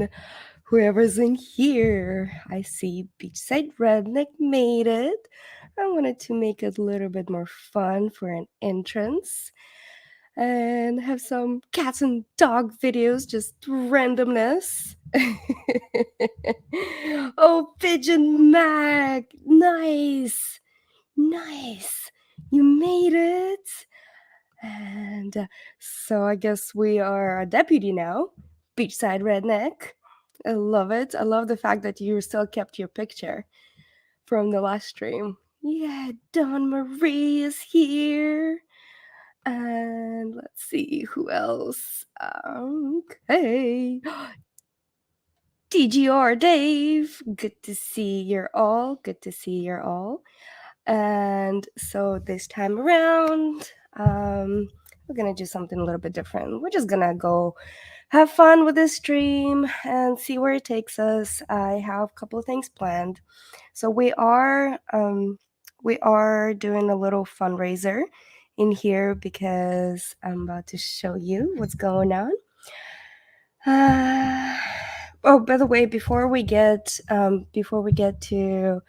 everyone. Whoever's in here, I see Beachside Redneck made it. I wanted to make it a little bit more fun for an entrance and have some cats and dog videos, just randomness. Oh, Pigeon Mac! Nice! Nice! You made it! And so I guess we are a deputy now. Beachside Redneck. I love it. I love the fact that you still kept your picture from the last stream. Yeah, Dawn Marie is here. And let's see who else. Okay. TGR Dave. Good to see you're all. Good to see you're all. And so this time around, we're gonna do something a little bit different. We're just gonna go have fun with this stream and see where it takes us. I have a couple of things planned. So we are doing a little fundraiser in here because I'm about to show you what's going on. Oh, by the way, before we get to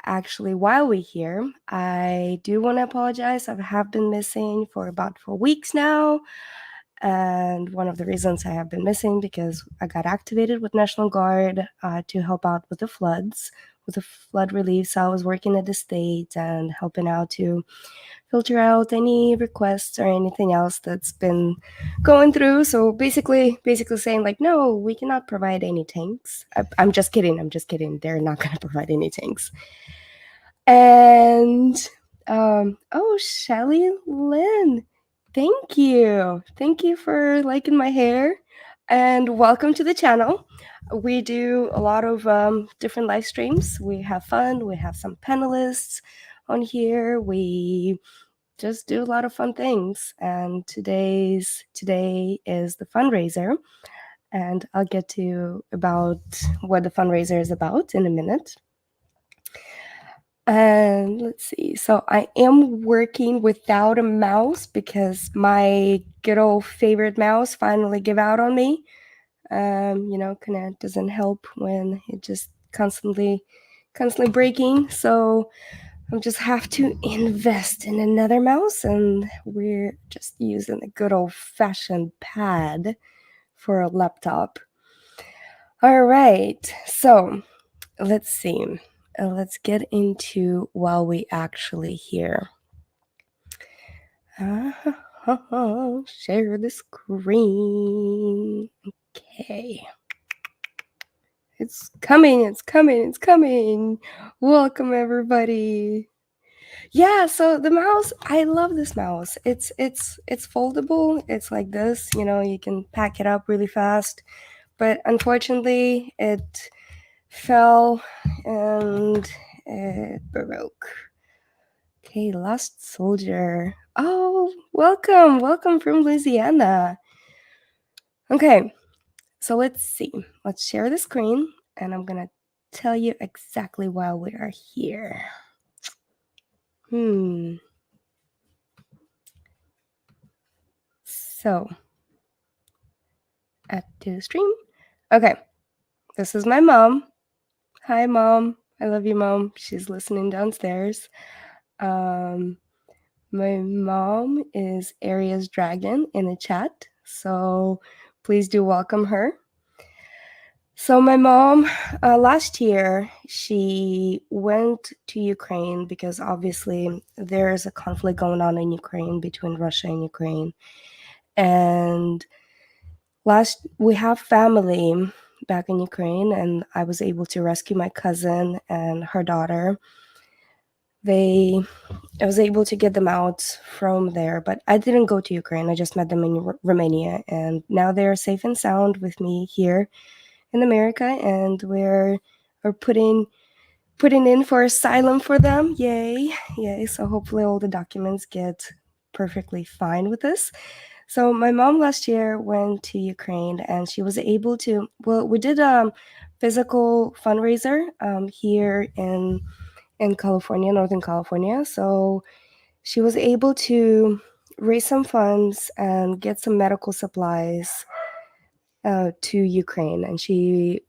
actually while we're here, I do want to apologize. I have been missing for about 4 weeks now. And one of the reasons I have been missing because I got activated with National Guard to help out with the floods, with the flood relief. So I was working at the state and helping out to filter out any requests or anything else that's been going through. So basically saying like, no, we cannot provide any tanks. I'm just kidding. They're not going to provide any tanks. And oh, Shelly Lynn, thank you for liking my hair, and welcome to the channel. We do a lot of different live streams. We have fun. We have some panelists on here. We just do a lot of fun things. And today is the fundraiser, and I'll get to about what the fundraiser is about in a minute. And let's see. So I am working without a mouse because my good old favorite mouse finally gave out on me. Kind of doesn't help when it just constantly breaking. So I just have to invest in another mouse, and we're just using a good old fashioned pad for a laptop. All right. So let's see. Let's get into while we actually here. Share the screen. Okay. It's coming. Welcome, everybody. Yeah, so the mouse, I love this mouse. It's foldable. It's like this, you can pack it up really fast. But unfortunately, it fell and it broke. Okay, Lost Soldier. Oh, welcome from Louisiana. Okay, so let's see. Let's share the screen, and I'm gonna tell you exactly why we are here. So, add to the stream. Okay, this is my mom. Hi, Mom. I love you, Mom. She's listening downstairs. My mom is Aria's Dragon in the chat, so please do welcome her. So my mom, last year, she went to Ukraine because obviously there's a conflict going on in Ukraine between Russia and Ukraine. And we have family back in Ukraine, and I was able to rescue my cousin and her daughter. I was able to get them out from there, but I didn't go to Ukraine. I just met them in Romania, and now they're safe and sound with me here in America, and we're putting in for asylum for them. Yay. So hopefully all the documents get perfectly fine with this. So my mom last year went to Ukraine, and she was able to, we did a physical fundraiser here in California, Northern California. So she was able to raise some funds and get some medical supplies. to Ukraine, and she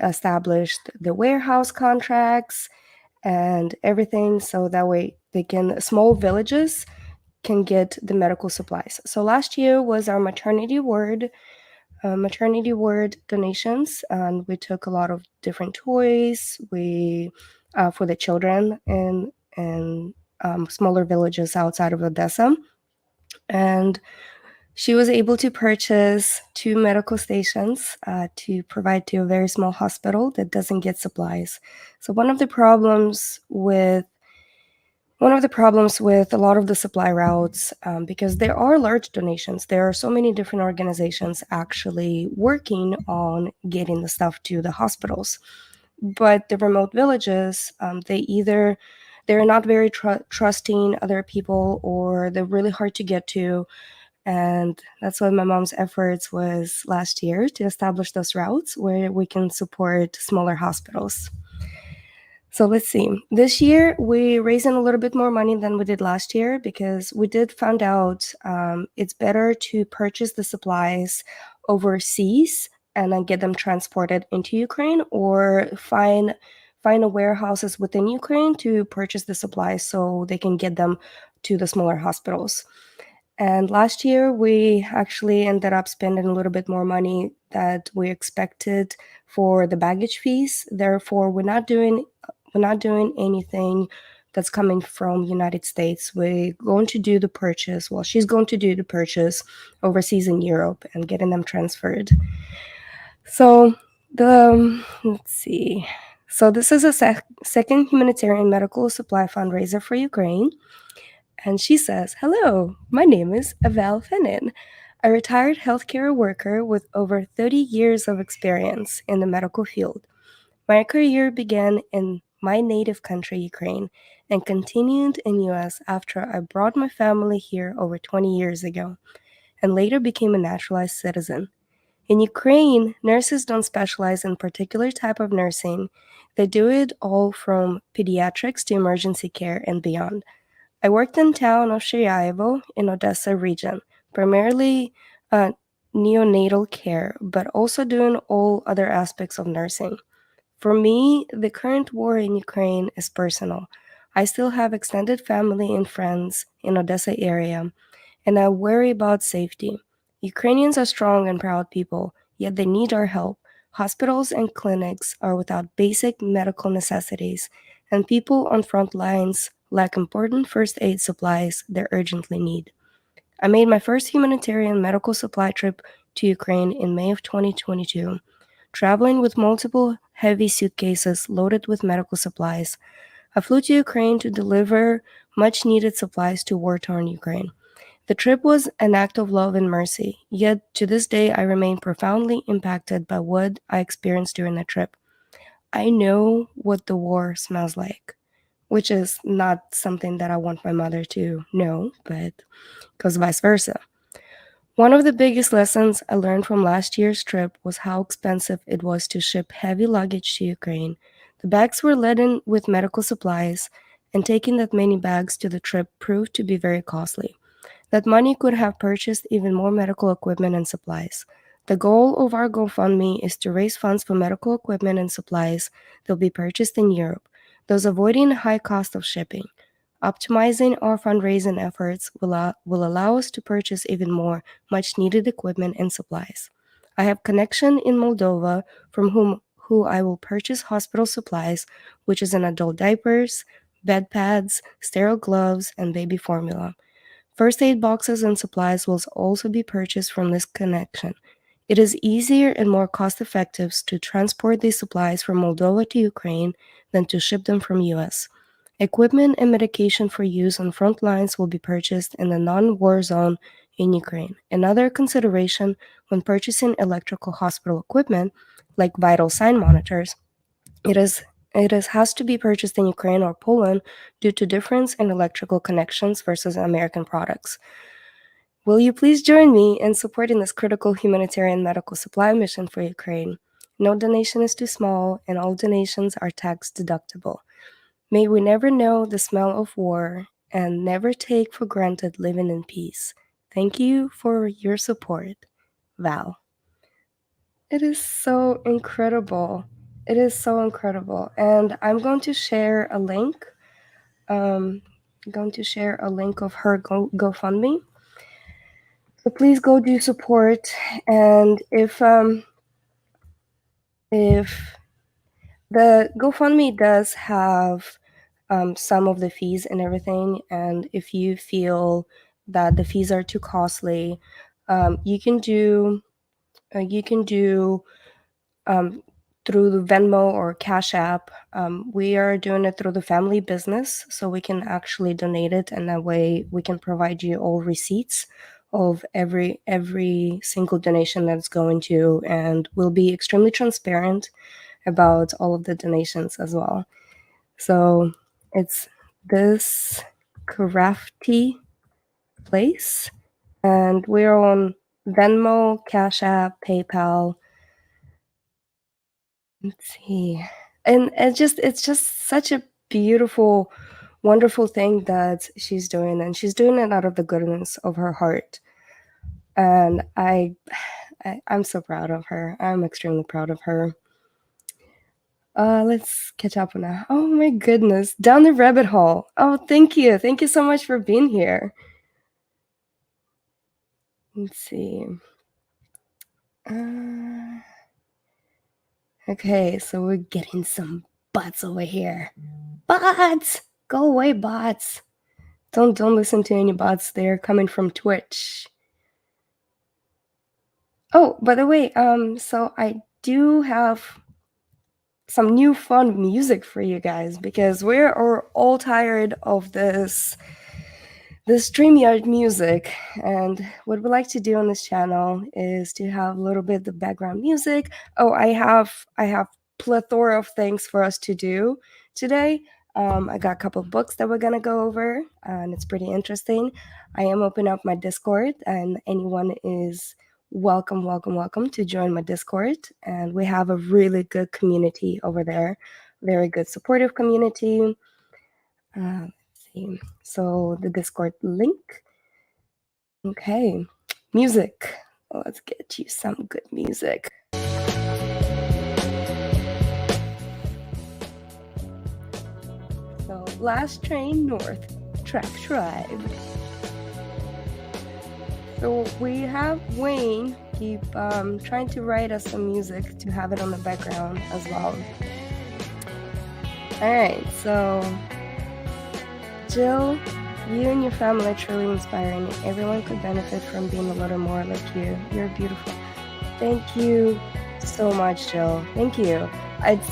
established the warehouse contracts and everything, so that way small villages can get the medical supplies. So last year was our maternity ward donations, and we took a lot of different toys for the children in smaller villages outside of Odessa. And she was able to purchase 2 medical stations to provide to a very small hospital that doesn't get supplies. So one of the problems with a lot of the supply routes, because there are large donations, there are so many different organizations actually working on getting the stuff to the hospitals. But the remote villages, they're not very trusting other people, or they're really hard to get to. And that's what my mom's efforts was last year, to establish those routes where we can support smaller hospitals. So let's see. This year, we're raising a little bit more money than we did last year, because we did find out it's better to purchase the supplies overseas and then get them transported into Ukraine, or find warehouses within Ukraine to purchase the supplies so they can get them to the smaller hospitals. And last year, we actually ended up spending a little bit more money that we expected for the baggage fees. Therefore, we're not doing anything that's coming from United States. We're going to do the purchase. Well, she's going to do the purchase overseas in Europe and getting them transferred. So let's see. So this is a second humanitarian medical supply fundraiser for Ukraine. And she says, "Hello, my name is Aval Fenin, a retired healthcare worker with over 30 years of experience in the medical field. My career began in my native country, Ukraine, and continued in US after I brought my family here over 20 years ago, and later became a naturalized citizen. In Ukraine, nurses don't specialize in particular type of nursing. They do it all from pediatrics to emergency care and beyond. I worked in town of Shiryaevo in Odessa region, primarily neonatal care, but also doing all other aspects of nursing. For me, the current war in Ukraine is personal. I still have extended family and friends in Odessa area, and I worry about safety. Ukrainians are strong and proud people, yet they need our help. Hospitals and clinics are without basic medical necessities, and people on front lines lack important first aid supplies they urgently need. I made my first humanitarian medical supply trip to Ukraine in May of 2022, traveling with multiple heavy suitcases loaded with medical supplies. I flew to Ukraine to deliver much needed supplies to war-torn Ukraine. The trip was an act of love and mercy, yet to this day I remain profoundly impacted by what I experienced during the trip. I know what the war smells like, which is not something that I want my mother to know, but goes vice versa. One of the biggest lessons I learned from last year's trip was how expensive it was to ship heavy luggage to Ukraine. The bags were laden with medical supplies, and taking that many bags to the trip proved to be very costly. That money could have purchased even more medical equipment and supplies. The goal of our GoFundMe is to raise funds for medical equipment and supplies that will be purchased in Europe, thus avoiding the high cost of shipping. Optimizing our fundraising efforts will allow us to purchase even more much-needed equipment and supplies. I have connection in Moldova from who I will purchase hospital supplies, which is in adult diapers, bed pads, sterile gloves, and baby formula. First aid boxes and supplies will also be purchased from this connection. It is easier and more cost-effective to transport these supplies from Moldova to Ukraine than to ship them from US. Equipment and medication for use on front lines will be purchased in the non-war zone in Ukraine. Another consideration when purchasing electrical hospital equipment, like vital sign monitors, has to be purchased in Ukraine or Poland due to difference in electrical connections versus American products. Will you please join me in supporting this critical humanitarian medical supply mission for Ukraine? No donation is too small, and all donations are tax deductible. May we never know the smell of war and never take for granted living in peace. Thank you for your support, Val." It is so incredible. It is so incredible. And I'm going to share a link. I'm going to share a link of her GoFundMe. So please go do support. And if the GoFundMe does have some of the fees and everything, and if you feel that the fees are too costly, you can do through the Venmo or Cash App. We are doing it through the family business, so we can actually donate it, and that way we can provide you all receipts of every single donation that's going to, and we'll be extremely transparent about all of the donations as well. So it's this crafty place, and we're on Venmo, Cash App, PayPal. Let's see. And it's just such a beautiful, wonderful thing that she's doing, and she's doing it out of the goodness of her heart. And I'm so proud of her. I'm extremely proud of her. Let's catch up on that. Oh my goodness, down the rabbit hole. Oh, thank you. Thank you so much for being here. Let's see. Okay, so we're getting some bots over here. Bots! Go away, bots. Don't listen to any bots. They're coming from Twitch. Oh, by the way, so I do have some new fun music for you guys, because we're all tired of this StreamYard music, and what we like to do on this channel is to have a little bit of background music. Oh, I have plethora of things for us to do today. I got a couple of books that we're gonna go over, and it's pretty interesting. I am opening up my Discord, and anyone is welcome to join my Discord. And we have a really good community over there, very good supportive community. Let's see. So the Discord link. Okay, music. Let's get you some good music. So Last Train North, Track Tribe. So we have Wayne keep trying to write us some music to have it on the background as well. All right, so Jill, you and your family are truly inspiring. Everyone could benefit from being a little more like you. You're beautiful. Thank you so much, Jill. Thank you. It's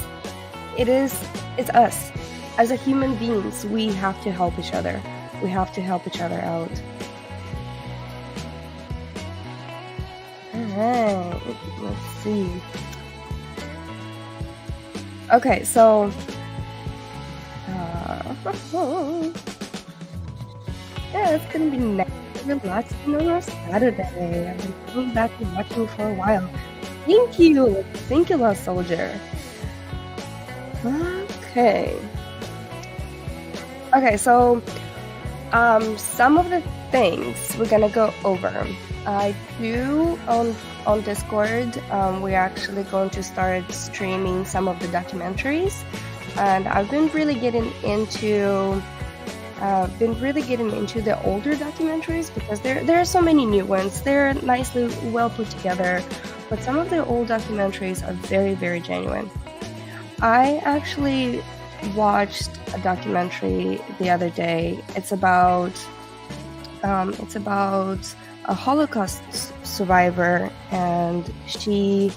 us. As a human beings, we have to help each other. We have to help each other out. Alright, let's see. Okay, so yeah, it's gonna be nice and relaxing on our Saturday. I've been coming back and watching for a while. Thank you, Lost Soldier. Okay, so some of the things we're gonna go over. I do on Discord. We're actually going to start streaming some of the documentaries, and I've been really getting into the older documentaries, because there are so many new ones. They're nicely well put together, but some of the old documentaries are very, very genuine. I actually watched a documentary the other day. It's about a Holocaust survivor, and she,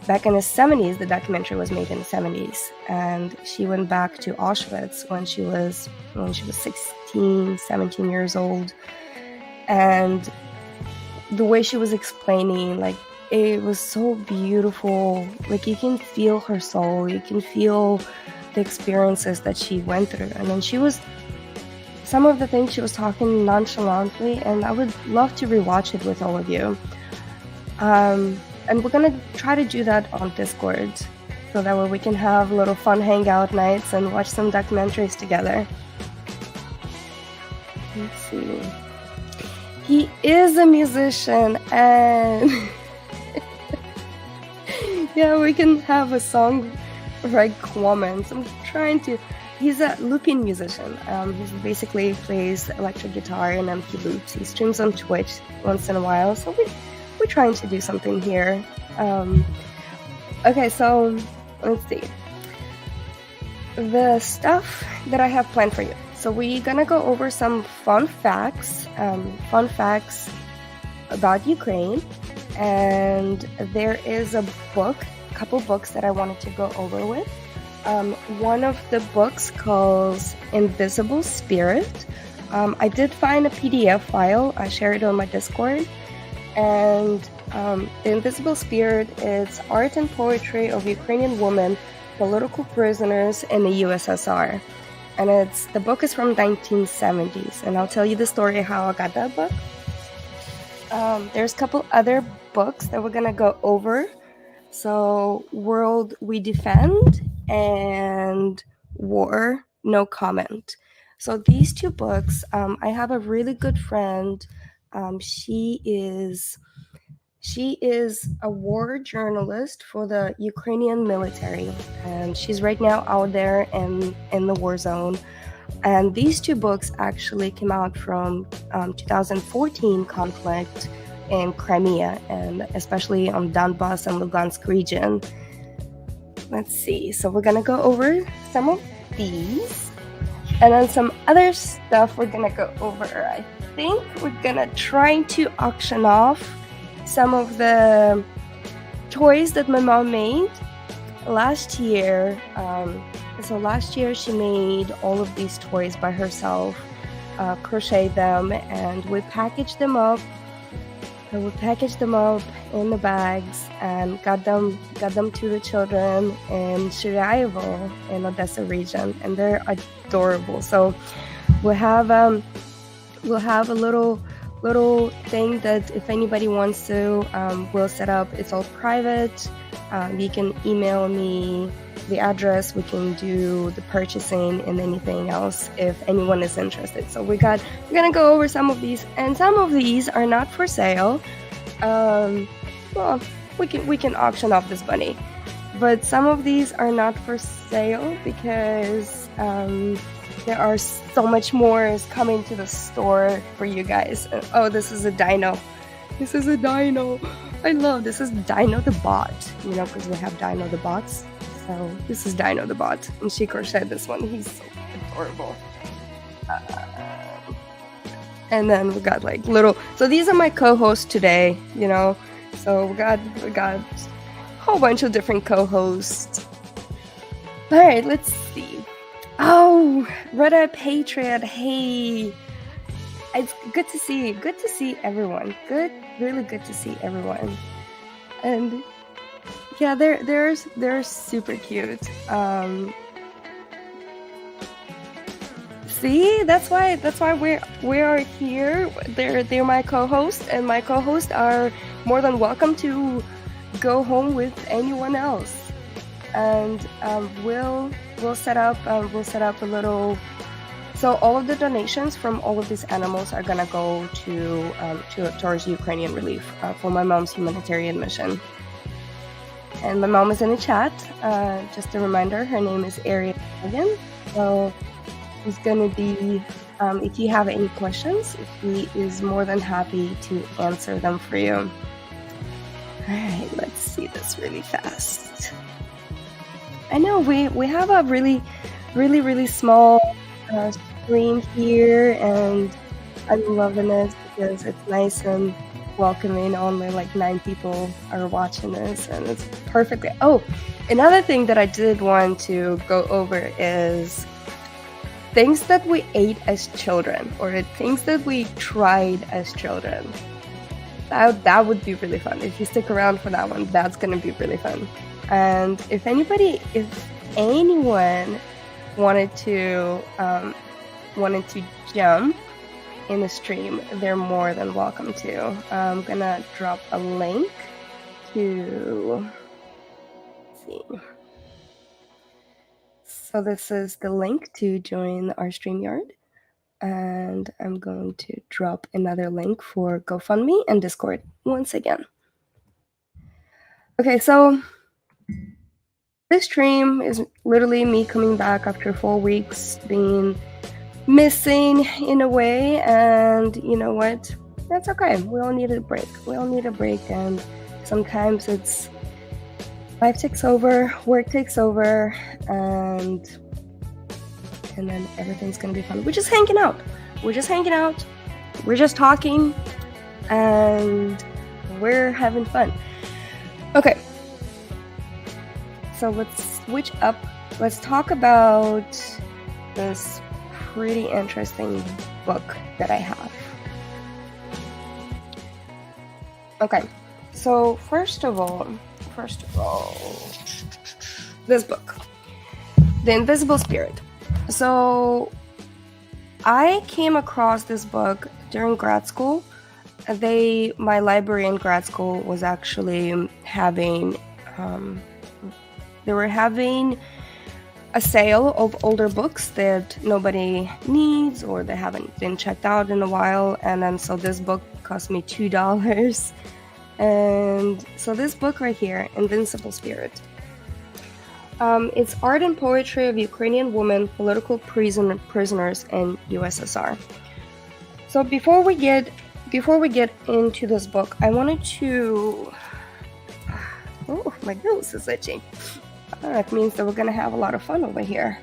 back in the 70s, the documentary was made in the 70s, and she went back to Auschwitz when she was 16, 17 years old. And the way she was explaining, like, it was so beautiful. Like, you can feel her soul, you can feel the experiences that she went through. And then some of the things she was talking nonchalantly, and I would love to rewatch it with all of you. And we're gonna try to do that on Discord, so that way we can have little fun hangout nights and watch some documentaries together. Let's see. He is a musician, and Yeah, we can have a song like comments. I'm trying to. He's a looping musician. He basically plays electric guitar and then he loops. He streams on Twitch once in a while. So we're trying to do something here. Okay, so let's see. The stuff that I have planned for you. So we're gonna go over some fun facts about Ukraine, and there is a couple books that I wanted to go over with. One of the books calls Invisible Spirit. I did find a PDF file. I shared it on my Discord, and the Invisible Spirit is art and poetry of Ukrainian women, political prisoners in the USSR. And the book is from 1970s, and I'll tell you the story how I got that book. There's a couple other books that we're gonna go over. So World We Defend and War No Comment. So these two books, I have a really good friend. She is a war journalist for the Ukrainian military, and she's right now out there in the war zone. And these two books actually came out from 2014 conflict in Crimea, and especially on Donbas and Lugansk region. Let's see. So we're gonna go over some of these, and then some other stuff we're gonna go over. I think we're gonna try to auction off some of the toys that my mom made last year. So last year she made all of these toys by herself, crocheted them, and we packaged them up. And we packaged them up in the bags and got them to the children in Shiryaevo in Odessa region, and they're adorable. So we'll have a little thing that if anybody wants to, we'll set up. It's all private. You can email me the address. We can do the purchasing and anything else if anyone is interested. So we're gonna go over some of these, and some of these are not for sale. Well, we can auction off this bunny, but some of these are not for sale because there are so much more is coming to the store for you guys. Oh, this is a dino. This is a dino. I love this. Is Dino the bot, because we have Dino the bots. So this is Dino the bot, and she crocheted this one. He's so adorable. And then we got like little. So these are my co-hosts today. So we got a whole bunch of different co-hosts. All right, let's see. Oh, Red Eye Patriot. Hey, it's good to see everyone. Really good to see everyone. And yeah, they're super cute. See, that's why we are here. They're my co-hosts, and my co-hosts are more than welcome to go home with anyone else. And we'll set up a little. So all of the donations from all of these animals are gonna go towards Ukrainian relief for my mom's humanitarian mission. And my mom is in the chat. Just a reminder, her name is Ariel. So he's gonna be. If you have any questions, he is more than happy to answer them for you. All right, let's see this really fast. I know we have a really small screen here, and I'm loving it because it's nice and welcoming. Only like 9 people are watching this, and it's perfectly. Oh, another thing that I did want to go over is things that we ate as children, or things that we tried as children. That would be really fun. If you stick around for that one, that's gonna be really fun. And if anyone wanted to jump in the stream, they're more than welcome to. I'm gonna drop a link to. Let's see. So this is the link to join our StreamYard, and I'm going to drop another link for GoFundMe and Discord once again. Okay, so this stream is literally me coming back after 4 weeks being missing in a way, and you know what? That's okay. We all need a break. And sometimes it's life takes over, work takes over, and then everything's gonna be fun. We're just hanging out. We're just talking, and we're having fun. Okay. So let's switch up. Let's talk about this pretty interesting book that I have. Okay, so first of all, this book, The Invisible Spirit. So I came across this book during grad school. My library in grad school was actually having, they were having a sale of older books that nobody needs or they haven't been checked out in a while, and then so this book cost me $2. And so this book right here, Invincible Spirit, it's art and poetry of Ukrainian women, political prisoners in USSR. So before we get into this book, I wanted to, oh, my nose is itching. That means that we're gonna have a lot of fun over here.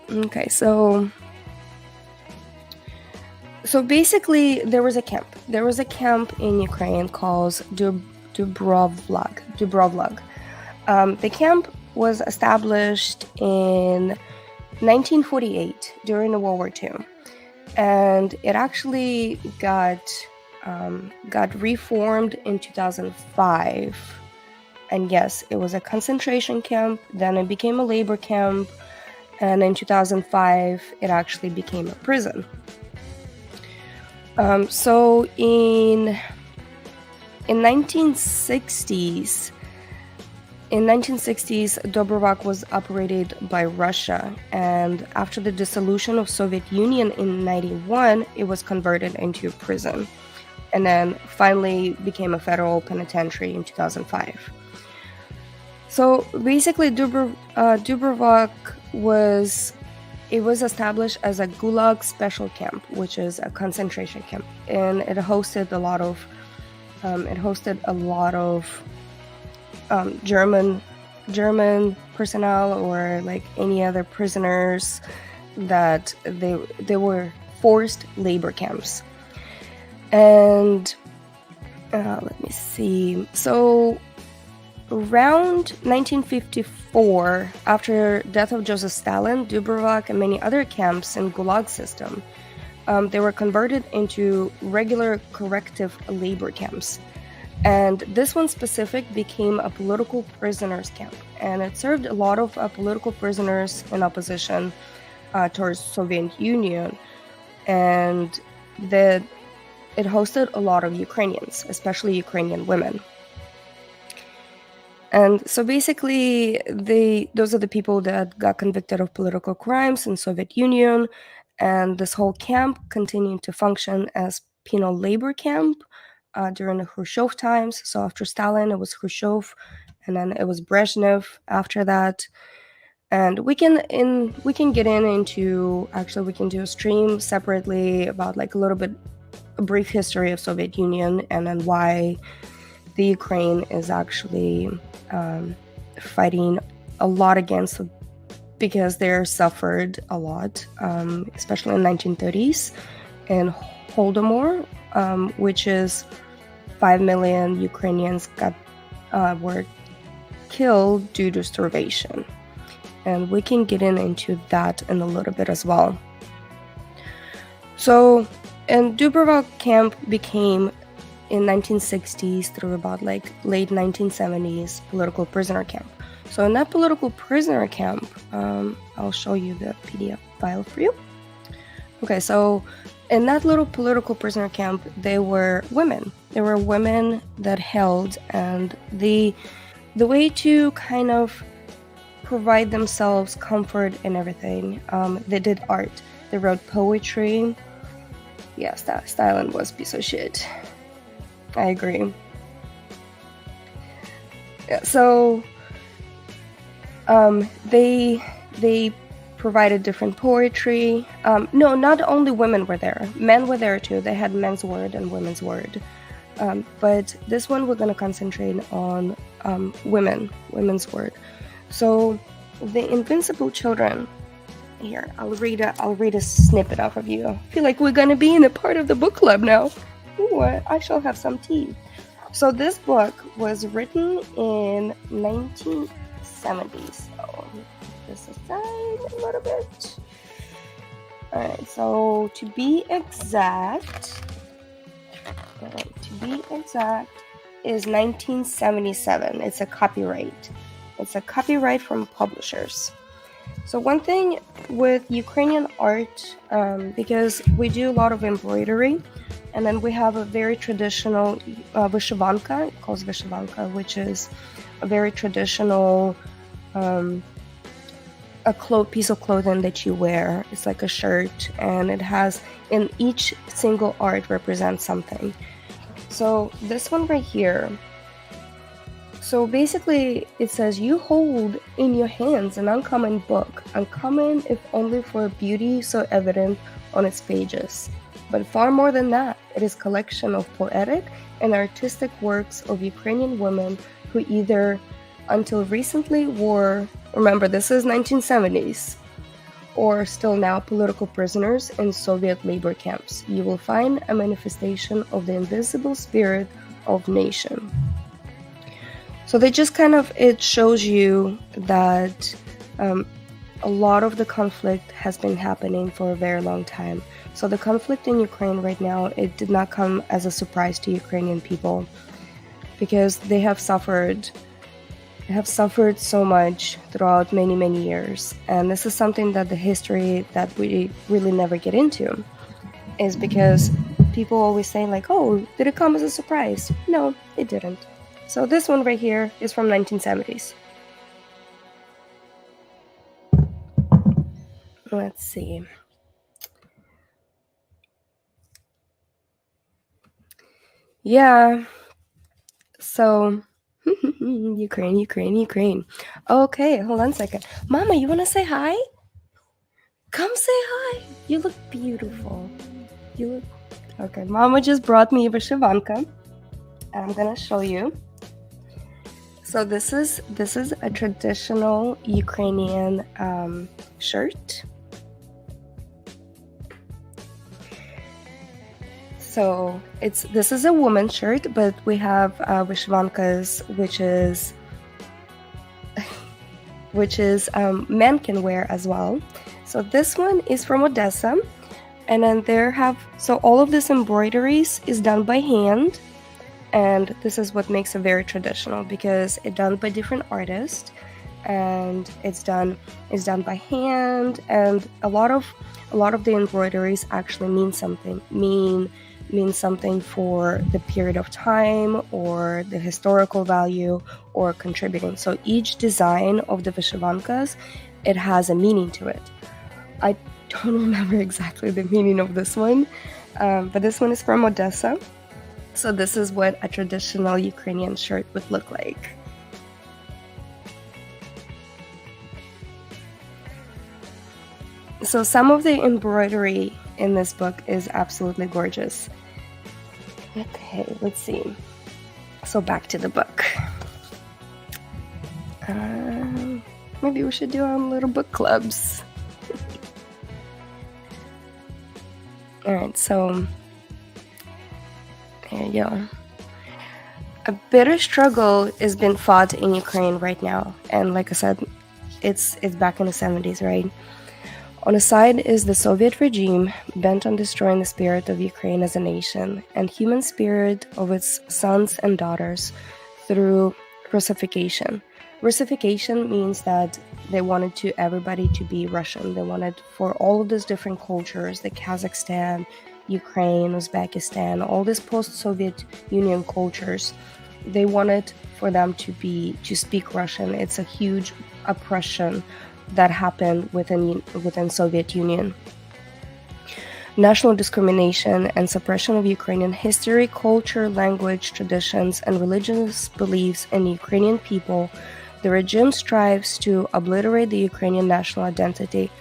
Okay, so basically there was a camp in Ukraine called Dubrovlag. The camp was established in 1948 during the World War II, and it actually got reformed in 2005. And yes, it was a concentration camp, then it became a labor camp, and in 2005, it actually became a prison. So in 1960s, Dubrovak was operated by Russia, and after the dissolution of Soviet Union in 1991, it was converted into a prison, and then finally became a federal penitentiary in 2005. So basically, Dubrovak was established as a Gulag special camp, which is a concentration camp, and it hosted a lot of German personnel or like any other prisoners that they were forced labor camps. And let me see. So around 1954, after death of Joseph Stalin, Dubrovak and many other camps in Gulag system, they were converted into regular corrective labor camps. And this one specific became a political prisoners camp, and it served a lot of political prisoners in opposition towards Soviet Union, and it hosted a lot of Ukrainians, especially Ukrainian women. And so basically, those are the people that got convicted of political crimes in Soviet Union, and this whole camp continued to function as penal labor camp during the Khrushchev times. So after Stalin, it was Khrushchev, and then it was Brezhnev after that. And we can get into, actually we can do a stream separately about like a brief history of Soviet Union, and then why the Ukraine is actually fighting a lot against it, because they suffered a lot, especially in the 1930s in Holodomor, which is 5 million Ukrainians were killed due to starvation. And we can get into that in a little bit as well. So, and Dubrovak camp became, in 1960s through about like late 1970s, political prisoner camp. So in that political prisoner camp, I'll show you the PDF file for you. Okay, so in that little political prisoner camp, they were women. There were women that held, and the way to kind of provide themselves comfort and everything, they did art. They wrote poetry. Yes, that Stalin was a piece of shit. I agree. Yeah, so They provided different poetry. No, not only women were there. Men were there too. They had men's word and women's word. But this one we're going to concentrate on women's word. So the Invincible Children. Here, I'll read a snippet off of you. I feel like we're going to be in a part of the book club now. Ooh, I shall have some tea. So this book was written in 1970s. So this aside a little bit. Alright, so to be exact is 1977. It's a copyright. It's a copyright from publishers. So one thing with Ukrainian art, because we do a lot of embroidery, and then we have a very traditional vyshyvanka, it calls vyshyvanka, which is a very traditional piece of clothing that you wear. It's like a shirt, and it has, in each single art represents something. So this one right here, so basically it says, you hold in your hands an uncommon book, uncommon if only for beauty so evident on its pages. But far more than that, it is a collection of poetic and artistic works of Ukrainian women who either until recently were, remember this is 1970s, or still now political prisoners in Soviet labor camps. You will find a manifestation of the invisible spirit of nation. So they just it shows you that a lot of the conflict has been happening for a very long time. So the conflict in Ukraine right now, it did not come as a surprise to Ukrainian people, because they have suffered so much throughout many, many years. And this is something that the history that we really never get into, is because people always say like, oh, did it come as a surprise? No, it didn't. So this one right here is from 1970s. Let's see. Yeah. So Ukraine. Okay, hold on a second. Mama, you want to say hi? Come say hi. You look beautiful. Okay, Mama just brought me a vyshyvanka, and I'm gonna show you. So this is a traditional Ukrainian shirt. So this is a woman's shirt, but we have vyshyvankas, which is men can wear as well. So this one is from Odessa, and then so all of this embroideries is done by hand. And this is what makes it very traditional, because it's done by different artists, and it's done by hand, and a lot of the embroideries actually mean something for the period of time or the historical value or contributing. So each design of the vyshyvankas, it has a meaning to it. I don't remember exactly the meaning of this one, but this one is from Odessa. So this is what a traditional Ukrainian shirt would look like. So some of the embroidery in this book is absolutely gorgeous. Okay, let's see. So back to the book. Maybe we should do our little book clubs. Alright, so there you go. A bitter struggle is being fought in Ukraine right now, and like I said, it's back in the 70s, right? On the side is the Soviet regime bent on destroying the spirit of Ukraine as a nation and human spirit of its sons and daughters through Russification. Russification means that they wanted everybody to be Russian. They wanted for all of these different cultures, the Kazakhstan, Ukraine, Uzbekistan, all these post-Soviet Union cultures, they wanted for them to speak Russian. It's a huge oppression that happened within Soviet Union. National discrimination and suppression of Ukrainian history, culture, language, traditions, and religious beliefs in Ukrainian people The regime strives to obliterate the Ukrainian national identity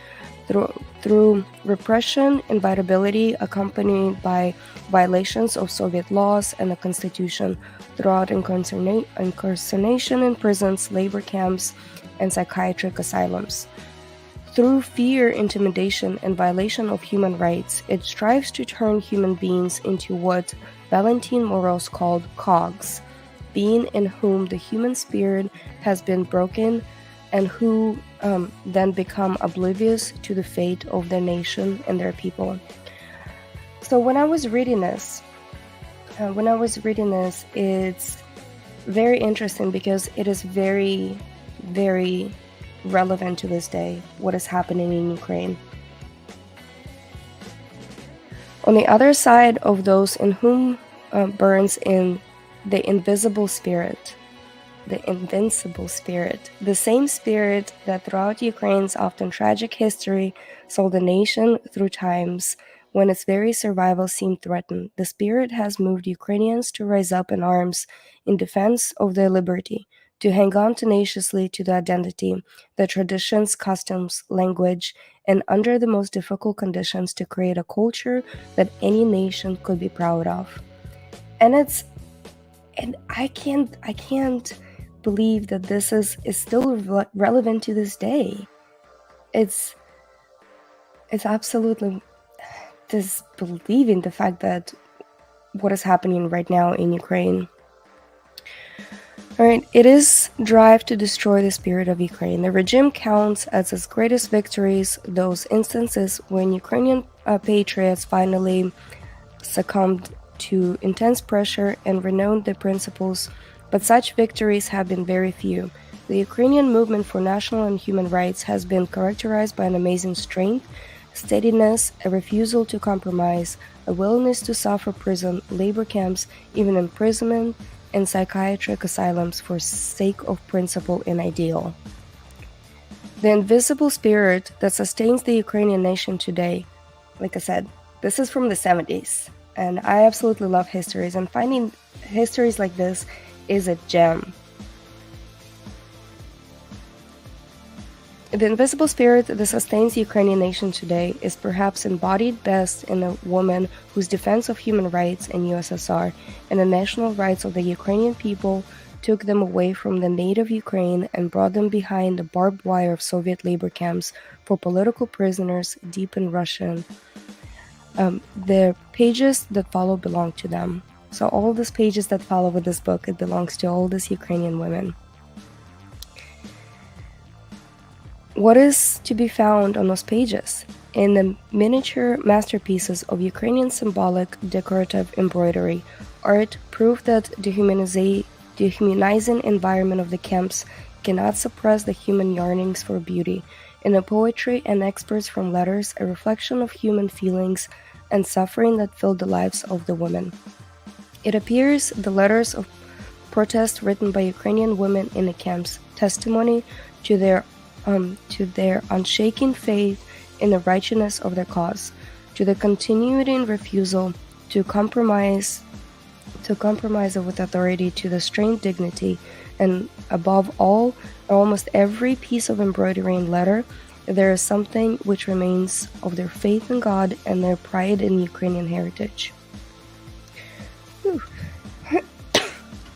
through repression, inevitability accompanied by violations of Soviet laws and the constitution, throughout incarceration in prisons, labor camps, and psychiatric asylums. Through fear, intimidation, and violation of human rights, it strives to turn human beings into what Valentin Moroz called cogs, being in whom the human spirit has been broken and who then become oblivious to the fate of their nation and their people. So when I was reading this, it's very interesting because it is very, very relevant to this day, what is happening in Ukraine. On the other side of those in whom burns in the invisible spirit, the invincible spirit, the same spirit that throughout Ukraine's often tragic history saw the nation through times when its very survival seemed threatened. The spirit has moved Ukrainians to rise up in arms in defense of their liberty, to hang on tenaciously to the identity, the traditions, customs, language, and under the most difficult conditions to create a culture that any nation could be proud of. And I can't believe that this is still relevant to this day. It's absolutely disbelieving the fact that what is happening right now in Ukraine. All right, it is drive to destroy the spirit of Ukraine. The regime counts as its greatest victories those instances when Ukrainian patriots finally succumbed to intense pressure and renounced their principles, but such victories have been very few. The Ukrainian movement for national and human rights has been characterized by an amazing strength, steadiness, a refusal to compromise, a willingness to suffer prison, labor camps, even imprisonment, and psychiatric asylums for sake of principle and ideal. The invisible spirit that sustains the Ukrainian nation today, like I said, this is from the 70s, and I absolutely love histories, and finding histories like this is a gem. The invisible spirit that sustains the Ukrainian nation today is perhaps embodied best in a woman whose defense of human rights in USSR and the national rights of the Ukrainian people took them away from the native Ukraine and brought them behind the barbed wire of Soviet labor camps for political prisoners deep in Russian. The pages that follow belong to them. So all these pages that follow with this book, it belongs to all these Ukrainian women. What is to be found on those pages? In the miniature masterpieces of Ukrainian symbolic decorative embroidery, art proof that the humanizing environment of the camps cannot suppress the human yearnings for beauty. In the poetry and excerpts from letters, a reflection of human feelings and suffering that filled the lives of the women. It appears the letters of protest written by Ukrainian women in the camps, testimony to their unshaken faith in the righteousness of their cause, to the continuing refusal to compromise with authority, to the strained dignity, and above all, almost every piece of embroidery and letter, there is something which remains of their faith in God and their pride in Ukrainian heritage.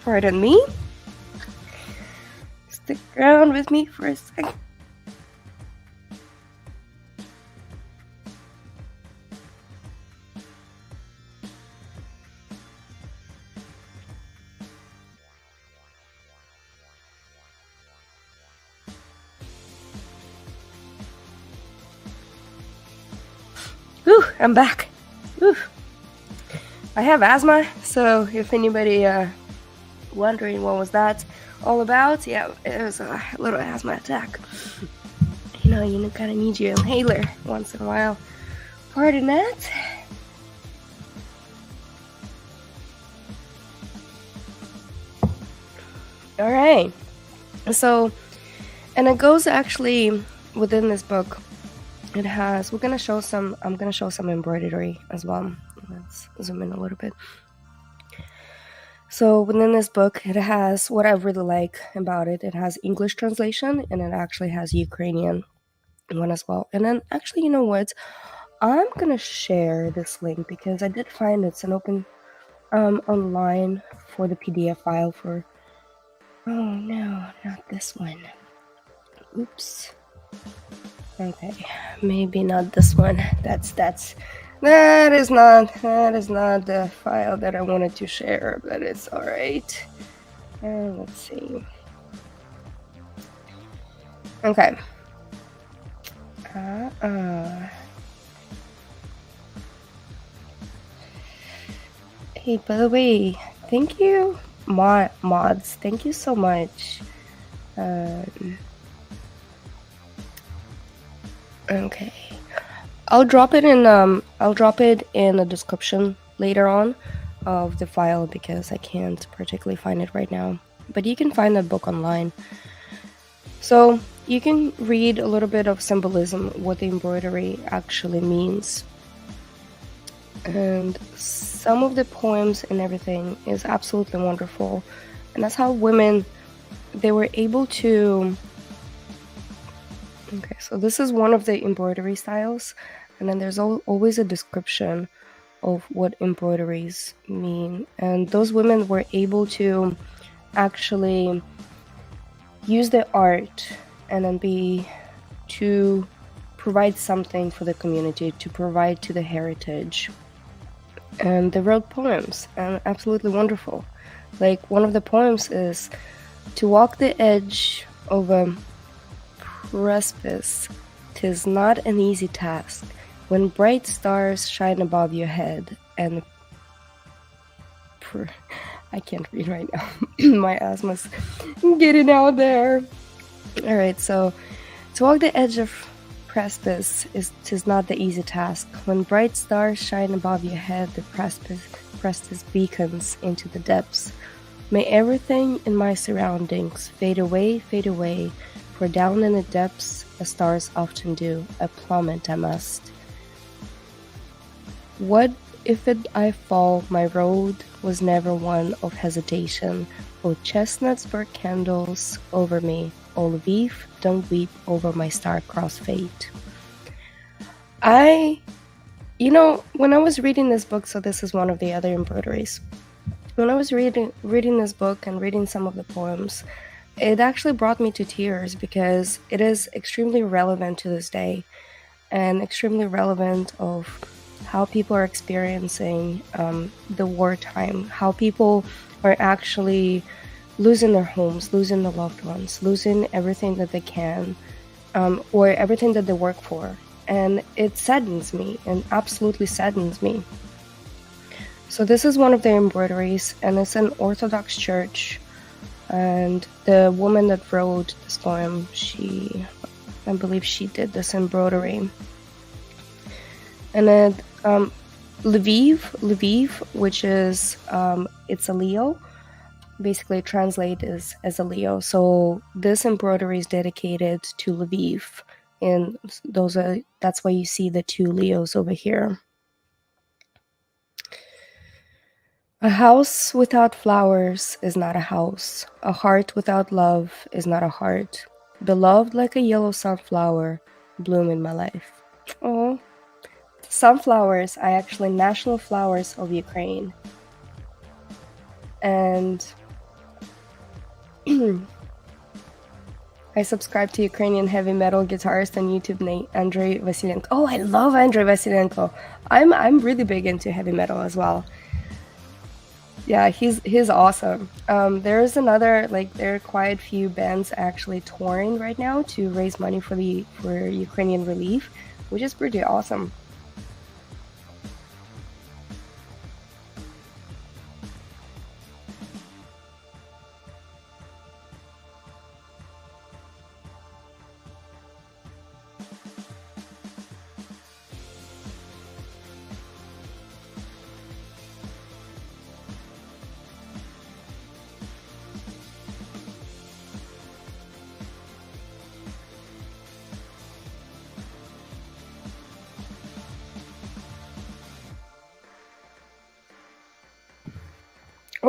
Pardon me. Stick around with me for a second. Whew, I'm back. Whew. I have asthma, so if anybody wondering what was that all about, yeah, it was a little asthma attack. You kind of need your inhaler once in a while. Pardon that. All right. So, and it goes actually within this book. It has, I'm gonna show some embroidery as well. Let's zoom in a little bit. So within this book, it has what I really like about it. It has English translation, and it actually has Ukrainian one as well. And then actually, you know what? I'm gonna share this link because I did find it's an open online for the PDF file for. Oh no, not this one. Oops. Okay, maybe not this one. That is not the file that I wanted to share, but it's all right. Let's see. Okay. Hey, by the way, thank you, mods. Thank you so much. Okay. I'll drop it in the description later on of the file because I can't particularly find it right now. But you can find that book online. So you can read a little bit of symbolism, what the embroidery actually means. And some of the poems and everything is absolutely wonderful. And that's how women, they were able to... Okay, so this is one of the embroidery styles. And then there's always a description of what embroideries mean. And those women were able to actually use the art and then to provide something for the community, to provide to the heritage. And they wrote poems, and absolutely wonderful. Like, one of the poems is, "To walk the edge of a precipice, 'tis not an easy task, when bright stars shine above your head, and..." I can't read right now. My asthma's getting out there. Alright, so, "To walk the edge of precipice, 'tis not the easy task. When bright stars shine above your head, the precipice beacons into the depths. May everything in my surroundings fade away, for down in the depths, as stars often do, I plummet I must. What if I fall, my road was never one of hesitation. Oh, chestnuts burn candles over me. Oh, Lviv, don't weep over my star-crossed fate." When I was reading this book, so this is one of the other embroideries. When I was reading this book and reading some of the poems, it actually brought me to tears because it is extremely relevant to this day and extremely relevant of how people are experiencing the wartime, how people are actually losing their homes, losing their loved ones, losing everything that they can, or everything that they work for. And it saddens me, and absolutely saddens me. So this is one of the embroideries, and it's an Orthodox church. And the woman that wrote this poem, I believe she did this embroidery. And then Lviv, which is, it's a Leo, basically translate as a Leo. So this embroidery is dedicated to Lviv, and that's why you see the two Leos over here. "A house without flowers is not a house. A heart without love is not a heart. Beloved like a yellow sunflower, bloom in my life." Oh, sunflowers are actually national flowers of Ukraine. And I subscribe to Ukrainian heavy metal guitarist on YouTube named Andrei Vasilenko. Oh, I love Andrei Vasilenko. I'm really big into heavy metal as well. Yeah, he's awesome. There's another, there are quite a few bands actually touring right now to raise money for Ukrainian relief, which is pretty awesome.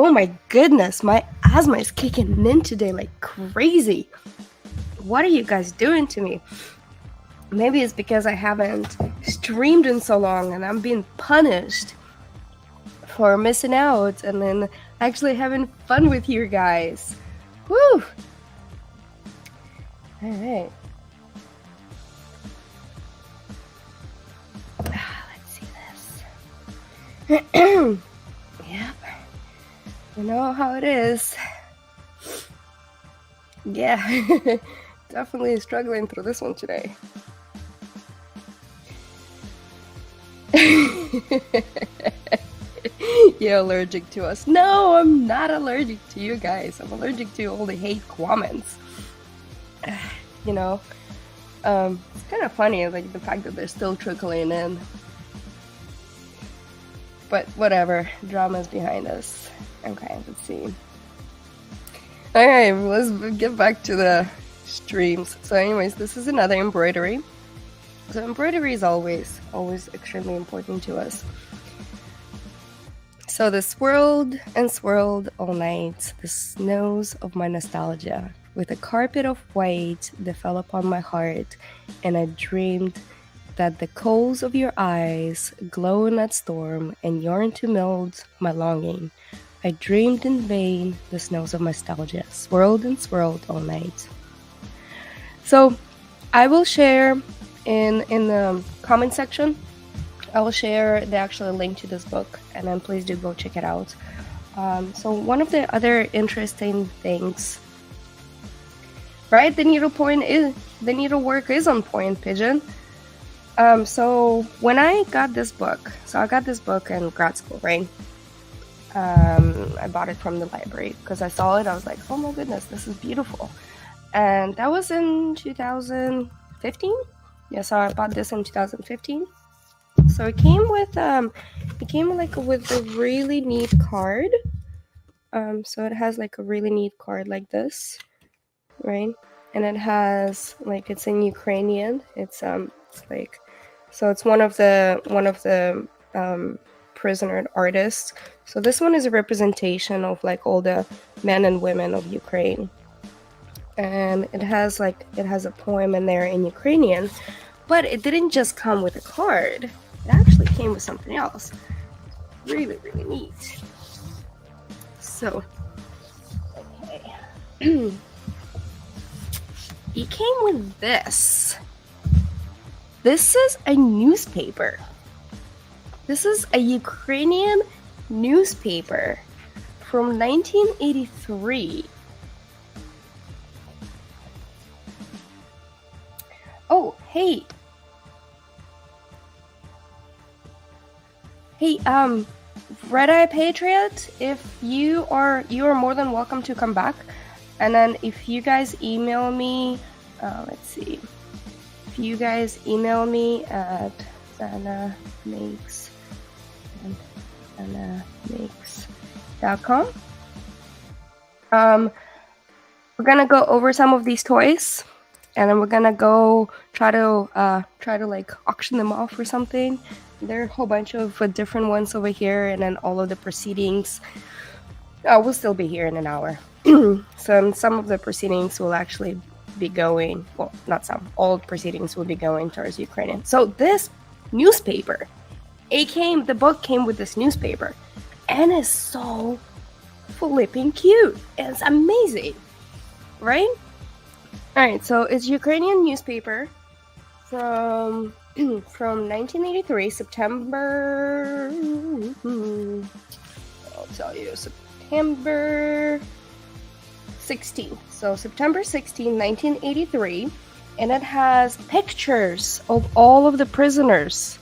Oh my goodness, my asthma is kicking in today like crazy. What are you guys doing to me? Maybe it's because I haven't streamed in so long and I'm being punished for missing out and then actually having fun with you guys. Woo! Alright. Let's see this. Yep. You know how it is. Yeah. Definitely struggling through this one today. You're allergic to us. No, I'm not allergic to you guys. I'm allergic to all the hate comments. You know, it's kind of funny, like the fact that they're still trickling in. But whatever, drama's behind us. Okay, let's see. Alright, let's get back to the streams. So anyways, this is another embroidery. So embroidery is always extremely important to us. So the swirled and swirled all night, the snows of my nostalgia, with a carpet of white that fell upon my heart, and I dreamed that the coals of your eyes glow in that storm and yearn to melt my longing. I dreamed in vain the snows of nostalgia, swirled and swirled all night. So I will share in the comment section, I will share the actual link to this book, and then please do go check it out. So one of the other interesting things, right? The needlework is on point, Pigeon. So when I got this book, I got this book in grad school, right? I bought it from the library because I saw it. I was like, oh my goodness, this is beautiful. And that was in 2015. Yeah, so I bought this in 2015. So it came with with a really neat card. So it has like a really neat card like this, right? And it has like, it's in Ukrainian. It's like, so it's one of the prisoner artists. So this one is a representation of like all the men and women of Ukraine. And it has a poem in there in Ukrainian, but it didn't just come with a card. It actually came with something else. Really, really neat. So, okay. It came with this. This is a newspaper. This is a Ukrainian newspaper from 1983. Oh, hey. Hey, Red Eye Patriot, if you are more than welcome to come back. And then if you guys email me, let's see. If you guys email me at XanamayX.com. We're gonna go over some of these toys, and then we're gonna go try to like auction them off or something. There are a whole bunch of different ones over here, and then all of the proceedings. We'll still be here in an hour. So some of the proceedings will actually be going, well, not some, all proceedings will be going towards Ukrainian. So this newspaper, the book came with this newspaper, and it's so flipping cute. It's amazing, right? All right, so it's Ukrainian newspaper from 1983, September. I'll tell you, September 16th. So September 16, 1983, and it has pictures of all of the prisoners.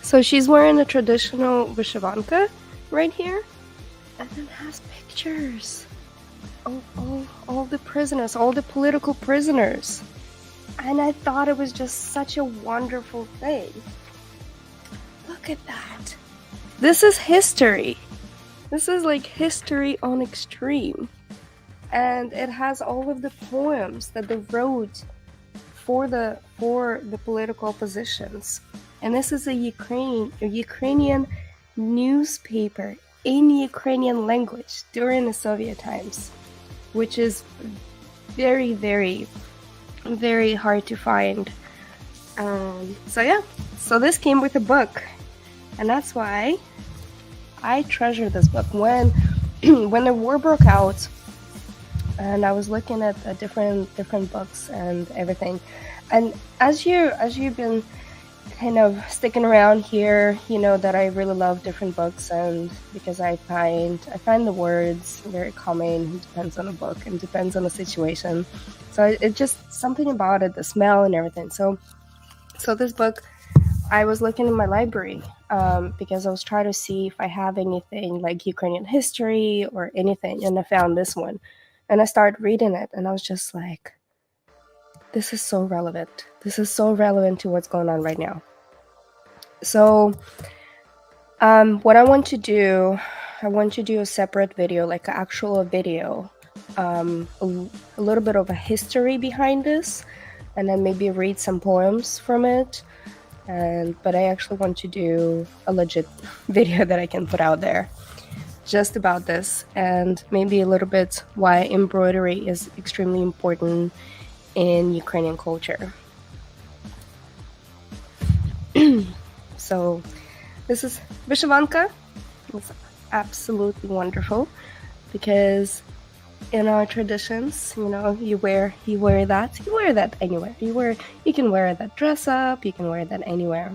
So she's wearing a traditional vyshyvanka right here, and it has pictures of all the prisoners, all the political prisoners. And I thought it was just such a wonderful thing. Look at that. This is history. This is like history on extreme. And it has all of the poems that they wrote for the political oppositions. And this is a Ukrainian newspaper in Ukrainian language during the Soviet times, which is very, very, very hard to find. So yeah, so this came with a book, and that's why I treasure this book. When when the war broke out, and I was looking at the different books and everything, and as you've been kind of sticking around here, you know that I really love different books, and because I find the words very common. It depends on the book and depends on the situation. So it just something about it, the smell and everything. So this book, I was looking in my library because I was trying to see if I have anything like Ukrainian history or anything, and I found this one, and I started reading it, and I was just like, this is so relevant. This is so relevant to what's going on right now. So what I want to do a separate video, like an actual video, a little bit of a history behind this, and then maybe read some poems from it. But I actually want to do a legit video that I can put out there just about this, and maybe a little bit why embroidery is extremely important in Ukrainian culture. So this is Vyshyvanka. It's absolutely wonderful because in our traditions, you know, you wear that anywhere. You can wear that dress up, you can wear that anywhere.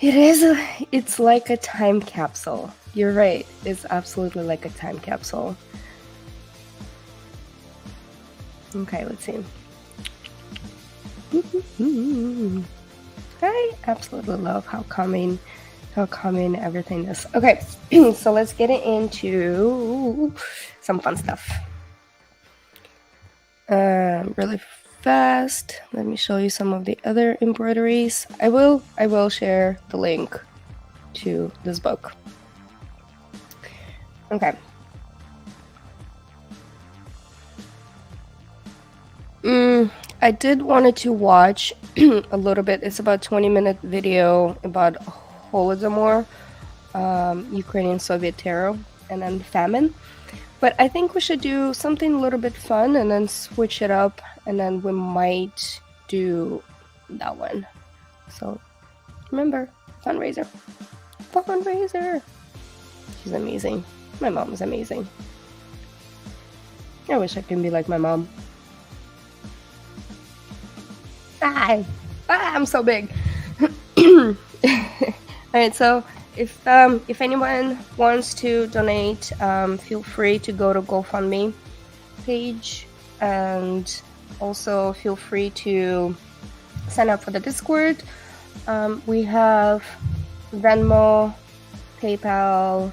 It's like a time capsule. You're right. It's absolutely like a time capsule. Okay, let's see. I absolutely love how calming everything is. Okay, so let's get into some fun stuff. Really fast. Let me show you some of the other embroideries. I will share the link to this book. Okay. I did wanted to watch a little bit. It's about 20-minute video about Holodomor, Ukrainian Soviet terror, and then famine. But I think we should do something a little bit fun and then switch it up, and then we might do that one. So remember, fundraiser. She's amazing. My mom is amazing. I wish I could be like my mom. I'm so big. All right, so if anyone wants to donate, feel free to go to GoFundMe page, and also feel free to sign up for the Discord. We have Venmo, PayPal,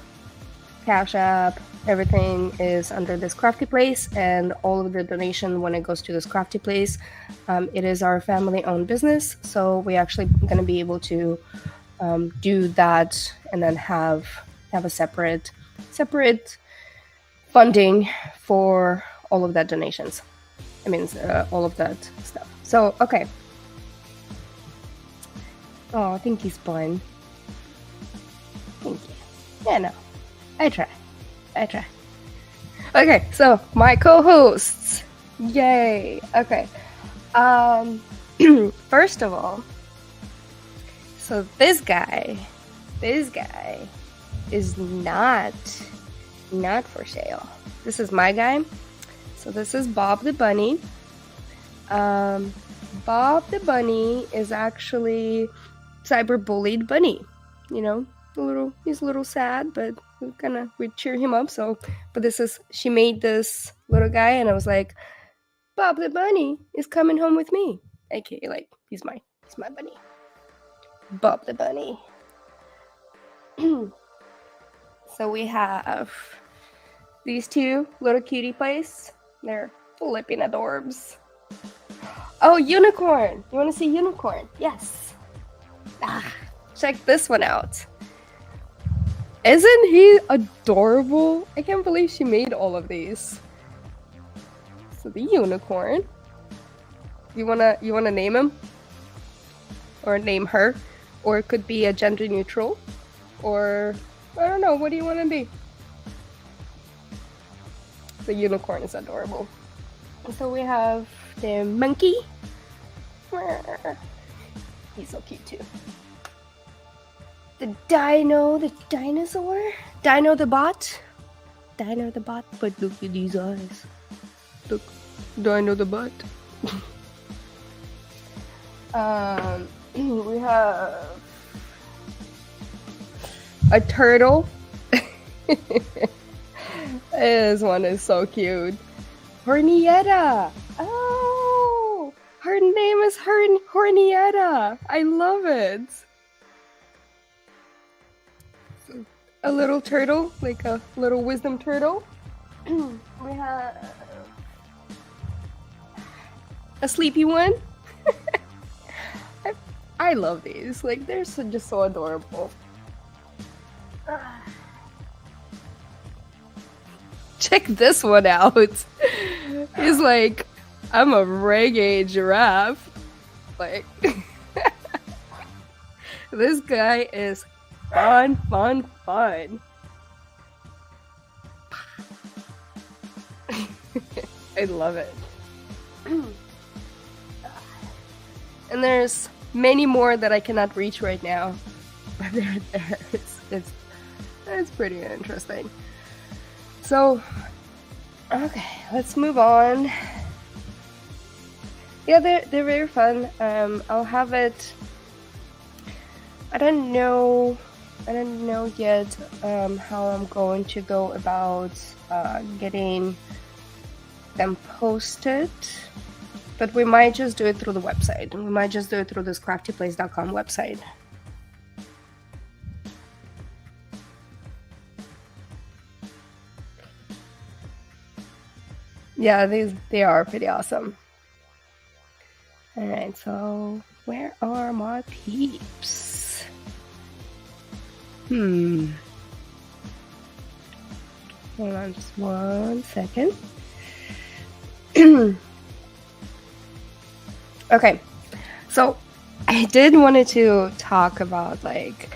Cash App. Everything is under this crafty place, and all of the donation when it goes to this crafty place, it is our family-owned business, so we actually going to be able to do that and then have a separate funding for all of that donations. I mean, all of that stuff. So okay. Oh, I think he's fun. Thank you. Yeah, no, I try. Okay, so my co-hosts. Yay. Okay. First of all, so this guy is not for sale. This is my guy. So this is Bob the Bunny. Bob the Bunny is actually cyber-bullied bunny. You know, he's a little sad, but we cheer him up. So, but she made this little guy, and I was like, Bob the Bunny is coming home with me. AKA, like, he's my bunny. Bob the Bunny. So we have these two little cutie pies. They're flipping adorbs. Oh, unicorn! You want to see unicorn? Yes. Check this one out. Isn't he adorable? I can't believe she made all of these. So the unicorn. You wanna name him? or name her, or it could be a gender neutral, or I don't know. What do you want to be? The unicorn is adorable. So we have the monkey. He's so cute too. The dino, the dinosaur, Dino the bot. Dino the bot, but look at these eyes. Look, Dino the bot. We have a turtle. This one is so cute. Hornietta. Oh, her name is Hornietta. I love it. A little turtle, like a little wisdom turtle. We have a sleepy one. I love these. Like, they're just so adorable. Check this one out. He's like, I'm a reggae giraffe. Like, this guy is fun. I love it. And there's many more that I cannot reach right now. But they're there. It's pretty interesting. So, okay, let's move on. Yeah, they're very fun. I'll have it. I don't know yet how I'm going to go about getting them posted, but we might just do it through the website. We might just do it through this craftyplace.com website. Yeah, they are pretty awesome. All right, so where are my peeps? Hold on just 1 second. Okay, so I did wanted to talk about like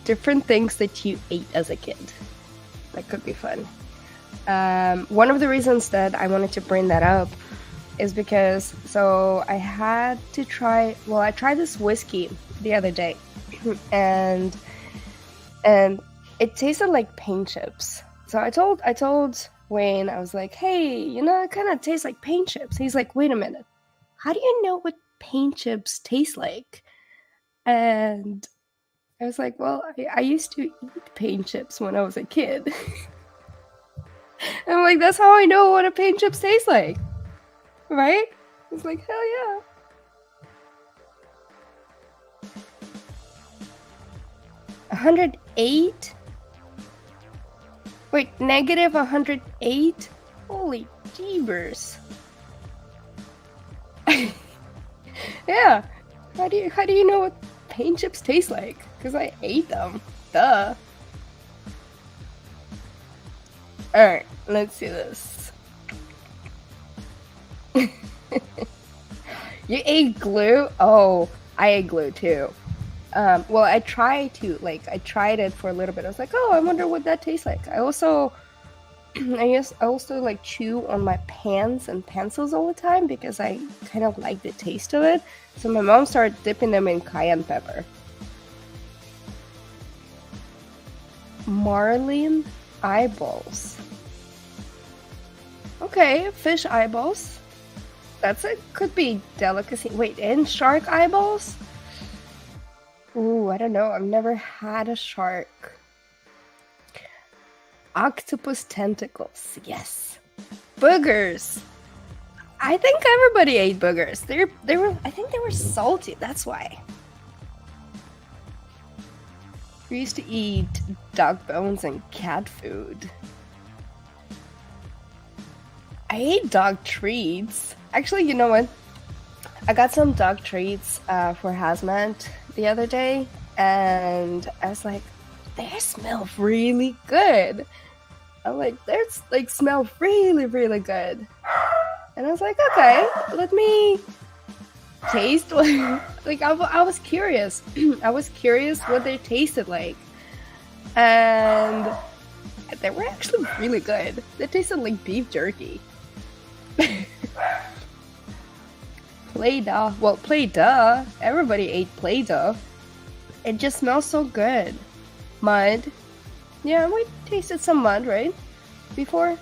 different things that you ate as a kid. That could be fun. One of the reasons that I wanted to bring that up is because I had to try. Well, I tried this whiskey the other day, and it tasted like paint chips. So I told Wayne, I was like, hey, it kind of tastes like paint chips. He's like, wait a minute, how do you know what paint chips taste like? And I was like, well, I used to eat paint chips when I was a kid. And I'm like, that's how I know what a paint chips tastes like, right? It's like, hell yeah. $108? Wait, -108? Holy jeebers. Yeah. How do you know what paint chips taste like? Because I ate them. Duh. Alright, let's see this. You ate glue? Oh, I ate glue too. Well, I tried it for a little bit. I was like, oh, I wonder what that tastes like. I also like chew on my pens and pencils all the time because I kind of like the taste of it. So my mom started dipping them in cayenne pepper. Marlin eyeballs. Okay, fish eyeballs. Could be delicacy. Wait, and shark eyeballs? Ooh, I don't know. I've never had a shark. Octopus tentacles. Yes. Boogers. I think everybody ate boogers. I think they were salty. That's why. We used to eat dog bones and cat food. I ate dog treats. Actually, you know what? I got some dog treats for hazmat the other day, and I was like, they smell really good. I'm like, they smell really, really good. And I was like, okay, let me taste like I was curious. I was curious what they tasted like, and they were actually really good. They tasted like beef jerky. Play-Doh. Well, Play-Doh. Everybody ate Play-Doh. It just smells so good. Mud. Yeah, we tasted some mud, right? Before?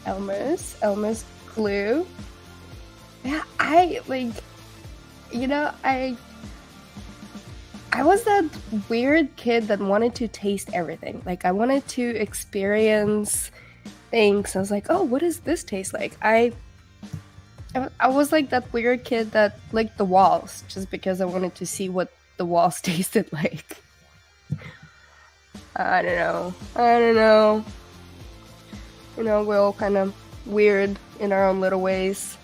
Elmer's glue. Yeah, I was that weird kid that wanted to taste everything. Like, I wanted to experience things. I was like, oh, what does this taste like? I was like that weird kid that licked the walls just because I wanted to see what the walls tasted like. I don't know. You know, we're all kind of weird in our own little ways.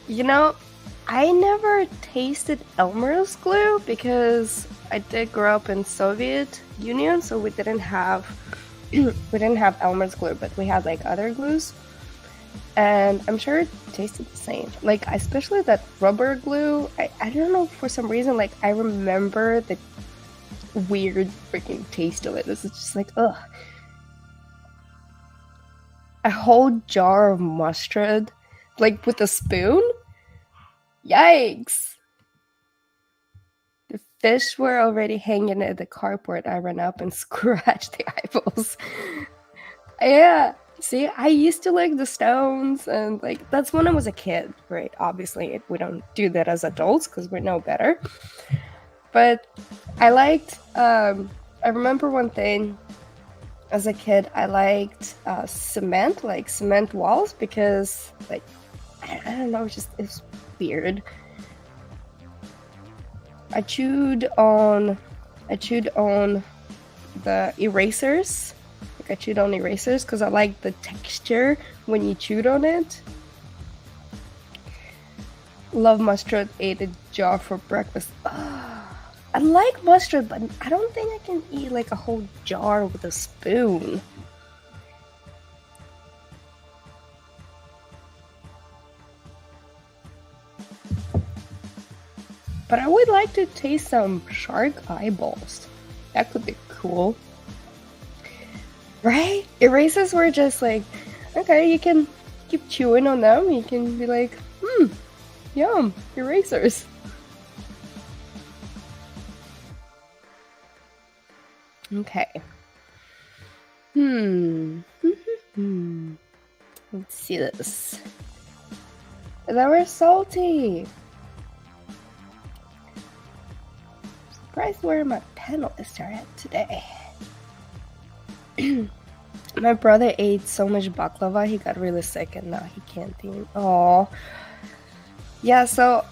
You know, I never tasted Elmer's glue because I did grow up in Soviet Union, so we didn't have Elmer's glue, but we had like other glues, and I'm sure it tasted the same. Like, especially that rubber glue, I don't know, for some reason, like, I remember the weird freaking taste of it. This is just like, ugh. A whole jar of mustard, like with a spoon? Yikes! The fish were already hanging at the carport. I ran up and scratched the eyeballs. Yeah, see, I used to like the stones, and like, that's when I was a kid, right? Obviously, we don't do that as adults because we know better. But I liked, I remember one thing as a kid, I liked cement, like cement walls, because, like, I don't know, it's weird. I chewed on the erasers. Like, I chewed on erasers because I like the texture when you chewed on it. Love mustard, ate a jar for breakfast. I like mustard, but I don't think I can eat like a whole jar with a spoon. But I would like to taste some shark eyeballs. That could be cool. Right? Erasers were just like, okay, you can keep chewing on them. You can be like, yum, erasers. Okay. Let's see this. They were salty. Surprised where my panelists are at today. My brother ate so much baklava, he got really sick, and now he can't eat. Oh, yeah. So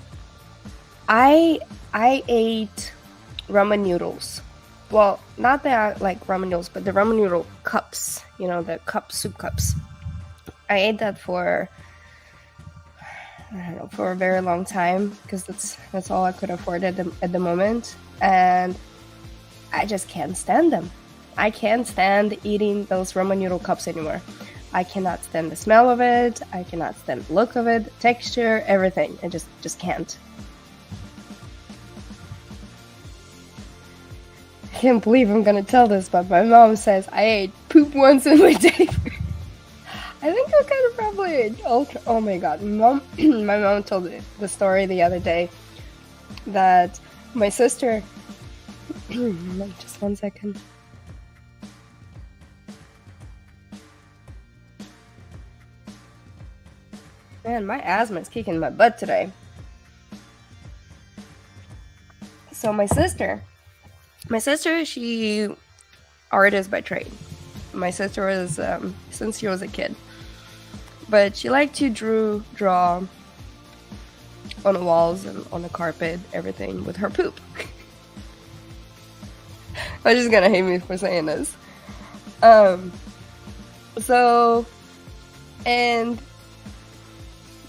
I ate ramen noodles. Well, not that I like ramen noodles, but the ramen noodle cups. You know, the soup cups. I ate that for, I don't know, for a very long time because that's all I could afford at the moment, and I just can't stand them. I can't stand eating those ramen noodle cups anymore. I cannot stand the smell of it. I cannot stand the look of it, the texture, everything. I just can't. I can't believe I'm gonna tell this, but my mom says I ate poop once in my day. I think I kind of probably ate oh my god. My mom told the story the other day that my sister... just 1 second. Man, my asthma is kicking my butt today. So my sister, she artist by trade. My sister was since she was a kid, but she liked to draw on the walls and on the carpet, everything with her poop. I'm just gonna hate me for saying this. So, and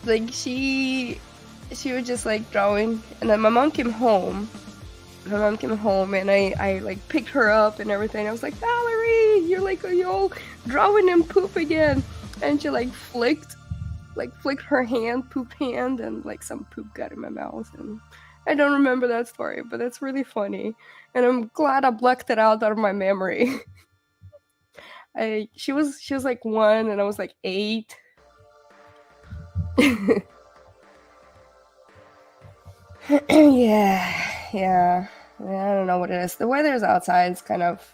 like she was just like drawing, and then my mom came home and I like picked her up and everything. I was like, Valerie, you're all drawing in poop again. And she like flicked like flicked her hand, poop hand, and like some poop got in my mouth. And I don't remember that story, but it's really funny. And I'm glad I blocked it out of my memory. She was like 1 and I was like 8. Yeah. I don't know what it is. The weather's outside is kind of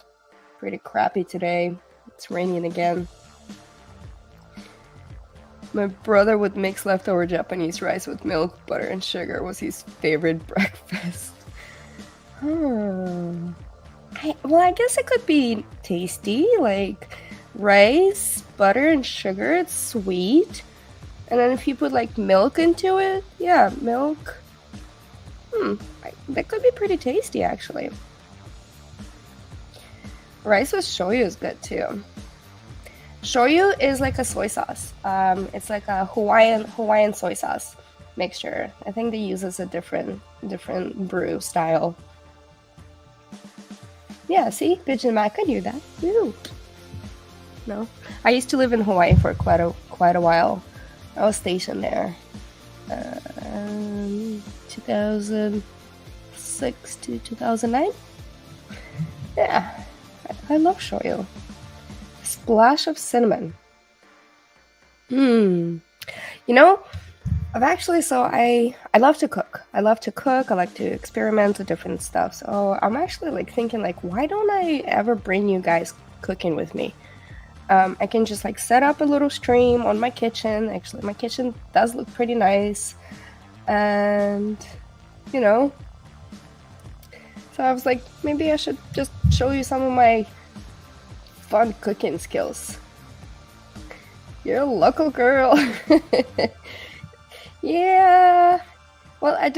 pretty crappy today. It's raining again. My brother would mix leftover Japanese rice with milk, butter, and sugar. It was his favorite breakfast. Well, I guess it could be tasty, like rice, butter, and sugar. It's sweet. And then if you put like milk into it, yeah, milk. That could be pretty tasty, actually. Rice with shoyu is good too. Shoyu is like a soy sauce. It's like a Hawaiian soy sauce mixture. I think they use a different brew style. Yeah, see, Pigeon Mac, I knew that. Woo. No, I used to live in Hawaii for quite a while. I was stationed there, 2006 to 2009. Yeah, I love shoyu. Splash of cinnamon. You know, I've actually, I love to cook. I like to experiment with different stuff. So I'm actually like thinking like, why don't I ever bring you guys cooking with me? I can just like set up a little stream on my kitchen. Actually, my kitchen does look pretty nice. And, you know, so I was like, maybe I should just show you some of my fun cooking skills. You're a local girl. Yeah. Well, I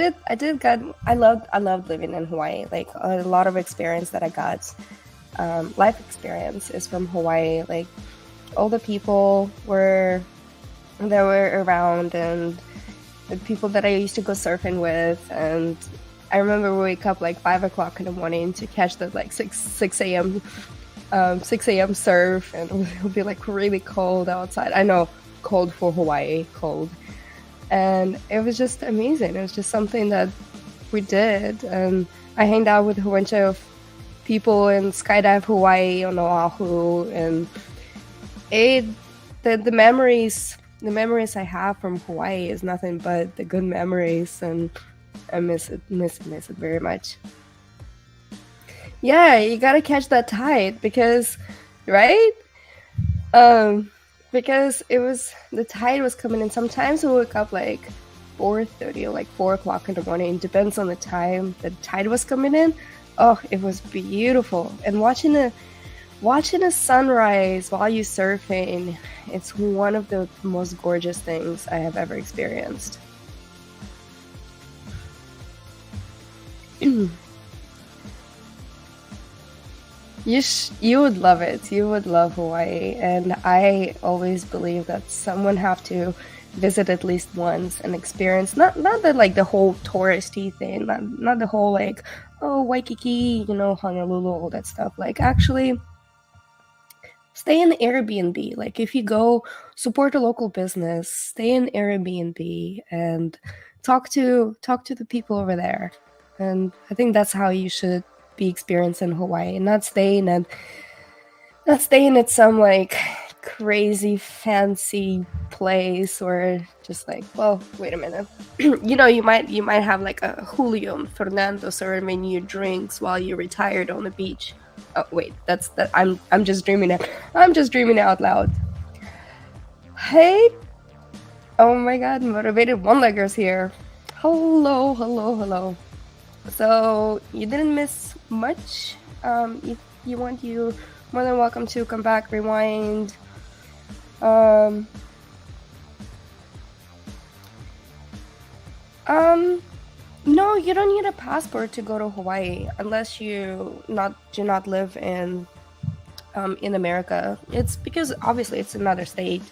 loved living in Hawaii. Like a lot of experience that I got, life experience is from Hawaii. Like all the people that were around, and the people that I used to go surfing with. And I remember we wake up like 5 o'clock in the morning to catch the like 6 a.m. 6 a.m. surf, and it would be like really cold outside. I know, cold for Hawaii, cold. And it was just amazing. It was just something that we did. And I hanged out with a bunch of people in Skydive Hawaii on Oahu. And the memories I have from Hawaii is nothing but the good memories. And I miss it very much. Yeah, you gotta catch that tide because, right? Because the tide was coming in. Sometimes we woke up like 4:30 or like 4 o'clock in the morning. Depends on the time the tide was coming in. Oh, it was beautiful. And watching a sunrise while you're surfing, it's one of the most gorgeous things I have ever experienced. You would love it. You would love Hawaii. And I always believe that someone have to visit at least once and experience not the whole touristy thing, not the whole like, oh, Waikiki, Honolulu, all that stuff. Like actually stay in Airbnb. Like if you go support a local business, stay in Airbnb and talk to the people over there. And I think that's how you should be experiencing Hawaii, and not staying at some like crazy fancy place, or just like, well, wait a minute, you might have like a Julio and Fernando serving you drinks while you're retired on the beach. Oh wait, that's that. I'm just dreaming out loud. Hey, oh my God, motivated one-leggers here. Hello. So you didn't miss much. If you want, you more than welcome to come back, rewind. No, you don't need a passport to go to Hawaii unless you do not live in America. It's because obviously it's another state.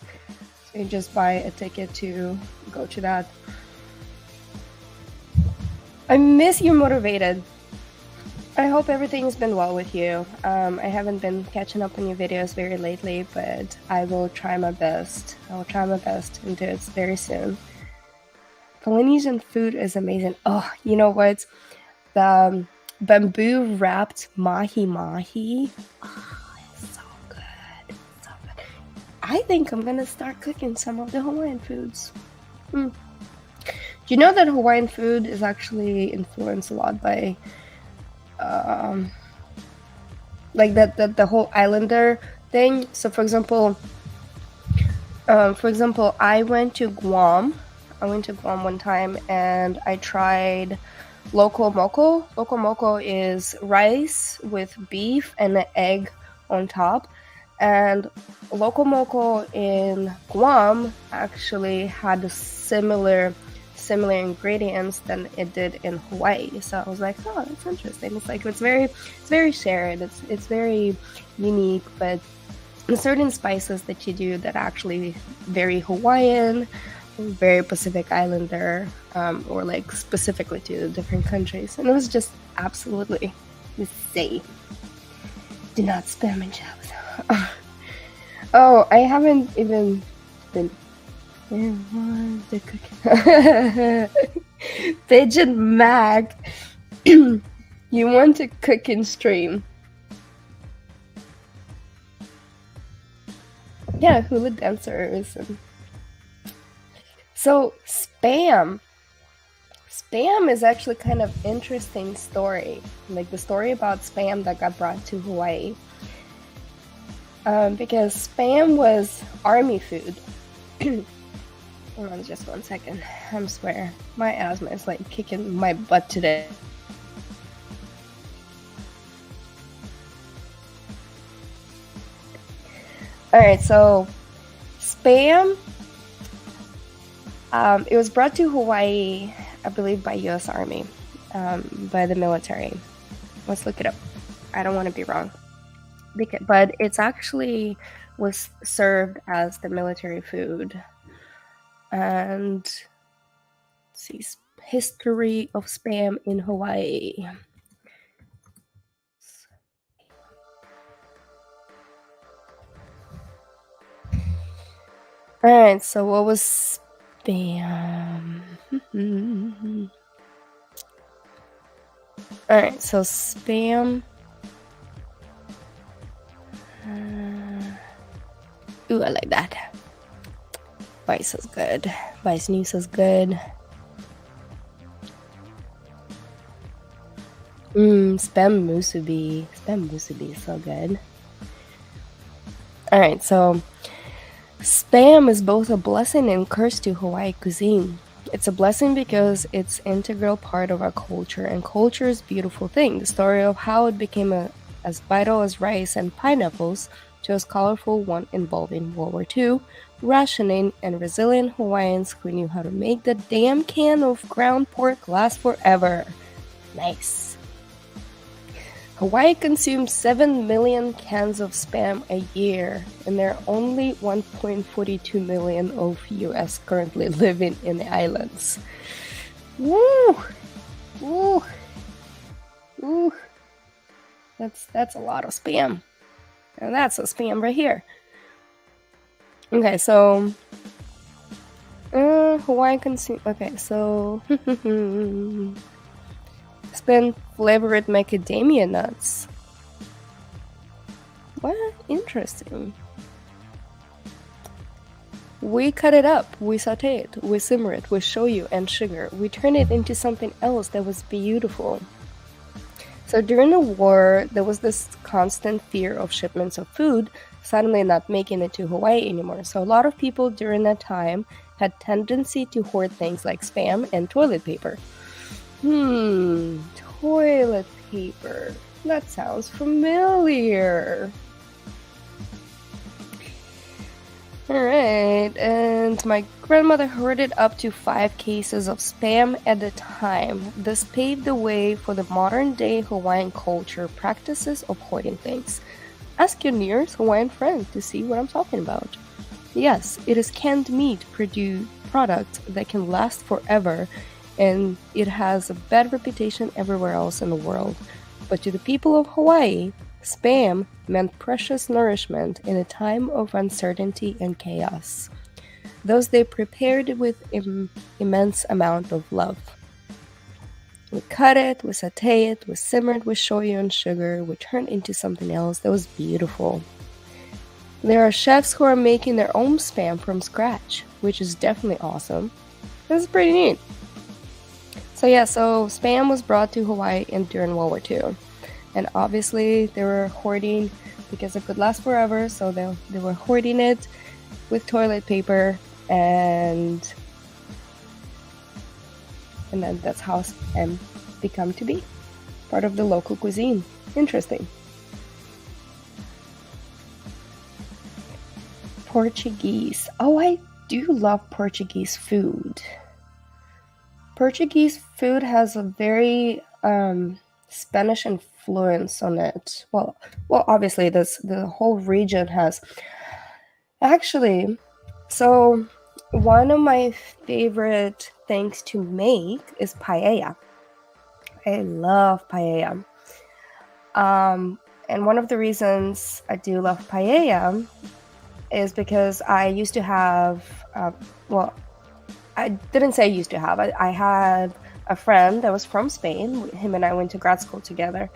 So you just buy a ticket to go to that. I miss you motivated. I hope everything's been well with you. I haven't been catching up on your videos very lately, but I will try my best. I will try my best and do it very soon. Polynesian food is amazing. Oh, you know what? The bamboo wrapped mahi mahi. Oh, it's so good. So good. I think I'm gonna start cooking some of the Hawaiian foods. Do you know that Hawaiian food is actually influenced a lot by like the whole islander thing? So for example, I went to Guam. I went to Guam one time and I tried loco moco. Loco moco is rice with beef and an egg on top. And loco moco in Guam actually had similar ingredients than it did in Hawaii. So I was like, oh, that's interesting. It's like it's very shared. It's very unique, but certain spices that you do that actually very Hawaiian, very Pacific Islander, or like specifically to the different countries. And it was just absolutely insane. Do not spam in chat. Oh, I haven't even been. Pigeon Mac, you want to cook and stream? Yeah, hula dancers. So spam is actually kind of interesting story, like the story about spam that got brought to Hawaii. Because spam was army food. Hold on just 1 second. I swear, my asthma is like kicking my butt today. Alright, so spam, it was brought to Hawaii, I believe, by US Army, by the military. Let's look it up. I don't want to be wrong. But it's actually was served as the military food. And let's see, history of spam in Hawaii. Alright, so what was spam? Alright, so spam. Ooh, I like that. Vice is good. Vice News is good. Spam musubi. Spam musubi is so good. Alright, so spam is both a blessing and curse to Hawaii cuisine. It's a blessing because it's an integral part of our culture, and culture is a beautiful thing. The story of how it became as vital as rice and pineapples to a colorful one involving World War II, rationing, and resilient Hawaiians who knew how to make the damn can of ground pork last forever. Nice. Hawaii consumes 7 million cans of spam a year, and there are only 1.42 million of US currently living in the islands. Woo! Woo! Woo! That's a lot of spam. And that's a spam right here. Okay, so Hawaii consume. Okay, so spam flavored macadamia nuts. What? Interesting. We cut it up, we saute it, we simmer it with shoyu and sugar. We turn it into something else that was beautiful. So during the war, there was this constant fear of shipments of food suddenly not making it to Hawaii anymore. So a lot of people during that time had tendency to hoard things like spam and toilet paper. Toilet paper. That sounds familiar. Alright, and my grandmother hoarded up to 5 cases of spam at a time. This paved the way for the modern-day Hawaiian culture practices of hoarding things. Ask your nearest Hawaiian friend to see what I'm talking about. Yes, it is canned meat product that can last forever, and it has a bad reputation everywhere else in the world. But to the people of Hawaii, Spam meant precious nourishment in a time of uncertainty and chaos. Those they prepared with immense amount of love. We cut it, we saute it, we simmered with shoyu and sugar, we turned into something else that was beautiful. There are chefs who are making their own Spam from scratch, which is definitely awesome. This is pretty neat. So Spam was brought to Hawaii during World War II. And obviously they were hoarding, because it could last forever, so they were hoarding it with toilet paper, and then that's how Spam become to be part of the local cuisine. Interesting. Portuguese. Oh, I do love Portuguese food. Portuguese food has a very Spanish influence on it. Well, obviously the whole region has. Actually, so one of my favorite things to make is paella. I love paella. And one of the reasons I do love paella is because I used to have, I didn't say I used to have, I had a friend that was from Spain. Him and I went to grad school together,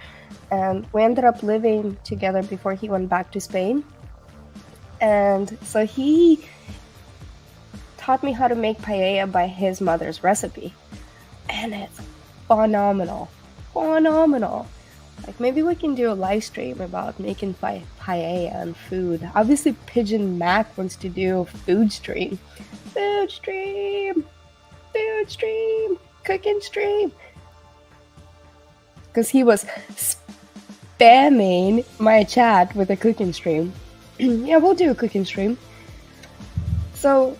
and we ended up living together before he went back to Spain. And so he taught me how to make paella by his mother's recipe, and it's phenomenal. Like, maybe we can do a live stream about making paella and food. Obviously, Pigeon Mac wants to do a food stream. Cooking stream. Because he was spamming my chat with a cooking stream. Yeah, we'll do a cooking stream. So,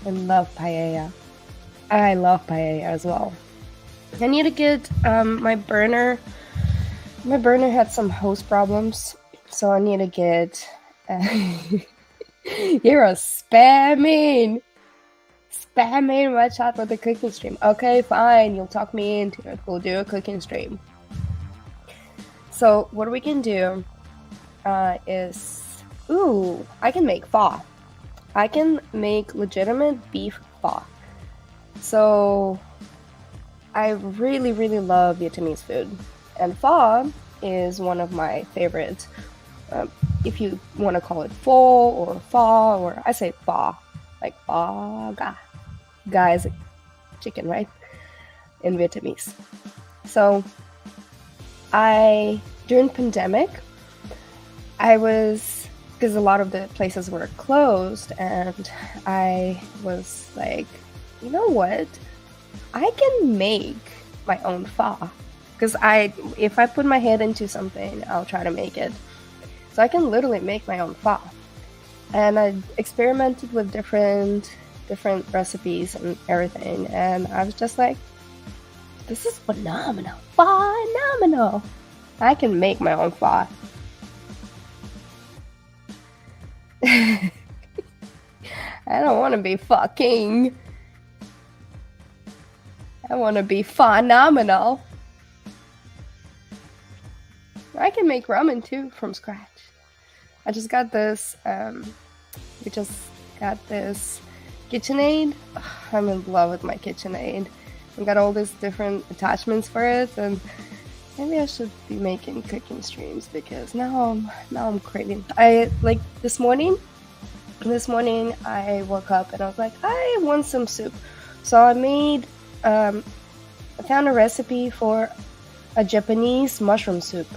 I love paella. I love paella as well. I need to get my burner. My burner had some hose problems, so I need to get. You're a spamming my chat with a cooking stream. Okay, fine. You'll talk me into it. We'll do a cooking stream. So what we can do is, I can make pho. I can make legitimate beef pho. So I really, really love Vietnamese food, and pho is one of my favorites. If you want to call it pho or pho, or I say pho, like pho ga. Ga is a chicken, right? In Vietnamese. So during pandemic, because a lot of the places were closed, and I was like, you know what? I can make my own pho, because if I put my head into something, I'll try to make it. So I can literally make my own pho. And I experimented with different recipes and everything, and I was just like, this is phenomenal. I can make my own pho. I don't want to be fucking. I want to be phenomenal. I can make ramen too from scratch. I just got this, we just got this KitchenAid. I'm in love with my KitchenAid. I got all these different attachments for it, and maybe I should be making cooking streams, because now I'm craving. This morning I woke up and I was like, I want some soup. So I found a recipe for a Japanese mushroom soup.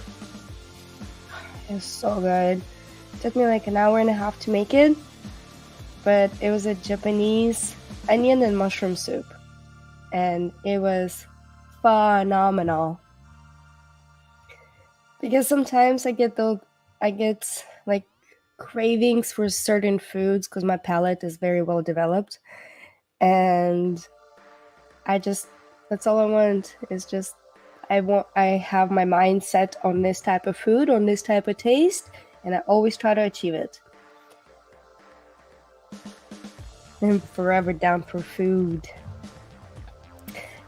It's so good. It took me like an hour and a half to make it, but it was a Japanese onion and mushroom soup, and it was phenomenal. Because sometimes I get like cravings for certain foods, because my palate is very well developed, and that's all I want, is just I have my mind set on this type of food, on this type of taste, and I always try to achieve it. I'm forever down for food.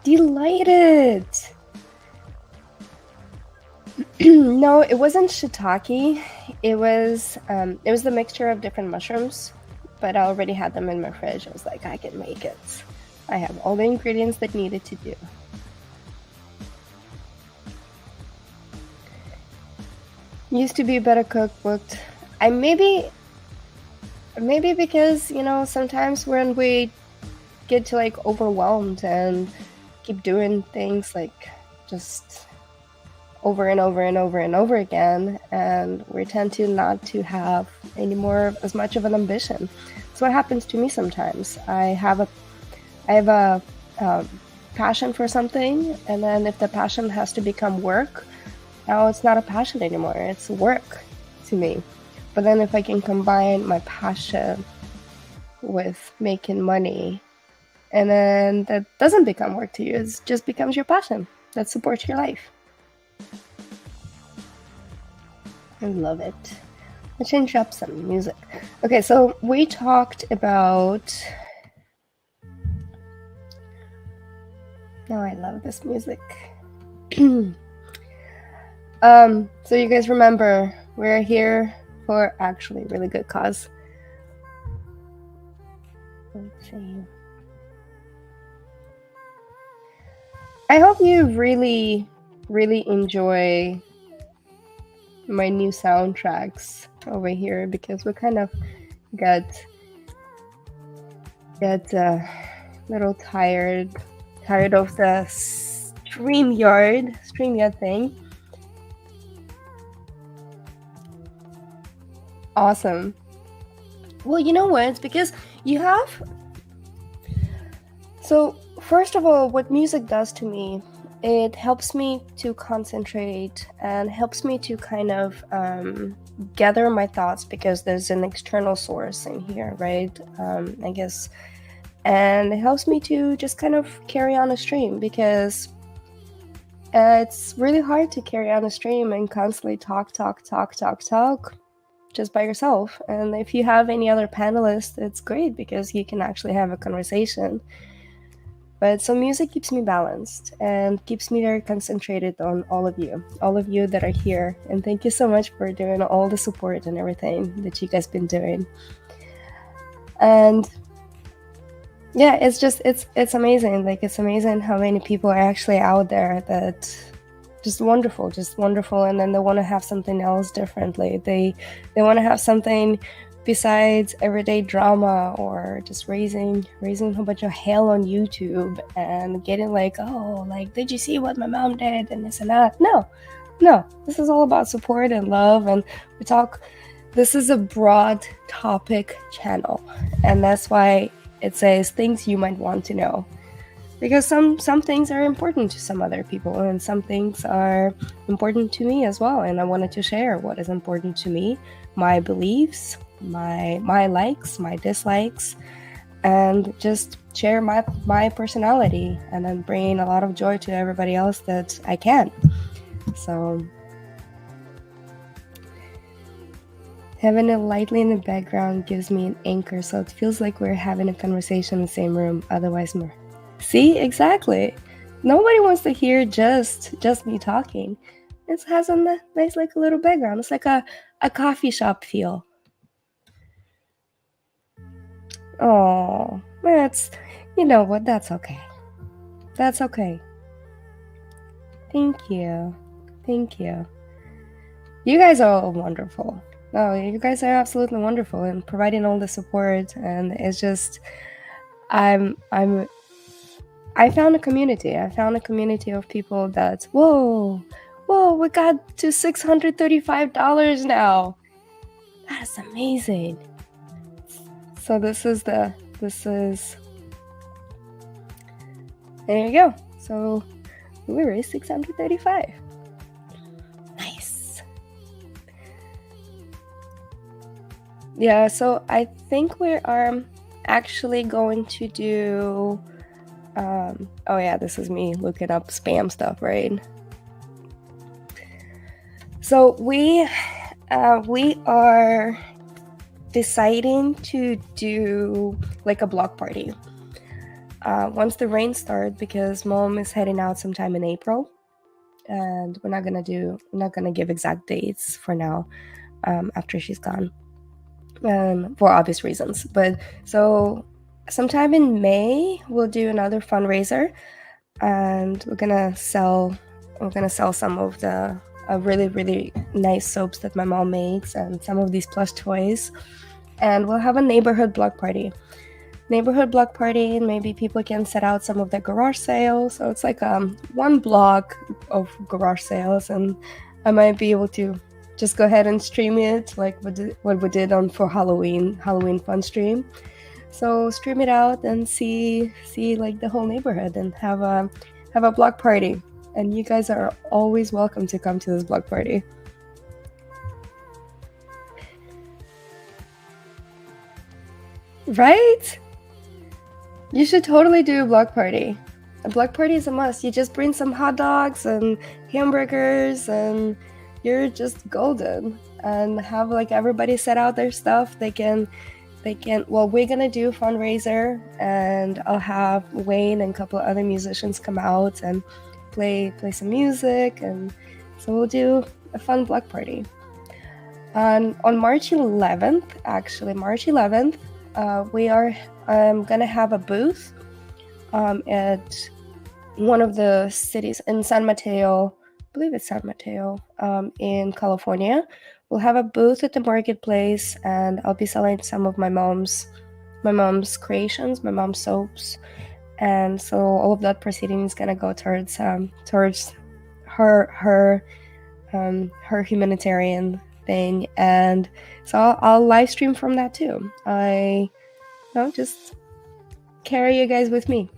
Delighted! No, it wasn't shiitake. It was the mixture of different mushrooms, but I already had them in my fridge. I was like, I can make it. I have all the ingredients that needed to do. Used to be a better cook, but I maybe because, you know, sometimes when we get to like overwhelmed and keep doing things like just over and over and over and over again, and we tend to not to have anymore as much of an ambition. So what happens to me sometimes. I have a passion for something, and then if the passion has to become work, now it's not a passion anymore, it's work to me. But then if I can combine my passion with making money, and then that doesn't become work to you, it just becomes your passion that supports your life. I love it. Let's change up some music. Okay, so we talked about... Oh, I love this music. So you guys remember, we're here for actually really good cause. Let's see. I hope you really, really enjoy my new soundtracks over here, because we kind of got a little tired of the StreamYard thing. Awesome. Well, you know what? It's because you have... So, first of all, what music does to me, it helps me to concentrate and helps me to kind of gather my thoughts, because there's an external source in here, right? I guess. And it helps me to just kind of carry on a stream, because it's really hard to carry on a stream and constantly talk just by yourself. And if you have any other panelists, it's great, because you can actually have a conversation. But so music keeps me balanced and keeps me very concentrated on all of you that are here. And thank you so much for doing all the support and everything that you guys been doing. And yeah, it's just, it's amazing. Like, it's amazing how many people are actually out there that just wonderful. And then they want to have something else differently. They want to have something besides everyday drama, or just raising a whole bunch of hell on YouTube and getting like, oh, like, did you see what my mom did and this and that? No, this is all about support and love. And this is a broad topic channel, and that's why it says things you might want to know, because some things are important to some other people, and some things are important to me as well. And I wanted to share what is important to me, my beliefs, my likes, my dislikes, and just share my personality, and then bring a lot of joy to everybody else that I can. So having it lightly in the background gives me an anchor, so it feels like we're having a conversation in the same room. Otherwise, more. See, exactly. Nobody wants to hear just me talking. It has a nice, like, a little background. It's like a coffee shop feel. Oh, that's, you know what? That's okay. That's okay. Thank you. You guys are all wonderful. No, you guys are absolutely wonderful and providing all the support. And it's just, I found a community. I found a community of people that, whoa, we got to $635 now. That is amazing. So this is, there you go. So we raised $635. Nice. Yeah, so I think we are actually going to do, oh yeah, this is me looking up spam stuff, right? So we are deciding to do like a block party once the rain starts, because Mom is heading out sometime in April. and we're not gonna give exact dates for now, after she's gone, for obvious reasons. But so sometime in May we'll do another fundraiser, and we're gonna sell some of the really, really nice soaps that my mom makes, and some of these plush toys, and we'll have a neighborhood block party. And maybe people can set out some of the garage sales. So it's like one block of garage sales, and I might be able to just go ahead and stream it, like what we did on for Halloween fun stream. So stream it out and see like the whole neighborhood, and have a block party. And you guys are always welcome to come to this block party. Right? You should totally do a block party. A block party is a must. You just bring some hot dogs and hamburgers, and you're just golden. And have like everybody set out their stuff. They can. Well, we're gonna do a fundraiser, and I'll have Wayne and a couple of other musicians come out and play some music, and so we'll do a fun block party. On March 11th, I'm gonna have a booth at one of the cities in San Mateo. I believe it's San Mateo, in California. We'll have a booth at the marketplace, and I'll be selling some of my mom's creations, my mom's soaps, and so all of that proceeding is gonna go towards her humanitarian thing, and so I'll live stream from that too. Just carry you guys with me.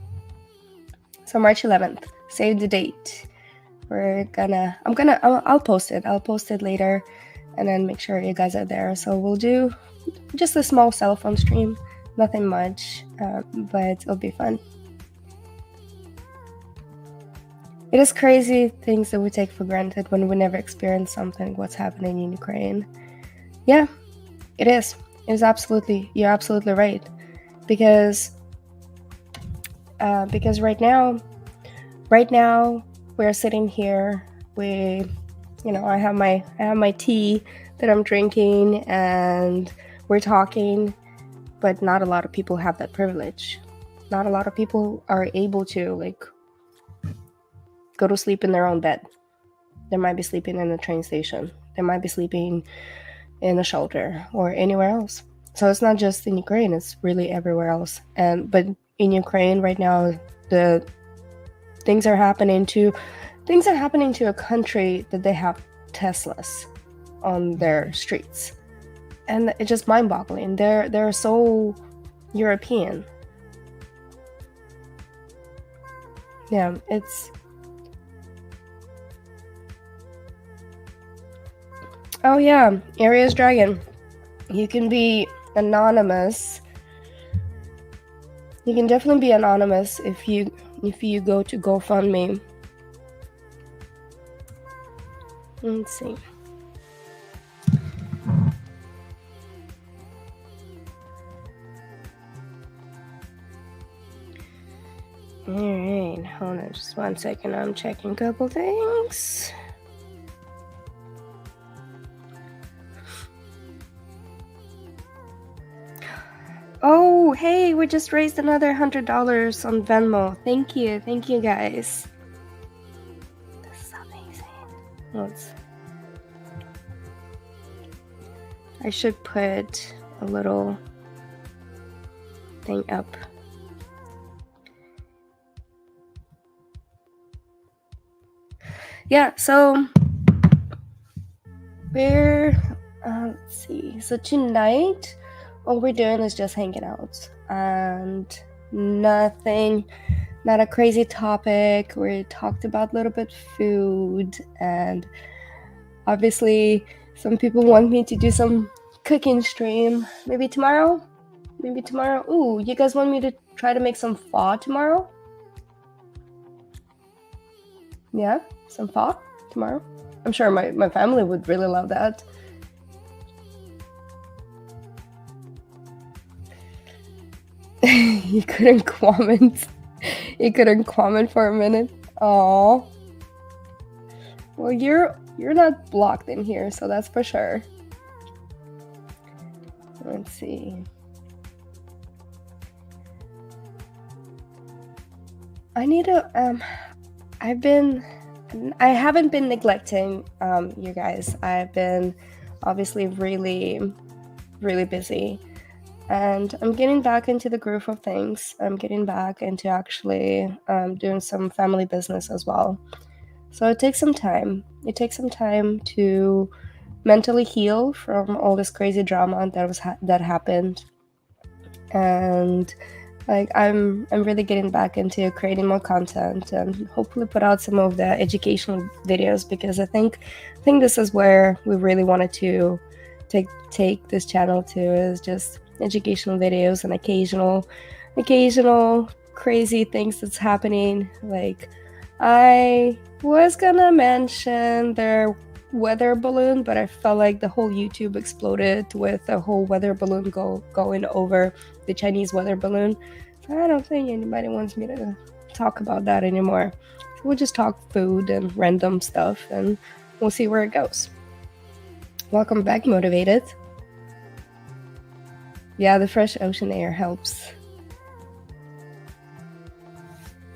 So March 11th, save the date. I'll post it later, and then make sure you guys are there. So we'll do just a small cell phone stream, nothing much, but it'll be fun. It is crazy things that we take for granted when we never experience something, what's happening in Ukraine. Yeah, it is. You're absolutely right. Because right now we're sitting here. I have my tea that I'm drinking, and we're talking, but not a lot of people have that privilege. Not a lot of people are able to go to sleep in their own bed. They might be sleeping in a train station. They might be sleeping in a shelter or anywhere else. So it's not just in Ukraine, it's really everywhere else. But in Ukraine right now, the things are happening to a country that they have Teslas on their streets. And it's just mind-boggling. They're so European. Yeah, it's... Oh yeah, Area's Dragon. You can be anonymous. You can definitely be anonymous if you go to GoFundMe. Let's see. Alright, hold on just 1 second. I'm checking a couple things. Oh, hey, we just raised another $100 on Venmo. Thank you guys. This is amazing. I should put a little thing up. Yeah, so let's see. So tonight, all we're doing is just hanging out, and nothing, not a crazy topic. We talked about a little bit food, and obviously some people want me to do some cooking stream. Maybe tomorrow. Ooh, you guys want me to try to make some pho tomorrow? Yeah, some pho tomorrow. I'm sure my family would really love that. You couldn't comment. You couldn't comment for a minute. Aww. Well, you're not blocked in here, so that's for sure. Let's see. I need to I haven't been neglecting you guys. I've been obviously really busy, and I'm getting back into the groove of things. I'm getting back into actually doing some family business as well. So it takes some time. It takes some time to mentally heal from all this crazy drama that happened, and like I'm really getting back into creating more content and hopefully put out some of the educational videos, because I think this is where we really wanted to take this channel to, is just educational videos and occasional crazy things that's happening. Like, I was gonna mention their weather balloon, but I felt like the whole YouTube exploded with a whole weather balloon going over the Chinese weather balloon. So I don't think anybody wants me to talk about that anymore. So we'll just talk food and random stuff, and we'll see where it goes. Welcome back, Motivated. Yeah, the fresh ocean air helps.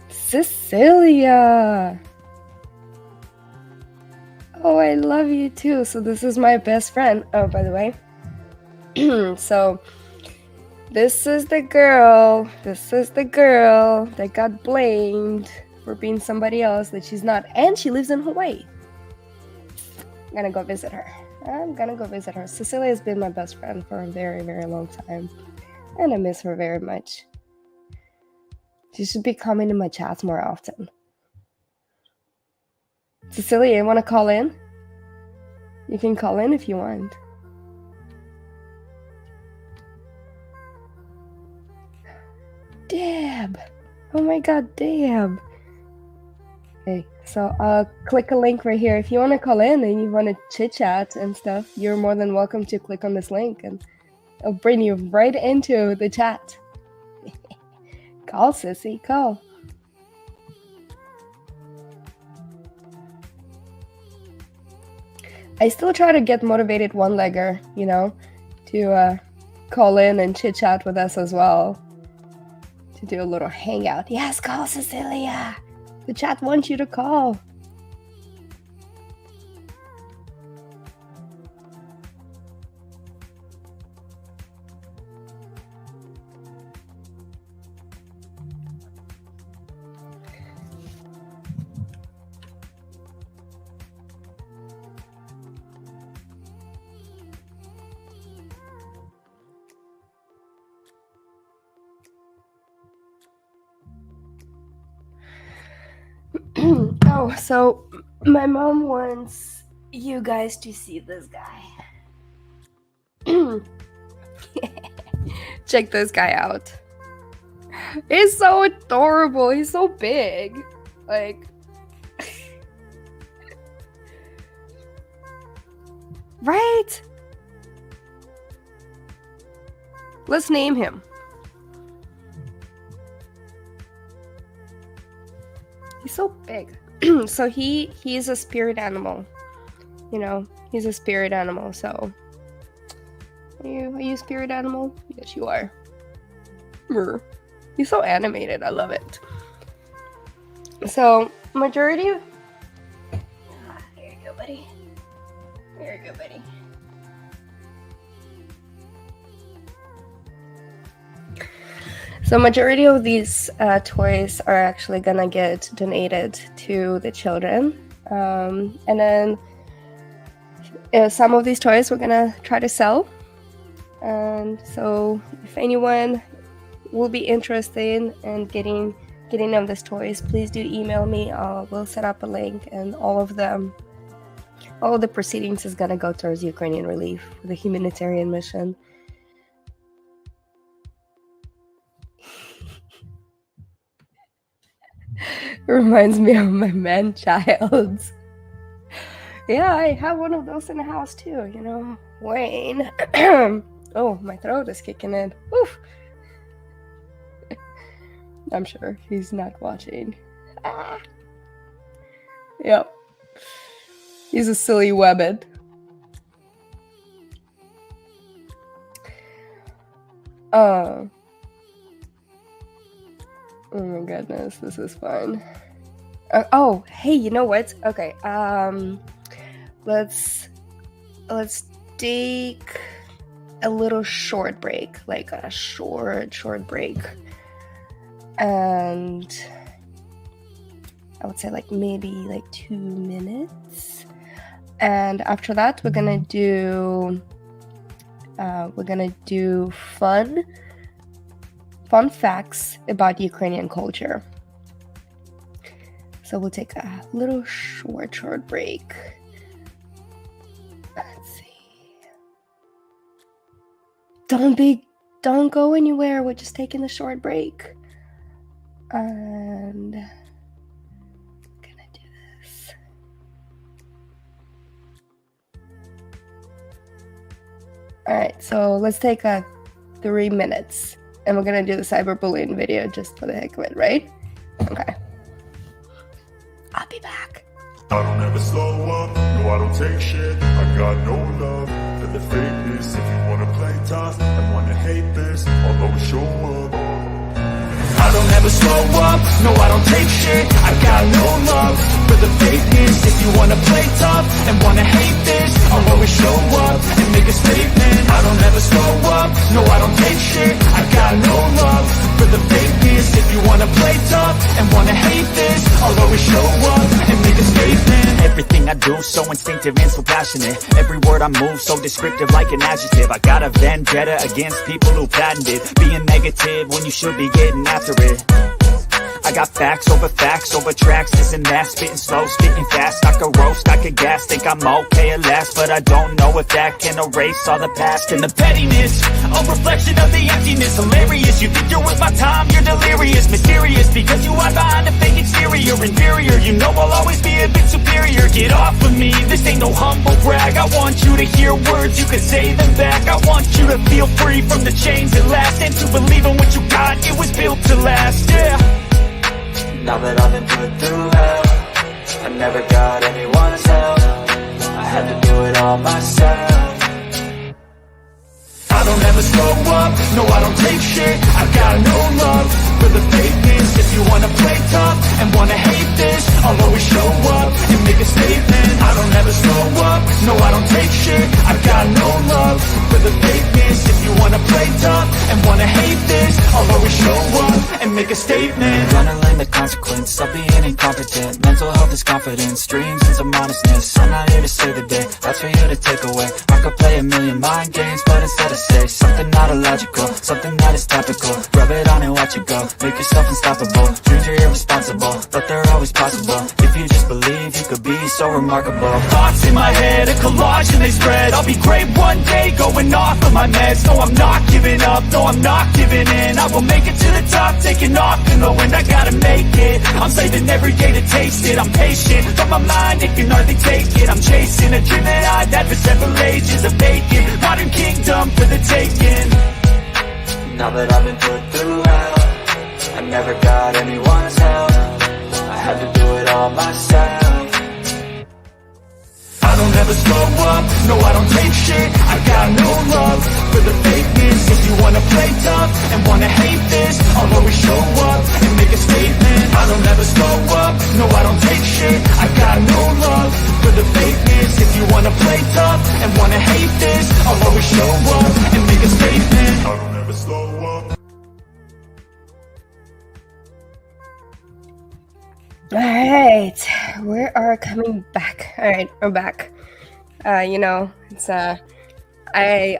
Cecilia! Oh, I love you too. So this is my best friend. Oh, by the way. So this is the girl that got blamed for being somebody else that she's not, and she lives in Hawaii. I'm gonna go visit her. Cecilia has been my best friend for a very, very long time, and I miss her very much. She should be coming to my chats more often. Cecilia, you want to call in? You can call in if you want. Deb! Oh my god, Deb! Okay, so click a link right here. If you want to call in and you want to chit chat and stuff, you're more than welcome to click on this link, and it'll bring you right into the chat. Call, sissy, call. I still try to get motivated one-legger, to call in and chit chat with us as well. To do a little hangout. Yes, call, Cecilia! The chat wants you to call. Oh, so my mom wants you guys to see this guy. Check this guy out. He's so adorable. He's so big. Like, right? Let's name him. He's so big. So he's a spirit animal. He's a spirit animal. So are you a spirit animal? Yes, you are. He's so animated. I love it. So majority of here you go, buddy. Here you go, buddy. So majority of these toys are actually gonna get donated to the children, and then some of these toys we're gonna try to sell. And so if anyone will be interested in getting them these toys, please do email me. We'll set up a link, and all of the proceedings is gonna go towards Ukrainian relief for the humanitarian mission. It reminds me of my man-child. Yeah, I have one of those in the house too, Wayne. Oh, my throat is kicking in. Oof. I'm sure he's not watching. Yep. He's a silly webbit. Oh my goodness, this is fun. Oh, hey, you know what? Okay, let's take a little short break, like a short break, and I would say like maybe like 2 minutes, and after that we're gonna do fun facts about Ukrainian culture. So we'll take a little short break. Let's see. Don't go anywhere. We're just taking a short break. And I'm gonna do this. All right, so let's take a 3 minutes, and we're gonna do the cyberbullying video just for the heck of it, right? Okay. I'll be back. I don't ever slow up, no I don't take shit. I got no love for the fakeness. If you wanna play tough and wanna hate this, I'll always show up. I don't ever slow up, no I don't take shit. I got no love for the fakeness. If you wanna play tough and wanna hate this, I'll always show up and make a statement. I don't ever slow up, no I don't take shit. I got no love for the fakeness. If you wanna play tough and wanna hate this, I'll always show up and make a statement. Everything I do so instinctive and so passionate. Every word I move so descriptive like an adjective. I got a vendetta against people who patented being negative when you should be getting after it. I got facts over tracks, this and that, spitting slow, spitting fast. I could roast, I could gas, think I'm okay at last, but I don't know if that can erase all the past and the pettiness. A reflection of the emptiness, hilarious. You think you're with my time, you're delirious, mysterious, because you hide behind a fake exterior, inferior. You know I'll always be a bit superior. Get off of me, this ain't no humble brag. I want you to hear words, you can say them back. I want you to feel free from the chains at last, and to believe in what you got, it was built to last, yeah. Now that I've been put through hell, I never got anyone's help. I had to do it all myself. I don't ever slow up, no I don't take shit. I got no love for the fakeness. If you wanna play tough and wanna hate this, I'll always show up and make a statement. I don't ever slow up, no I don't take shit. I got no love for the fakeness. If you wanna play tough and wanna hate this, I'll always show up and make a statement. Gonna learn the consequence of being incompetent. Mental health is confidence, dreams and some honestness. I'm not here to save the day, that's for you to take away. I could play a million mind games, but instead I say something not illogical, something that is topical. Rub it on and watch it go, make yourself unstoppable. Dreams are irresponsible, but they're always possible. If you just believe, you could be so remarkable. Thoughts in my head, a collage and they spread. I'll be great one day, going off of my meds. No, I'm not giving up, no, I'm not giving in. I will make it to the top, taking off in the wind. I gotta make it, I'm saving every day to taste it. I'm patient, but my mind, it can hardly take it. I'm chasing a dream that I've had for several ages, a vacant modern kingdom for the taking. Now that I've been put through hell, I never got anyone's help. I had to do it all myself. I don't ever slow up, no I don't take shit. I got no love for the fakeness. If you wanna play tough and wanna hate this, I'll always show up and make a statement. I don't ever slow up, no I don't take shit. I got no love for the fakeness. If you wanna play tough and wanna hate this, I'll always show up and make a statement. I don't ever slow up. All right, we are coming back. All right, we're back. You know, it's I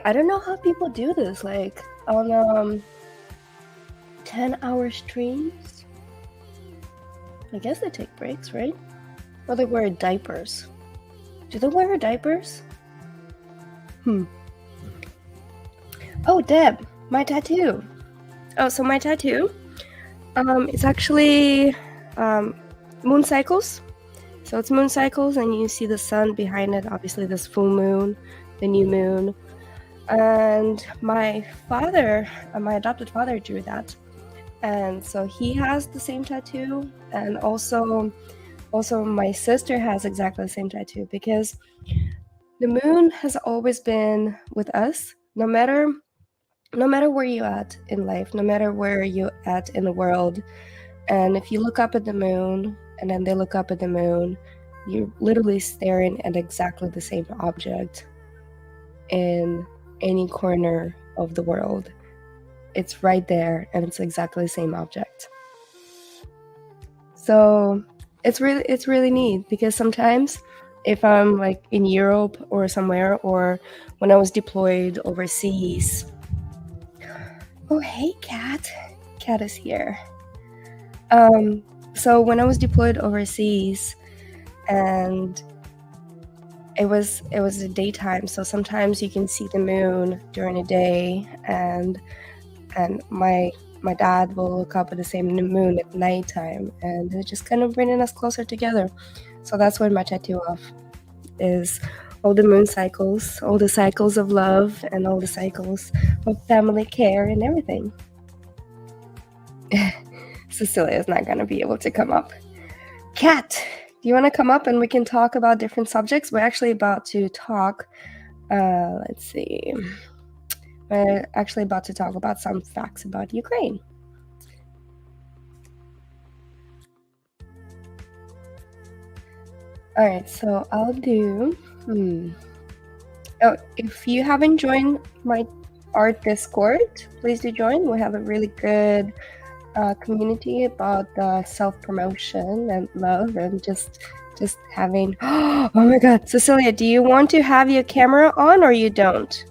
don't know how people do this, like on 10-hour streams. I guess they take breaks, right? Or they wear diapers. Do they wear diapers? Oh, Deb, my tattoo. Oh, so my tattoo, it's actually moon cycles. So it's moon cycles, and you see the sun behind it, obviously this full moon, the new moon. And my father, my adopted father, drew that. And so he has the same tattoo. And also also my sister has exactly the same tattoo, because the moon has always been with us, no matter where you're at in life, no matter where you're at in the world. And if you look up at the moon and then they look up at the moon, you're literally staring at exactly the same object in any corner of the world. It's right there, and it's exactly the same object. So it's really neat, because sometimes if I'm like in Europe or somewhere, or when I was deployed overseas. Oh, hey, Cat. Cat is here. So when I was deployed overseas, and it was the daytime, so sometimes you can see the moon during the day, and my dad will look up at the same moon at nighttime, and it's just kind of bringing us closer together. So that's what my tattoo of is: all the moon cycles, all the cycles of love, and all the cycles of family care and everything. Cecilia is not going to be able to come up. Kat, do you want to come up and we can talk about different subjects? We're actually about to talk, let's see. We're actually about to talk about some facts about Ukraine. All right, so I'll do, Oh, if you haven't joined my art Discord, please do join. We have a really good community about self-promotion and love, and just having oh my god, Cecilia, do you want to have your camera on or you don't?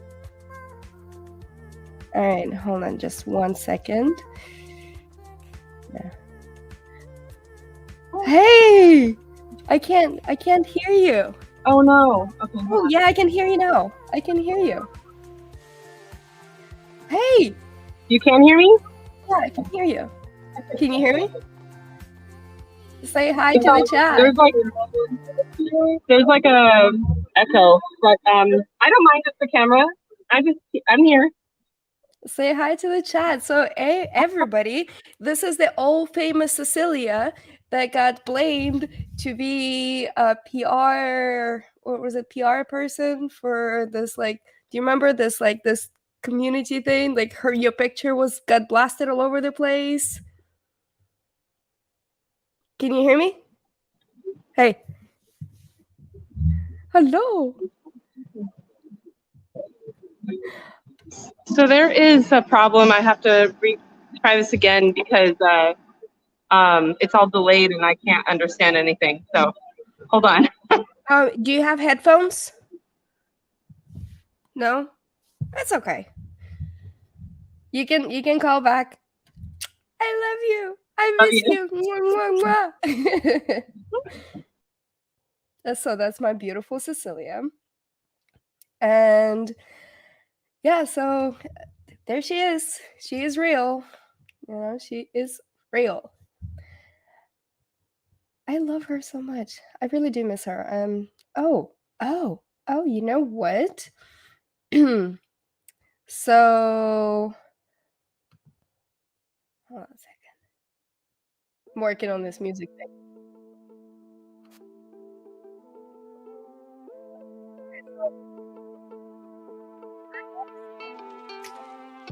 All right, hold on just 1 second. Yeah. Hey, I can't hear you. Oh no. Okay. Oh yeah, I can hear you now. I can hear you. Hey, You can hear me? yeah, I can hear you. Can you hear me? Say hi to the chat. There's like a echo, but I don't mind just the camera. I'm here. Say hi to the chat. So, hey, everybody, this is the old famous Cecilia that got blamed to be a PR, what was it, PR person for this, like, do you remember this, like, this community thing? Like, your picture got blasted all over the place. Can you hear me? Hey. Hello. So there is a problem. I have to try this again because it's all delayed and I can't understand anything. So hold on. Do you have headphones? No? That's okay. You can call back. I love you. I miss you. Mwah, mwah, mwah. So that's my beautiful Cecilia. And yeah, so there she is. She is real. You know, she is real. I love her so much. I really do miss her. Oh, you know what? So hold on a second. I'm working on this music thing.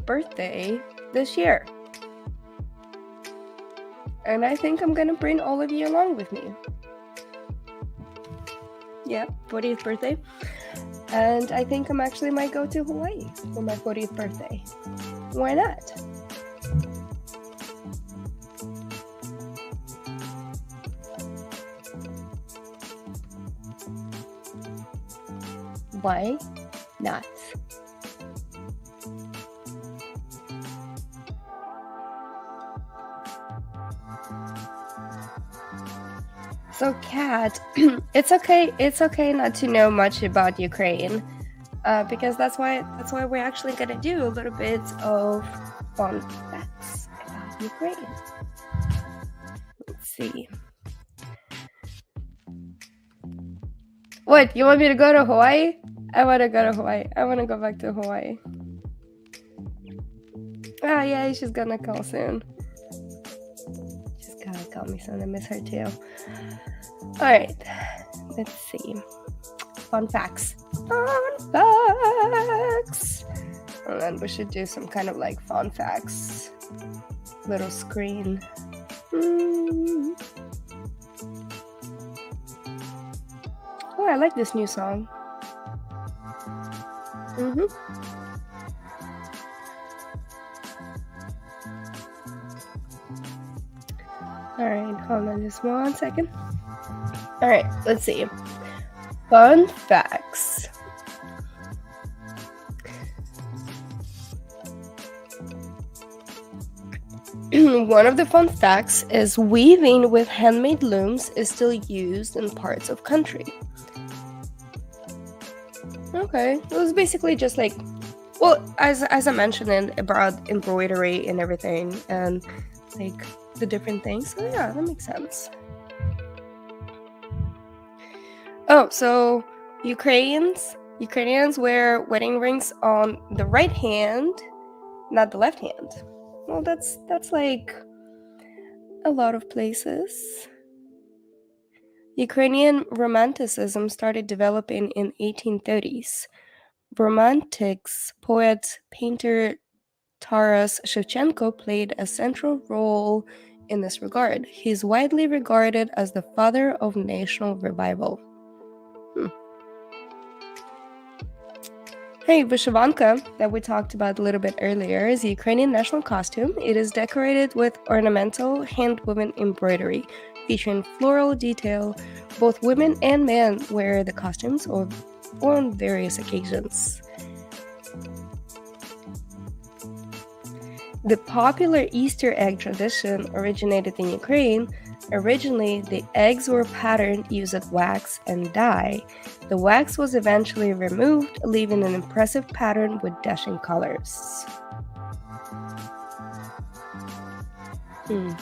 Birthday this year. And I think I'm gonna bring all of you along with me. Yeah, 40th birthday. And I think I'm actually might go to Hawaii for my 40th birthday. Why not? Why not? So, Kat, it's okay not to know much about Ukraine, because that's why we're actually gonna do a little bit of fun facts about Ukraine. Let's see. What, you want me to go to Hawaii? I want to go to Hawaii. I want to go back to Hawaii. Oh yeah, she's gonna call soon. She's gonna call me soon. I miss her too. Alright, let's see. Fun facts. Fun facts! And then we should do some kind of like fun facts little screen. Oh, I like this new song. Alright, hold on just 1 second. Alright, let's see. Fun facts. One of the fun facts is weaving with handmade looms is still used in parts of country. Okay, it was basically just like, well, as I mentioned, about embroidery and everything, and like the different things. So yeah, that makes sense. Oh, so Ukrainians wear wedding rings on the right hand, not the left hand. Well, that's like a lot of places. Ukrainian Romanticism started developing in 1830s. Romantics poet painter Taras Shevchenko played a central role in this regard. He's widely regarded as the father of national revival. Hey, Vyshyvanka, that we talked about a little bit earlier, is the Ukrainian national costume. It is decorated with ornamental hand-woven embroidery, featuring floral detail. Both women and men wear the costumes on various occasions. The popular Easter egg tradition originated in Ukraine. Originally, the eggs were patterned using wax and dye. The wax was eventually removed, leaving an impressive pattern with dashing colors. You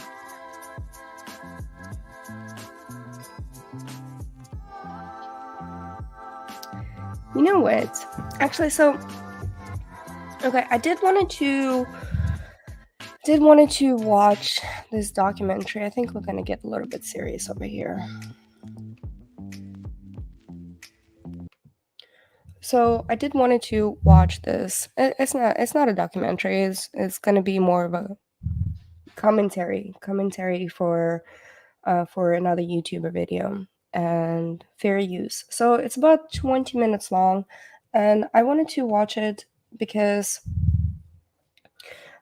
know what? Actually, so okay, I did wanted to watch this documentary. I think we're gonna get a little bit serious over here. So I did wanted to watch this. It's not a documentary. It's gonna be more of a commentary for another YouTuber video and fair use. So it's about 20 minutes long, and I wanted to watch it because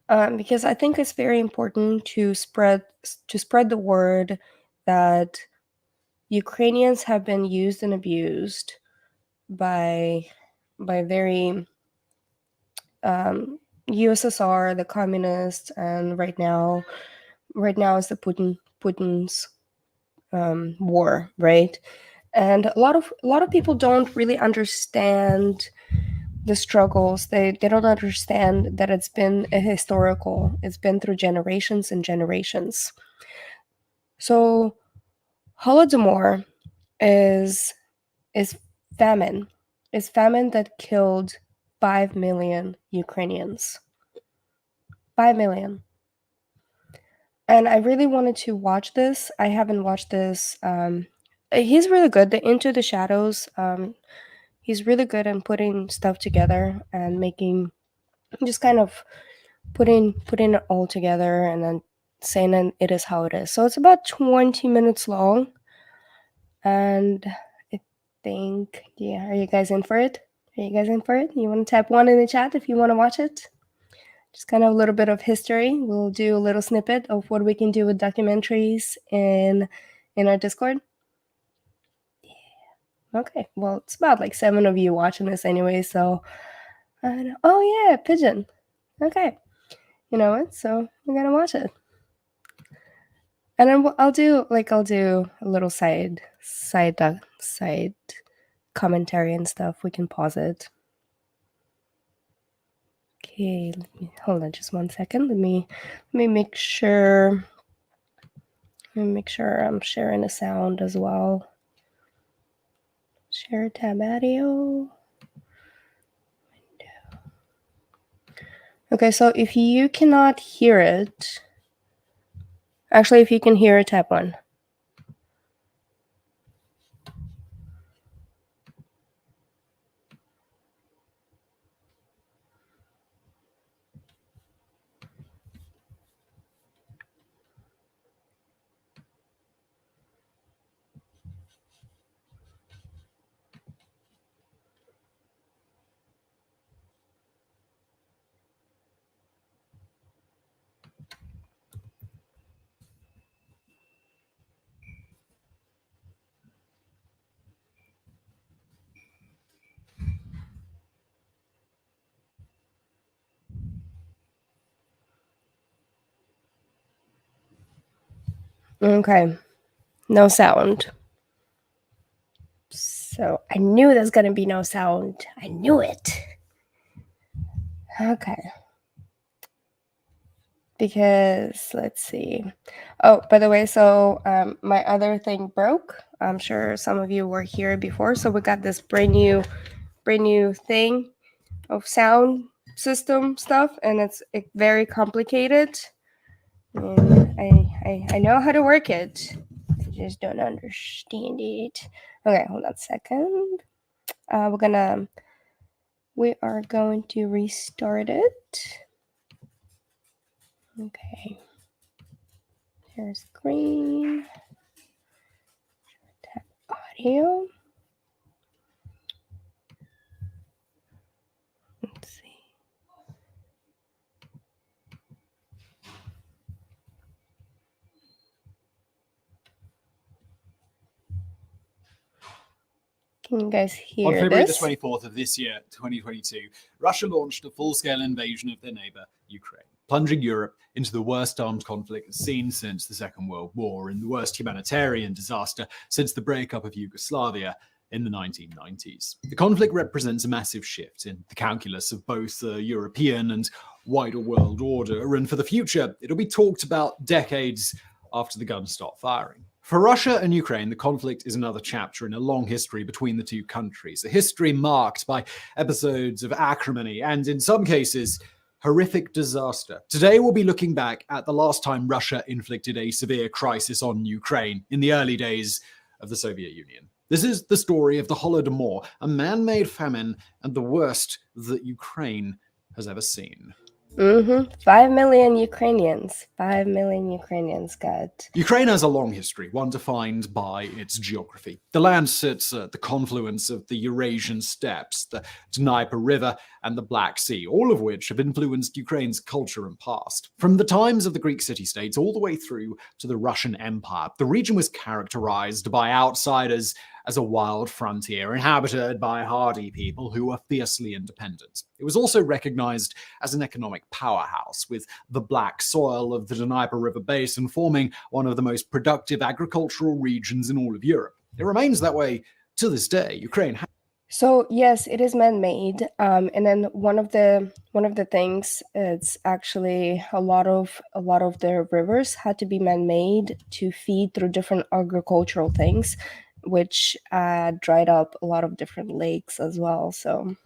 I think it's very important to spread the word that Ukrainians have been used and abused by very USSR, the communists, and right now is the Putin's war, right? And a lot of people don't really understand the struggles. They don't understand that it's been it's been through generations and generations. So Holodomor is famine. It's famine that killed 5 million Ukrainians. 5 million. And I really wanted to watch this. I haven't watched this. He's really good. The Into the Shadows. He's really good at putting stuff together and making, just kind of putting it all together and then saying that it is how it is. So it's about 20 minutes long. And I think, yeah, are you guys in for it? You want to type 1 in the chat if you want to watch it? Just kind of a little bit of history. We'll do a little snippet of what we can do with documentaries in our Discord. Yeah. Okay. Well, it's about like 7 of you watching this anyway, so oh yeah, Pigeon. Okay. You know what? So we're gonna watch it. And then I'll do a little side commentary and stuff. We can pause it. Okay, hold on just 1 second. Let me make sure. I'm sharing the sound as well. Share tab audio. Window. Okay, so if you cannot hear it, actually, if you can hear it, tab 1. Okay. No sound. So I knew there's gonna be no sound. I knew it. Okay. Because let's see. Oh, by the way, so my other thing broke. I'm sure some of you were here before. So we got this brand new thing of sound system stuff, and it's very complicated. And I know how to work it. I just don't understand it. Okay, hold on a second. We are going to restart it. Okay. Here's green. Tap audio. Let's see. Can you guys hear On February this? the 24th of this year, 2022, Russia launched a full-scale invasion of their neighbor, Ukraine, plunging Europe into the worst armed conflict seen since the Second World War and the worst humanitarian disaster since the breakup of Yugoslavia in the 1990s. The conflict represents a massive shift in the calculus of both the European and wider world order, and for the future, it'll be talked about decades after the guns stop firing. For Russia and Ukraine, the conflict is another chapter in a long history between the two countries, a history marked by episodes of acrimony and, in some cases, horrific disaster. Today, we'll be looking back at the last time Russia inflicted a severe crisis on Ukraine in the early days of the Soviet Union. This is the story of the Holodomor, a man-made famine and the worst that Ukraine has ever seen. 5 million Ukrainians. 5 million Ukrainians got. Ukraine has a long history, one defined by its geography. The land sits at the confluence of the Eurasian steppes, the Dnieper River, and the Black Sea, all of which have influenced Ukraine's culture and past. From the times of the Greek city-states all the way through to the Russian Empire, the region was characterized by outsiders as a wild frontier inhabited by hardy people who were fiercely independent. It was also recognized as an economic powerhouse, with the black soil of the Dnieper River basin forming one of the most productive agricultural regions in all of Europe. It remains that way to this day. Ukraine So yes, it is man-made, and then one of the things, it's actually a lot of the rivers had to be man-made to feed through different agricultural things, which dried up a lot of different lakes as well. So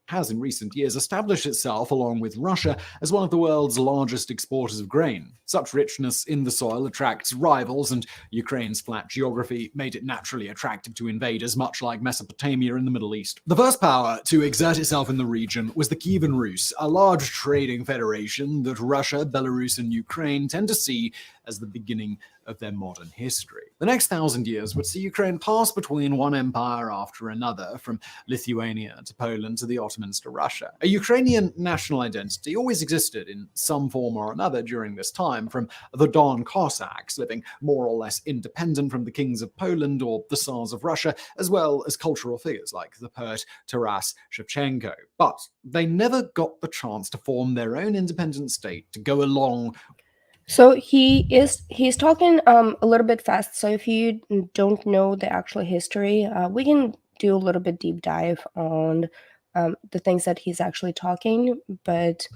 has in recent years established itself, along with Russia, as one of the world's largest exporters of grain. Such richness in the soil attracts rivals, and Ukraine's flat geography made it naturally attractive to invaders, much like Mesopotamia in the Middle East. The first power to exert itself in the region was the Kievan Rus, a large trading federation that Russia, Belarus, and Ukraine tend to see as the beginning of their modern history. The next 1,000 years would see Ukraine pass between one empire after another, from Lithuania to Poland to the Ottomans to Russia. A Ukrainian national identity always existed in some form or another during this time, from the Don Cossacks living more or less independent from the kings of Poland or the Tsars of Russia, as well as cultural figures like the poet Taras Shevchenko. But they never got the chance to form their own independent state to go along. So he's talking a little bit fast. So if you don't know the actual history, we can do a little bit deep dive on the things that he's actually talking, but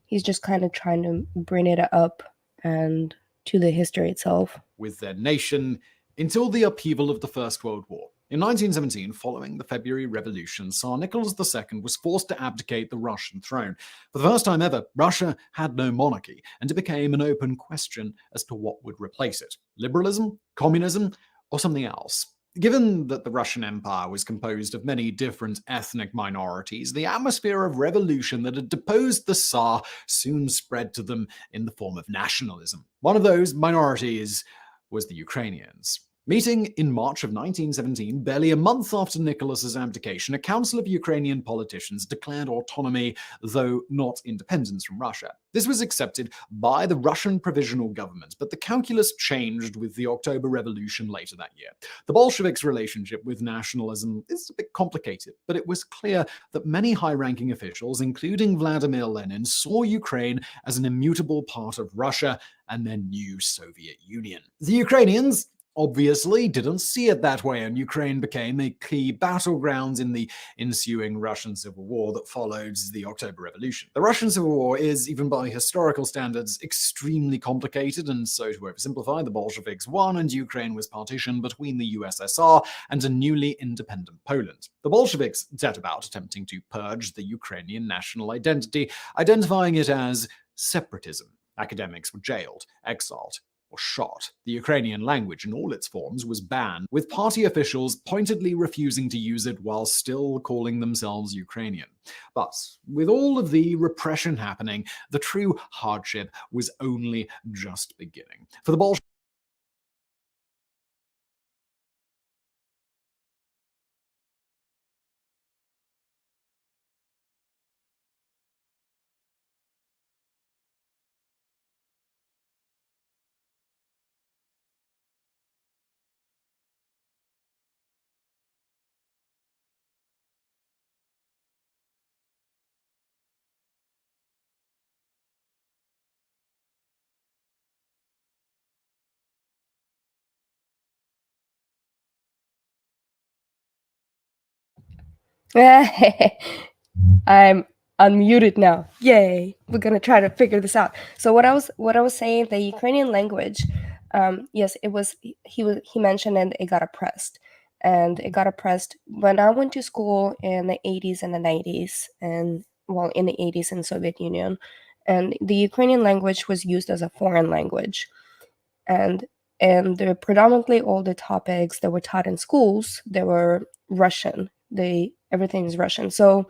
he's just kind of trying to bring it up and to the history itself. With their nation until the upheaval of the First World War. In 1917, following the February Revolution, Tsar Nicholas II was forced to abdicate the Russian throne. For the first time ever, Russia had no monarchy, and it became an open question as to what would replace it: liberalism, communism, or something else. Given that the Russian Empire was composed of many different ethnic minorities, the atmosphere of revolution that had deposed the Tsar soon spread to them in the form of nationalism. One of those minorities was the Ukrainians. Meeting in March of 1917, barely a month after Nicholas's abdication, a council of Ukrainian politicians declared autonomy, though not independence from Russia. This was accepted by the Russian provisional government, but the calculus changed with the October Revolution later that year. The Bolsheviks' relationship with nationalism is a bit complicated, but it was clear that many high-ranking officials, including Vladimir Lenin, saw Ukraine as an immutable part of Russia and their new Soviet Union. The Ukrainians obviously didn't see it that way, and Ukraine became a key battleground in the ensuing Russian Civil War that followed the October Revolution. The Russian Civil War is, even by historical standards, extremely complicated, and so to oversimplify, the Bolsheviks won and Ukraine was partitioned between the USSR and a newly independent Poland. The Bolsheviks set about attempting to purge the Ukrainian national identity, identifying it as separatism. Academics were jailed, exiled, or shot. The Ukrainian language in all its forms was banned, with party officials pointedly refusing to use it while still calling themselves Ukrainian. But with all of the repression happening, the true hardship was only just beginning. For the Bolsheviks, I'm unmuted now. Yay! We're gonna try to figure this out. So what I was saying, the Ukrainian language, yes, it was he mentioned, and it got oppressed, when I went to school in the 80s and the 90s, and well, in the 80s in Soviet Union, and the Ukrainian language was used as a foreign language, and predominantly all the topics that were taught in schools, they were Russian. Everything is Russian. So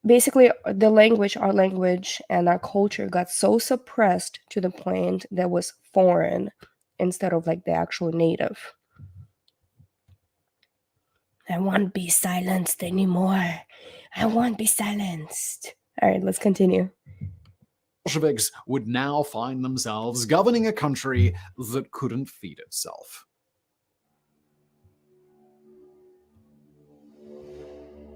basically the language, our language and our culture got so suppressed to the point that was foreign instead of like the actual native. I won't be silenced anymore. I won't be silenced. All right, let's continue. Bolsheviks would now find themselves governing a country that couldn't feed itself.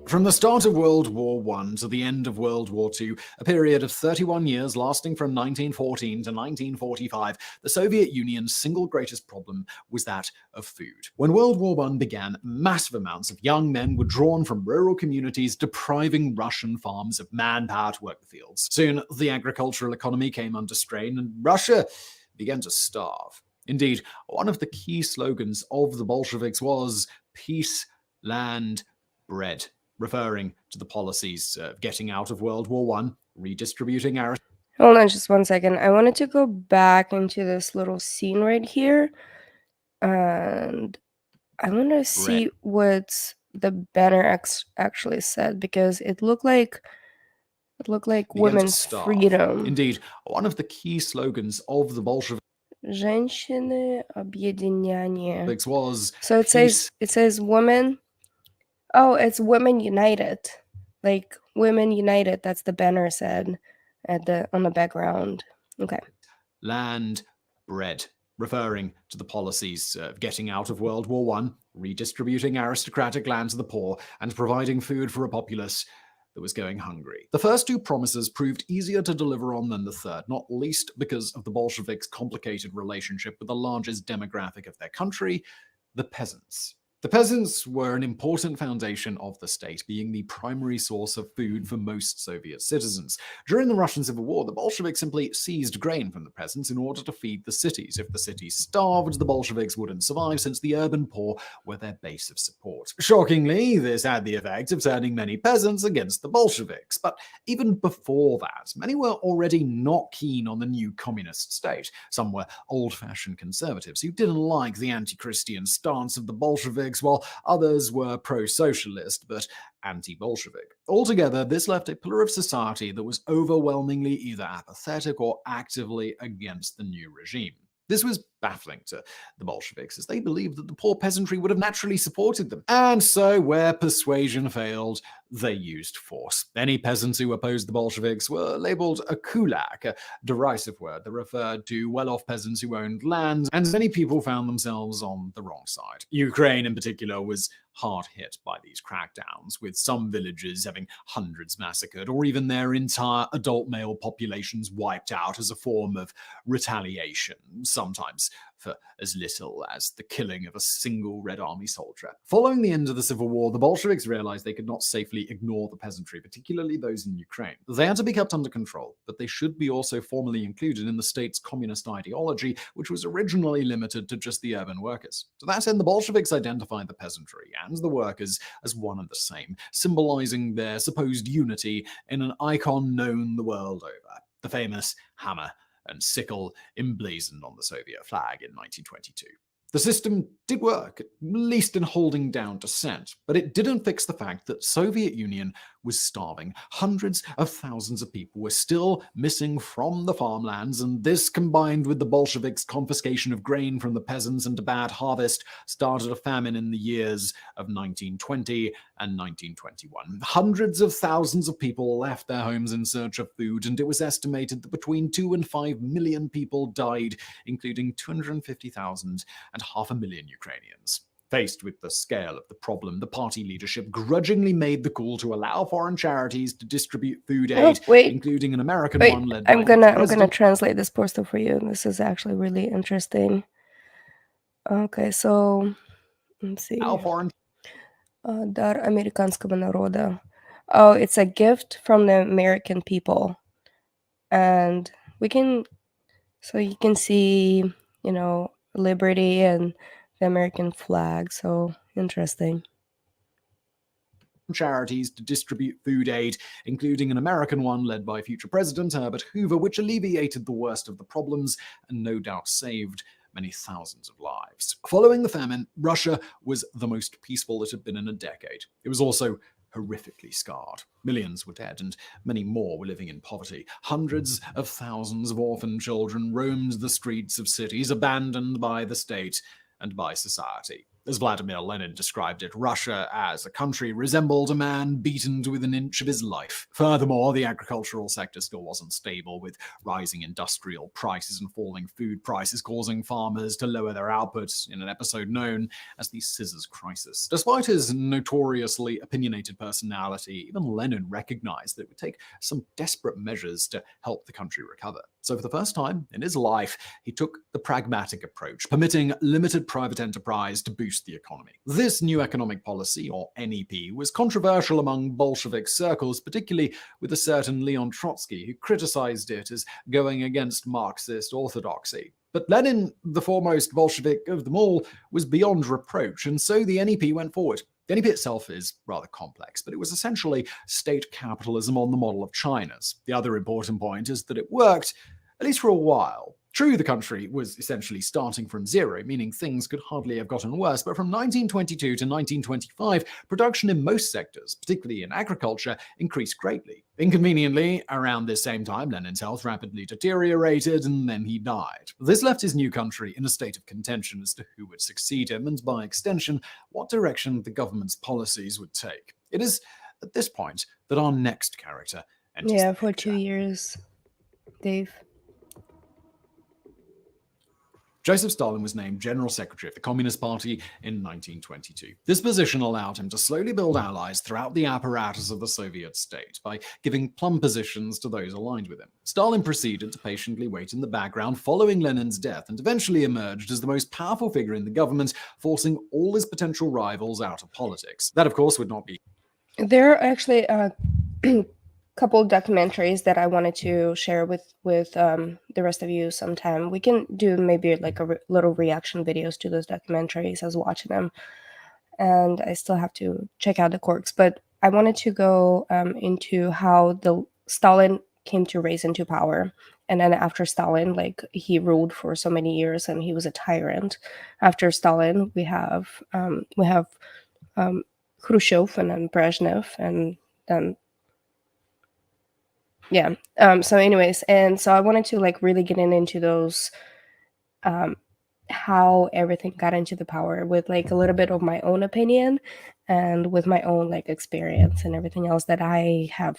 From the start of World War I to the end of World War II, a period of 31 years lasting from 1914 to 1945, the Soviet Union's single greatest problem was that of food. When World War I began, massive amounts of young men were drawn from rural communities, depriving Russian farms of manpower to work the fields. Soon, the agricultural economy came under strain, and Russia began to starve. Indeed, one of the key slogans of the Bolsheviks was peace, land, bread, referring to the policies of getting out of World War I, redistributing our... Hold on just one second. I wanted to go back into this little scene right here, and I want to see what the banner actually said, because it looked like women's freedom. Indeed, one of the key slogans of the Bolsheviks Женщины объединение. was... So it says women... Oh, it's Women United. Like Women United, that's the banner said on the background. Okay. Land, bread, referring to the policies of getting out of World War I, redistributing aristocratic land to the poor, and providing food for a populace that was going hungry. The first two promises proved easier to deliver on than the third, not least because of the Bolsheviks' complicated relationship with the largest demographic of their country, the peasants. The peasants were an important foundation of the state, being the primary source of food for most Soviet citizens. During the Russian Civil War, the Bolsheviks simply seized grain from the peasants in order to feed the cities. If the cities starved, the Bolsheviks wouldn't survive, since the urban poor were their base of support. Shockingly, this had the effect of turning many peasants against the Bolsheviks. But even before that, many were already not keen on the new communist state. Some were old-fashioned conservatives who didn't like the anti-Christian stance of the Bolsheviks, while others were pro-socialist but anti-Bolshevik. Altogether, this left a pillar of society that was overwhelmingly either apathetic or actively against the new regime. This was baffling to the Bolsheviks, as they believed that the poor peasantry would have naturally supported them. And so, where persuasion failed, they used force. Any peasants who opposed the Bolsheviks were labeled a kulak, a derisive word that referred to well-off peasants who owned land, and many people found themselves on the wrong side. Ukraine, in particular, was hard hit by these crackdowns, with some villages having hundreds massacred, or even their entire adult male populations wiped out as a form of retaliation, sometimes for as little as the killing of a single Red Army soldier. Following the end of the Civil War, the Bolsheviks realized they could not safely ignore the peasantry, particularly those in Ukraine. They had to be kept under control, but they should be also formally included in the state's communist ideology, which was originally limited to just the urban workers. To that end, the Bolsheviks identified the peasantry and the workers as one and the same, symbolizing their supposed unity in an icon known the world over, the famous hammer and sickle emblazoned on the Soviet flag in 1922. The system did work, at least in holding down dissent, but it didn't fix the fact that the Soviet Union was starving. Hundreds of thousands of people were still missing from the farmlands, and this, combined with the Bolsheviks' confiscation of grain from the peasants and a bad harvest, started a famine in the years of 1920 and 1921. Hundreds of thousands of people left their homes in search of food, and it was estimated that between 2 and 5 million people died, including 250,000 and 500,000 Ukrainians. Faced with the scale of the problem, the party leadership grudgingly made the call to allow foreign charities to distribute food aid, including an American one led by I'm gonna translate this poster for you. This is actually really interesting. Okay, so let's see. Дар американского народа. Oh, it's a gift from the American people, and we can, so you can see, liberty and the American flag. So interesting. Charities to distribute food aid, including an American one led by future President Herbert Hoover, which alleviated the worst of the problems and no doubt saved many thousands of lives. Following the famine, Russia was the most peaceful it had been in a decade. It was also horrifically scarred. Millions were dead, and many more were living in poverty. Hundreds of thousands of orphan children roamed the streets of cities, abandoned by the state and by society. As Vladimir Lenin described it, Russia as a country resembled a man beaten to within an inch of his life. Furthermore, the agricultural sector still wasn't stable, with rising industrial prices and falling food prices causing farmers to lower their output in an episode known as the Scissors Crisis. Despite his notoriously opinionated personality, even Lenin recognized that it would take some desperate measures to help the country recover. So for the first time in his life, he took the pragmatic approach, permitting limited private enterprise to boost the economy. This new economic policy, or NEP, was controversial among Bolshevik circles, particularly with a certain Leon Trotsky, who criticized it as going against Marxist orthodoxy. But Lenin, the foremost Bolshevik of them all, was beyond reproach, and so the NEP went forward. The NEP itself is rather complex, but it was essentially state capitalism on the model of China's. The other important point is that it worked, at least for a while. True, the country was essentially starting from zero, meaning things could hardly have gotten worse, but from 1922 to 1925, production in most sectors, particularly in agriculture, increased greatly. Inconveniently, around this same time, Lenin's health rapidly deteriorated, and then he died. This left his new country in a state of contention as to who would succeed him, and by extension, what direction the government's policies would take. It is at this point that our next character enters the for picture. 2 years, Dave. Joseph Stalin was named General Secretary of the Communist Party in 1922. This position allowed him to slowly build allies throughout the apparatus of the Soviet state by giving plum positions to those aligned with him. Stalin proceeded to patiently wait in the background following Lenin's death and eventually emerged as the most powerful figure in the government, forcing all his potential rivals out of politics. That, of course, would not be. There are actually couple documentaries that I wanted to share with the rest of you sometime. We can do maybe like a little reaction videos to those documentaries as watching them. And I still have to check out the quirks, but I wanted to go into how the Stalin came to rise into power. And then after Stalin, like he ruled for so many years and he was a tyrant. After Stalin, we have Khrushchev and then Brezhnev, and then so anyways, and so I wanted to like really get into those how everything got into the power, with like a little bit of my own opinion and with my own like experience and everything else that I have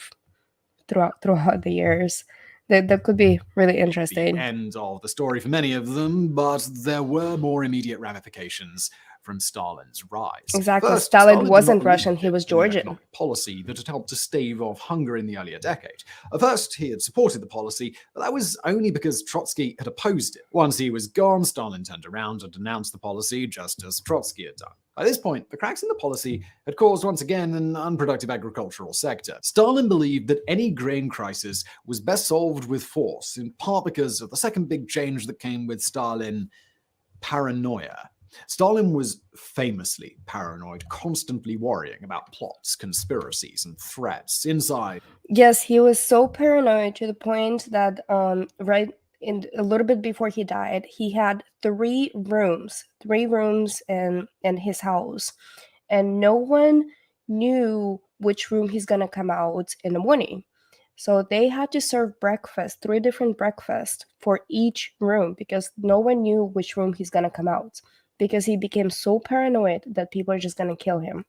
throughout the years. That could be really interesting. The end of the story for many of them, but there were more immediate ramifications from Stalin's rise. Exactly. First, Stalin did wasn't not Russian, lead he was a new Georgian. economic policy that had helped to stave off hunger in the earlier decade. At first, he had supported the policy, but that was only because Trotsky had opposed it. Once he was gone, Stalin turned around and denounced the policy, just as Trotsky had done. By this point, the cracks in the policy had caused once again an unproductive agricultural sector. Stalin believed that any grain crisis was best solved with force, in part because of the second big change that came with Stalin: paranoia. Stalin was famously paranoid, constantly worrying about plots, conspiracies, and threats inside. Yes, he was so paranoid to the point that right in a little bit before he died, he had three rooms in his house, and no one knew which room he's gonna come out in the morning. So they had to serve breakfast, 3 different breakfasts for each room, because no one knew which room he's gonna come out, because he became so paranoid that people are just gonna kill him.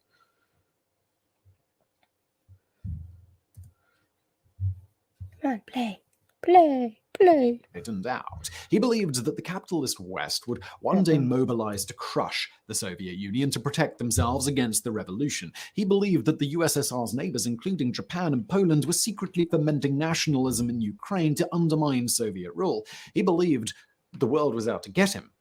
Come on, play. And out. He believed that the capitalist West would one day mobilize to crush the Soviet Union to protect themselves against the revolution. He believed that the USSR's neighbors, including Japan and Poland, were secretly fomenting nationalism in Ukraine to undermine Soviet rule. He believed the world was out to get him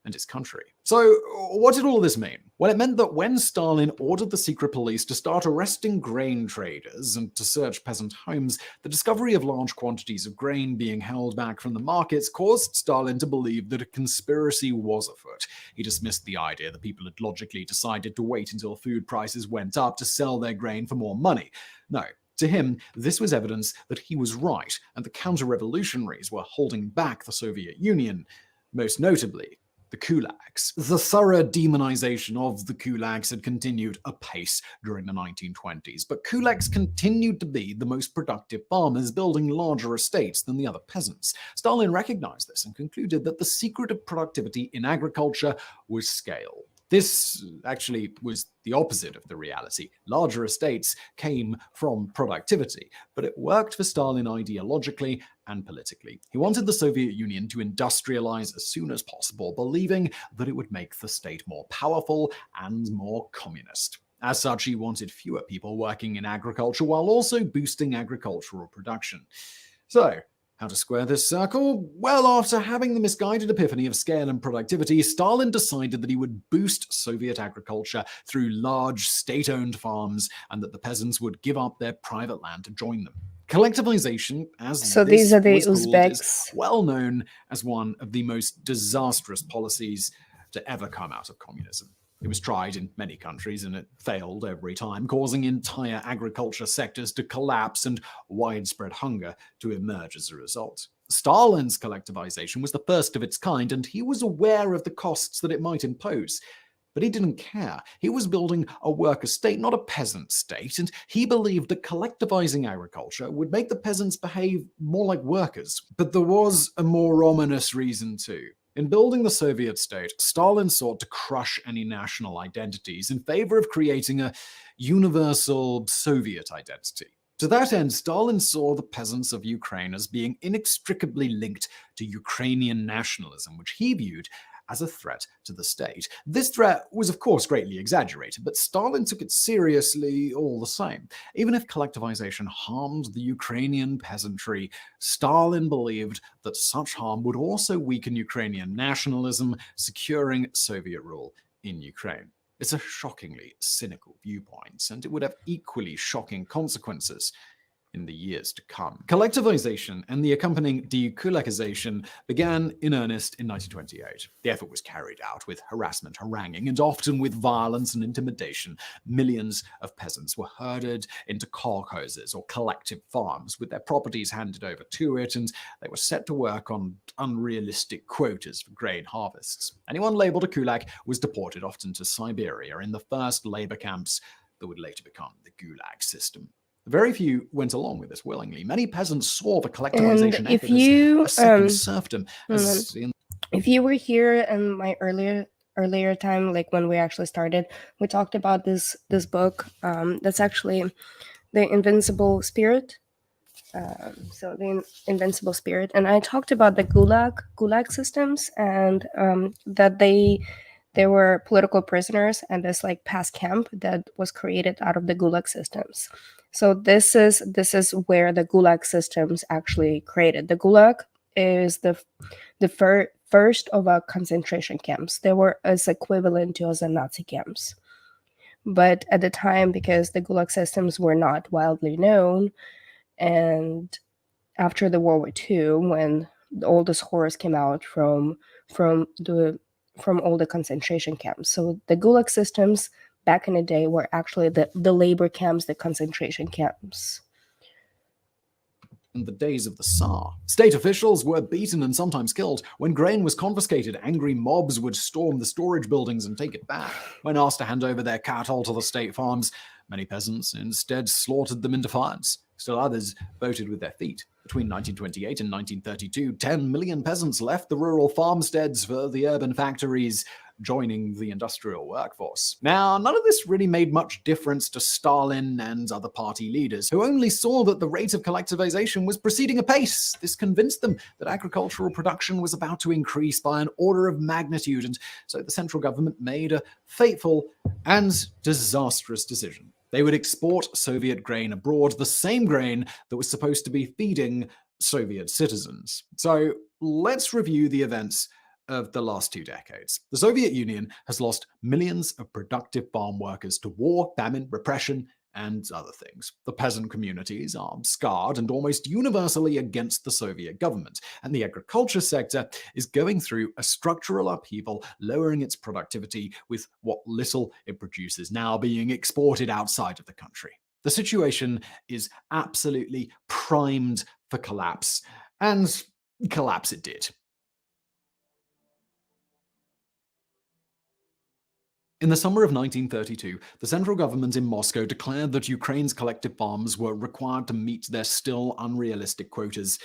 and his country. So, what did all this mean? Well, it meant that when Stalin ordered the secret police to start arresting grain traders and to search peasant homes, the discovery of large quantities of grain being held back from the markets caused Stalin to believe that a conspiracy was afoot. He dismissed the idea that people had logically decided to wait until food prices went up to sell their grain for more money. No. To him, this was evidence that he was right, and the counter-revolutionaries were holding back the Soviet Union, most notably the kulaks. The thorough demonization of the kulaks had continued apace during the 1920s, but kulaks continued to be the most productive farmers, building larger estates than the other peasants. Stalin recognized this and concluded that the secret of productivity in agriculture was scale. This actually was the opposite of the reality. Larger estates came from productivity, but it worked for Stalin ideologically and politically. He wanted the Soviet Union to industrialize as soon as possible, believing that it would make the state more powerful and more communist. As such, he wanted fewer people working in agriculture while also boosting agricultural production. So, how to square this circle? Well, after having the misguided epiphany of scale and productivity, Stalin decided that he would boost Soviet agriculture through large state-owned farms and that the peasants would give up their private land to join them. Collectivization, as so these are the was called, Uzbeks, is well known as one of the most disastrous policies to ever come out of communism. It was tried in many countries and it failed every time, causing entire agriculture sectors to collapse and widespread hunger to emerge as a result. Stalin's collectivization was the first of its kind, and he was aware of the costs that it might impose. But he didn't care. He was building a worker state, not a peasant state, and he believed that collectivizing agriculture would make the peasants behave more like workers. But there was a more ominous reason too. In building the Soviet state, Stalin sought to crush any national identities in favor of creating a universal Soviet identity. To that end, Stalin saw the peasants of Ukraine as being inextricably linked to Ukrainian nationalism, which he viewed as a threat to the state. This threat was, of course, greatly exaggerated, but Stalin took it seriously all the same. Even if collectivization harmed the Ukrainian peasantry, Stalin believed that such harm would also weaken Ukrainian nationalism, securing Soviet rule in Ukraine. It's a shockingly cynical viewpoint, and it would have equally shocking consequences in the years to come. Collectivization and the accompanying dekulakization began in earnest in 1928. The effort was carried out with harassment, haranguing, and often with violence and intimidation. Millions of peasants were herded into kolkhozes or collective farms with their properties handed over to it, and they were set to work on unrealistic quotas for grain harvests. Anyone labeled a kulak was deported, often to Siberia, in the first labor camps that would later become the Gulag system. Very few went along with this willingly. Many peasants saw the collectivization effort as a second serfdom. If you were here in my earlier time, like when we actually started, we talked about this book. That's actually The Invincible Spirit. So the Invincible Spirit, and I talked about the Gulag systems, and that they were political prisoners, and this like past camp that was created out of the Gulag systems. So this is where the Gulag systems actually created. The Gulag is the first of our concentration camps. They were as equivalent to as the Nazi camps. But at the time, because the Gulag systems were not widely known, and after the World War II, when all this horrors came out from the from all the concentration camps. So the Gulag systems back in the day were actually the labor camps, the concentration camps. In the days of the Tsar, state officials were beaten and sometimes killed. When grain was confiscated, angry mobs would storm the storage buildings and take it back. When asked to hand over their cattle to the state farms, many peasants instead slaughtered them in defiance. Still others voted with their feet. Between 1928 and 1932, 10 million peasants left the rural farmsteads for the urban factories, joining the industrial workforce. Now, none of this really made much difference to Stalin and other party leaders, who only saw that the rate of collectivization was proceeding apace. This convinced them that agricultural production was about to increase by an order of magnitude, and so the central government made a fateful and disastrous decision. They would export Soviet grain abroad, the same grain that was supposed to be feeding Soviet citizens. So let's review the events of the last 2 decades. The Soviet Union has lost millions of productive farm workers to war, famine, repression, and other things. The peasant communities are scarred and almost universally against the Soviet government, and the agriculture sector is going through a structural upheaval, lowering its productivity, with what little it produces now being exported outside of the country. The situation is absolutely primed for collapse, and collapse it did. In the summer of 1932, the central government in Moscow declared that Ukraine's collective farms were required to meet their still unrealistic quotas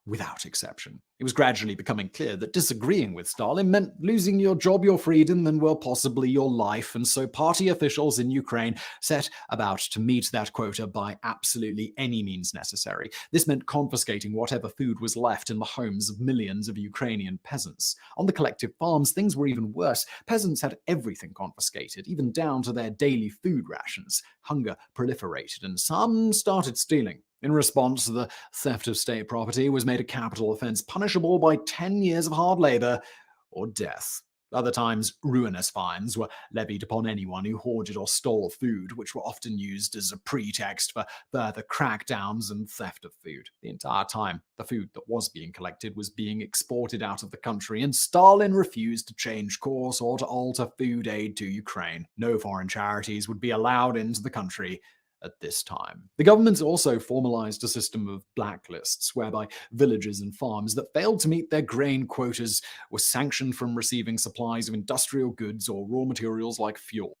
without exception. It was gradually becoming clear that disagreeing with Stalin meant losing your job, your freedom, and, well, possibly your life, and so party officials in Ukraine set about to meet that quota by absolutely any means necessary. This meant confiscating whatever food was left in the homes of millions of Ukrainian peasants. On the collective farms, things were even worse. Peasants had everything confiscated, even down to their daily food rations. Hunger proliferated, and some started stealing. In response, the theft of state property was made a capital offense, punishable by 10 years of hard labor or death. Other times, ruinous fines were levied upon anyone who hoarded or stole food, which were often used as a pretext for further crackdowns and theft of food. The entire time, the food that was being collected was being exported out of the country, and Stalin refused to change course or to alter food aid to Ukraine. No foreign charities would be allowed into the country at this time. The government also formalized a system of blacklists, whereby villages and farms that failed to meet their grain quotas were sanctioned from receiving supplies of industrial goods or raw materials like fuel.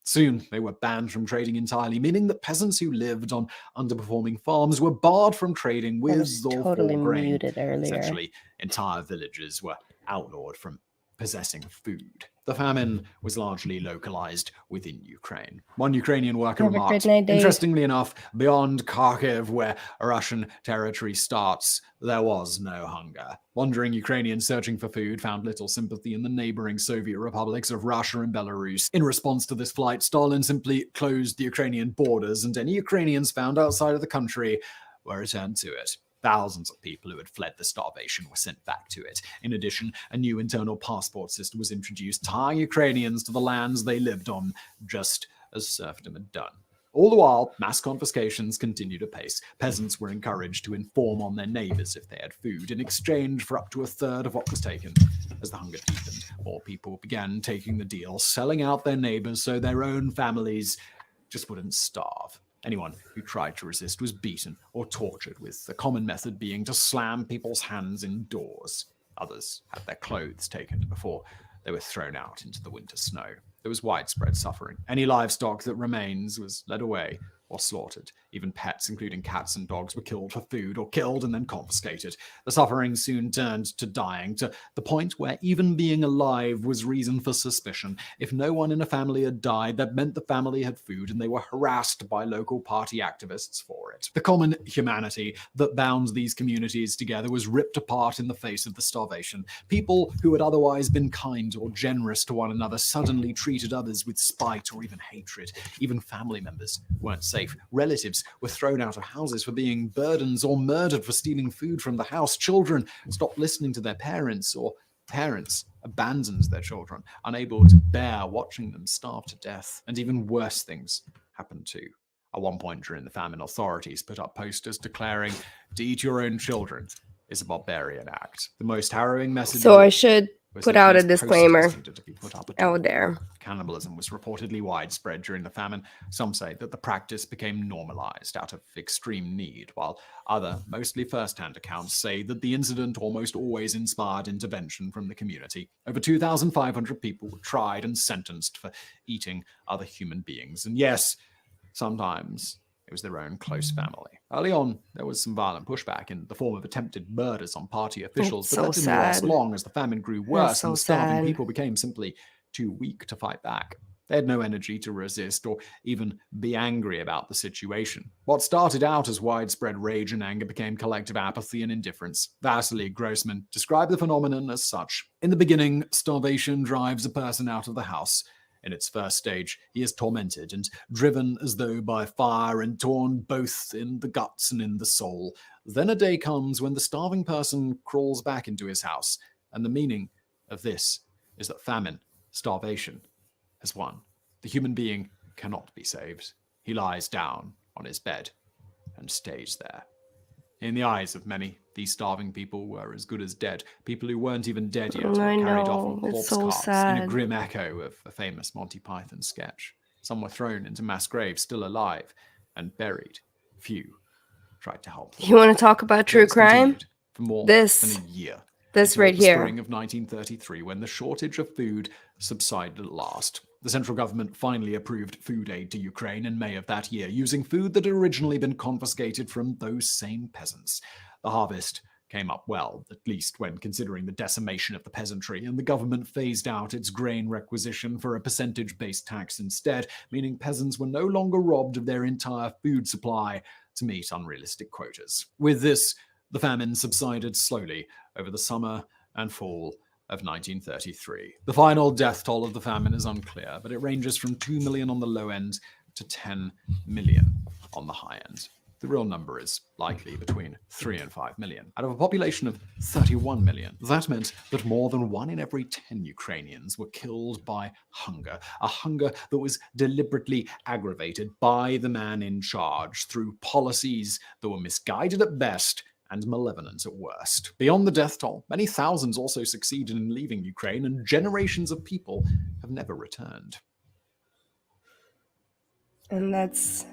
Soon, they were banned from trading entirely, meaning that peasants who lived on underperforming farms were barred from trading I with was or totally for grain. muted earlier. Essentially, entire villages were outlawed from possessing food. The famine was largely localized within Ukraine. One Ukrainian worker Have a remarked, great night, Dave. interestingly enough, beyond Kharkiv, where Russian territory starts, there was no hunger. Wandering Ukrainians searching for food found little sympathy in the neighboring Soviet republics of Russia and Belarus. In response to this flight, Stalin simply closed the Ukrainian borders, and any Ukrainians found outside of the country were returned to it. Thousands of people who had fled the starvation were sent back to it. In addition, a new internal passport system was introduced, tying Ukrainians to the lands they lived on, just as serfdom had done. All the while, mass confiscations continued apace. Peasants were encouraged to inform on their neighbors if they had food in exchange for up to a third of what was taken. As the hunger deepened, more people began taking the deal, selling out their neighbors so their own families just wouldn't starve. Anyone who tried to resist was beaten or tortured, with the common method being to slam people's hands indoors. Others had their clothes taken before they were thrown out into the winter snow. There was widespread suffering. Any livestock that remains was led away or slaughtered. Even pets, including cats and dogs, were killed for food or killed and then confiscated. The suffering soon turned to dying, to the point where even being alive was reason for suspicion. If no one in a family had died, that meant the family had food, and they were harassed by local party activists for it. The common humanity that bound these communities together was ripped apart in the face of the starvation. People who had otherwise been kind or generous to one another suddenly treated others with spite or even hatred. Even family members weren't safe. Relatives were thrown out of houses for being burdens or murdered for stealing food from the house. Children stopped listening to their parents, or parents abandoned their children, unable to bear watching them starve to death. And even worse things happened too. At one point during the famine, authorities put up posters declaring, "To eat your own children is a barbarian act." The most harrowing message. So I should put out a disclaimer out there. Cannibalism was reportedly widespread during the famine. Some say that the practice became normalized out of extreme need, while other, mostly first-hand accounts say that the incident almost always inspired intervention from the community. Over 2,500 people were tried and sentenced for eating other human beings. And yes, sometimes it was their own close family. Early on, there was some violent pushback in the form of attempted murders on party officials, but that didn't last long as the famine grew worse and the starving people became simply too weak to fight back. They had no energy to resist or even be angry about the situation. What started out as widespread rage and anger became collective apathy and indifference. Vasily Grossman described the phenomenon as such. In the beginning, starvation drives a person out of the house. In its first stage, he is tormented and driven as though by fire and torn both in the guts and in the soul. Then a day comes when the starving person crawls back into his house, and the meaning of this is that famine, starvation, has won. The human being cannot be saved. He lies down on his bed and stays there. In the eyes of many, these starving people were as good as dead. People who weren't even dead yet were carried off on corpse carts in a grim echo of a famous Monty Python sketch. Some were thrown into mass graves still alive and buried. Few tried to help them. You want to talk about true crime? For more than a year. This right here. Spring of 1933, when the shortage of food subsided at last. The central government finally approved food aid to Ukraine in May of that year, using food that had originally been confiscated from those same peasants. The harvest came up well, at least when considering the decimation of the peasantry, and the government phased out its grain requisition for a percentage-based tax instead, meaning peasants were no longer robbed of their entire food supply to meet unrealistic quotas. With this, the famine subsided slowly over the summer and fall of 1933. The final death toll of the famine is unclear, but it ranges from 2 million on the low end to 10 million on the high end. The real number is likely between 3 and 5 million. Out of a population of 31 million, that meant that more than 1 in every 10 Ukrainians were killed by hunger, a hunger that was deliberately aggravated by the man in charge through policies that were misguided at best and malevolent at worst. Beyond the death toll, many thousands also succeeded in leaving Ukraine, and generations of people have never returned. And that's...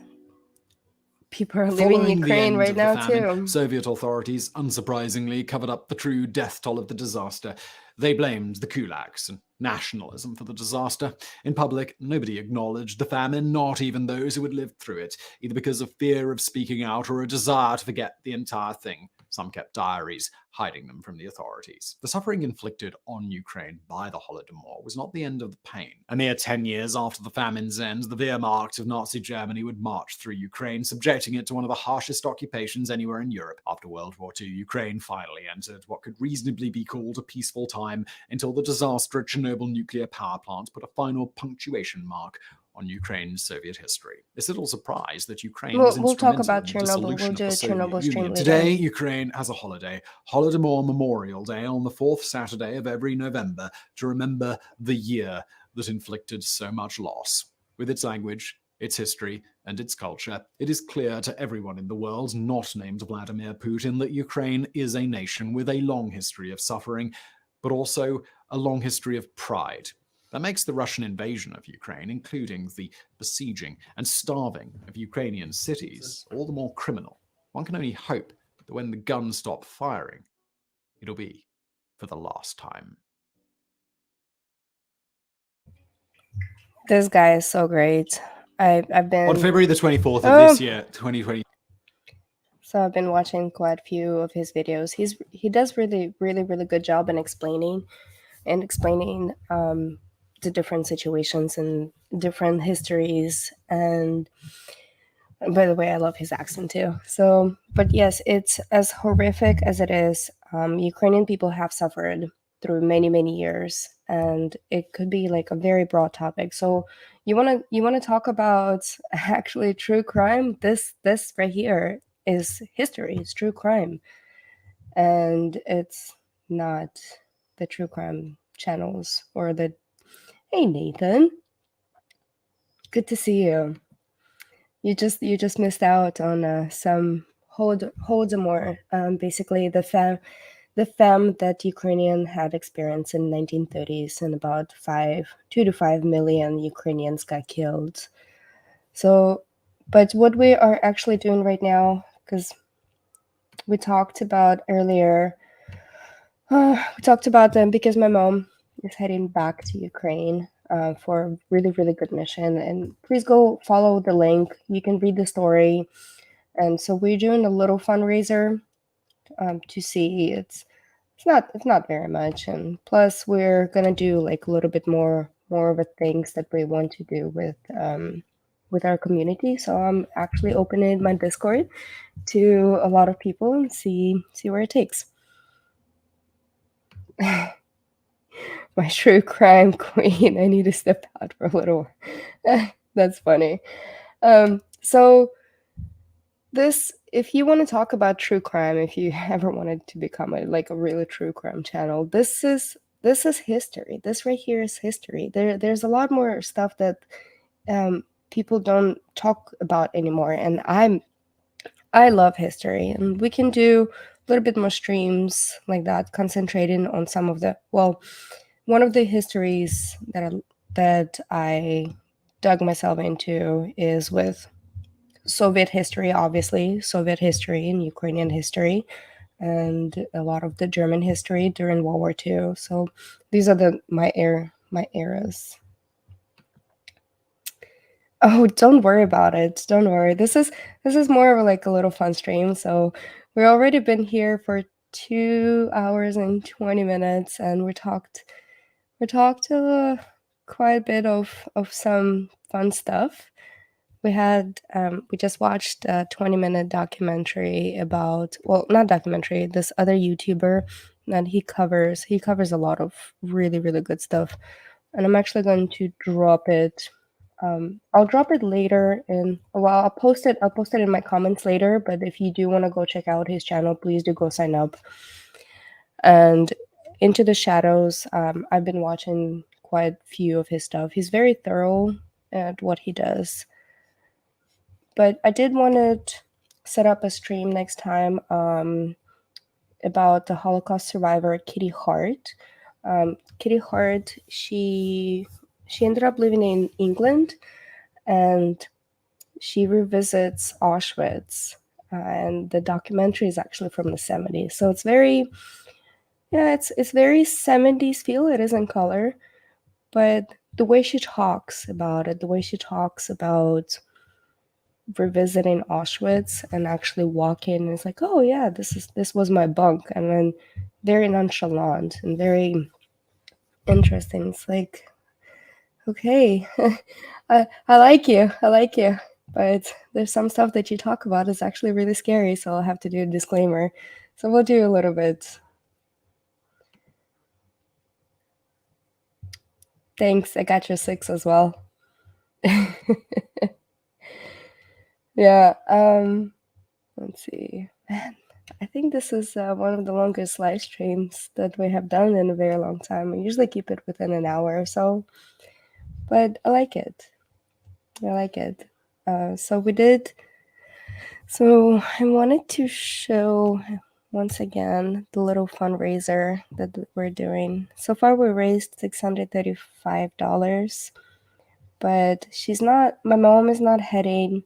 people are leaving Ukraine right now too. Soviet authorities, unsurprisingly, covered up the true death toll of the disaster. They blamed the kulaks and nationalism for the disaster. In public, nobody acknowledged the famine, not even those who had lived through it, either because of fear of speaking out or a desire to forget the entire thing. Some kept diaries, hiding them from the authorities. The suffering inflicted on Ukraine by the Holodomor was not the end of the pain. A mere 10 years after the famine's end, the Wehrmacht of Nazi Germany would march through Ukraine, subjecting it to one of the harshest occupations anywhere in Europe. After World War II, Ukraine finally entered what could reasonably be called a peaceful time, until the disaster at Chernobyl nuclear power plant put a final punctuation mark on Ukraine's Soviet history. It's little surprise that Ukraine was instrumental talk about in the Chernobyl. dissolution of the Soviet Chernobyl stream Union. later. Today, Ukraine has a holiday, Holodomor Memorial Day, on the 4th Saturday of every November, to remember the year that inflicted so much loss. With its language, its history, and its culture, it is clear to everyone in the world not named Vladimir Putin that Ukraine is a nation with a long history of suffering, but also a long history of pride. That makes the Russian invasion of Ukraine, including the besieging and starving of Ukrainian cities, all the more criminal. One can only hope that when the guns stop firing, it'll be for the last time. This guy is so great. I've been On February the 24th of this year, 2020. So I've been watching quite a few of his videos. He does really good job in explaining the different situations and different histories. And by the way, I love his accent too. So, but yes, it's as horrific as it is. Ukrainian people have suffered through many years, and it could be like a very broad topic. So you wanna talk about actually true crime? This right here is history. It's true crime, and it's not the true crime channels or the. Hey Nathan, good to see you. You just missed out on some Holodomor, basically the fam that Ukrainian had experienced in 1930s, and about 2 to 5 million Ukrainians got killed. So, but what we are actually doing right now, because we talked about earlier, we talked about them because my mom is heading back to Ukraine for a really good mission. And please go follow the link. You can read the story. And so we're doing a little fundraiser to see. It's not very much, and plus we're gonna do like a little bit more of the things that we want to do with our community. So I'm actually opening my Discord to a lot of people and see where it takes. My true crime queen. I need to step out for a little. That's funny. So this, if you want to talk about true crime, if you ever wanted to become a really true crime channel, this is history. This right here is history. There's a lot more stuff that people don't talk about anymore, and I love history, and we can do a little bit more streams like that, concentrating on some of the one of the histories that I dug myself into is with Soviet history, obviously, Soviet history and Ukrainian history, and a lot of the German history during World War II. So these are my eras. Oh, don't worry about it. Don't worry. This is more of a little fun stream. So we've already been here for 2 hours and 20 minutes, and we talked quite a bit of some fun stuff. We just watched a 20-minute documentary about, well, not documentary, this other YouTuber that he covers a lot of really good stuff, and I'm actually going to drop it. I'll drop it later I'll post it in my comments later, but if you do want to go check out his channel, please do go sign up. And Into the Shadows, I've been watching quite a few of his stuff. He's very thorough at what he does. But I did want to set up a stream next time about the Holocaust survivor Kitty Hart. Kitty Hart, she ended up living in England, and she revisits Auschwitz. And the documentary is actually from the 70s, so it's very, it's very 70s feel. It is in color, but the way she talks about it, the way she talks about revisiting Auschwitz and actually walking, it's like, oh yeah, this was my bunk, and then very nonchalant and very interesting. It's like, okay, I like you, but there's some stuff that you talk about is actually really scary, so I'll have to do a disclaimer. So we'll do a little bit. Thanks, I got your 6 as well. Yeah, let's see. Man, I think this is one of the longest live streams that we have done in a very long time. I usually keep it within an hour or so, but I like it. I like it. So we did. So I wanted to show once again the little fundraiser that we're doing. So far, we raised $635, but my mom is not heading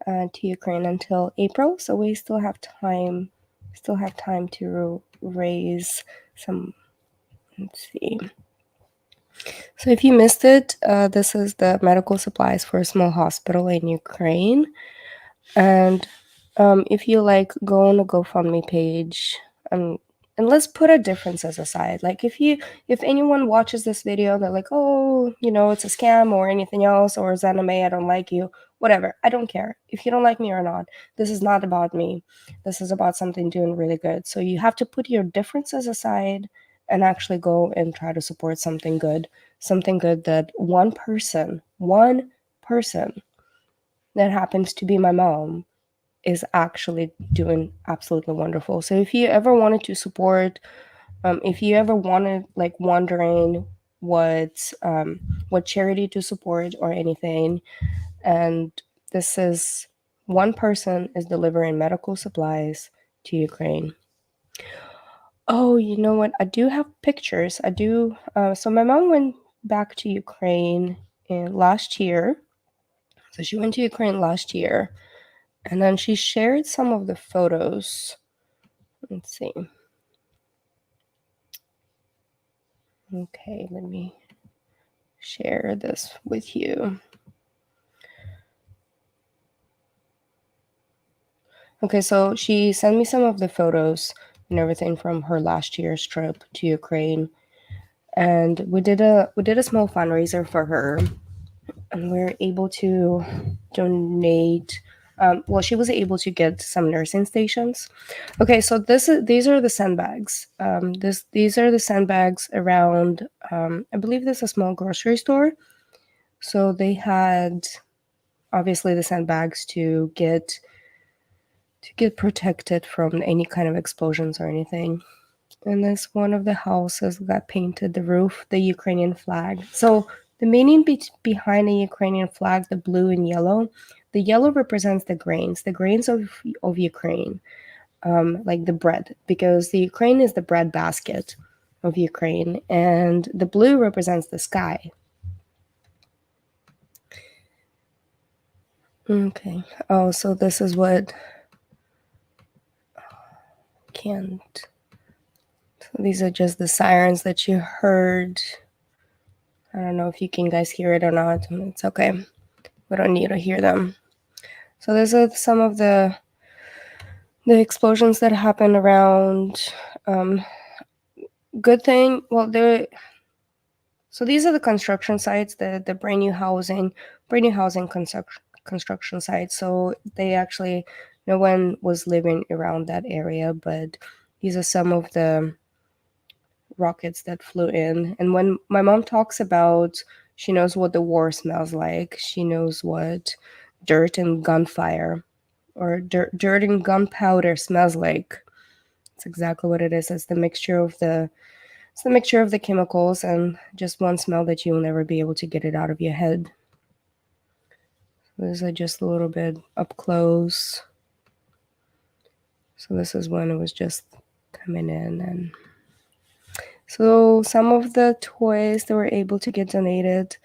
to Ukraine until April, so we still have time. To raise some. Let's see. So if you missed it, this is the medical supplies for a small hospital in Ukraine. And if you like, go on the GoFundMe page, and let's put our differences aside. Like if anyone watches this video, they're like, oh, it's a scam or anything else, or Xanamay, I don't like you, whatever. I don't care if you don't like me or not. This is not about me. This is about something doing really good. So you have to put your differences aside and actually go and try to support something good that one person that happens to be my mom is actually doing absolutely wonderful. So if you ever wanted to support, if you ever wanted, like, wondering what charity to support or anything, and this is one person is delivering medical supplies to Ukraine. Oh, you know what? I do have pictures. I do. So my mom went back to Ukraine last year. So she went to Ukraine last year, and then she shared some of the photos. Let's see. Okay, let me share this with you. Okay, so she sent me some of the photos and everything from her last year's trip to Ukraine, and we did a small fundraiser for her, and we were able to donate. Well, she was able to get some nursing stations. Okay, so these are the sandbags. These are the sandbags around. I believe this is a small grocery store. So they had obviously the sandbags to get protected from any kind of explosions or anything. And this one of the houses got painted the roof the Ukrainian flag. So the meaning behind the Ukrainian flag, the blue and yellow, the yellow represents the grains of Ukraine, like the bread, because the Ukraine is the bread basket of Ukraine, and the blue represents the sky. Okay. Oh, so this is what can't. So these are just the sirens that you heard. I don't know if you can guys hear it or not. It's okay. We don't need to hear them. So these are some of the explosions that happened around. Good thing. Well, so these are the construction sites, the brand new housing construction sites. So they actually, no one was living around that area, but these are some of the rockets that flew in. And when my mom talks about, she knows what the war smells like. She knows what dirt and gunfire or dirt and gunpowder smells like. It's exactly what it is. It's the mixture of the chemicals, and just one smell that you'll never be able to get it out of your head. These are just a little bit up close. So this is when it was just coming in, and so some of the toys that were able to get donated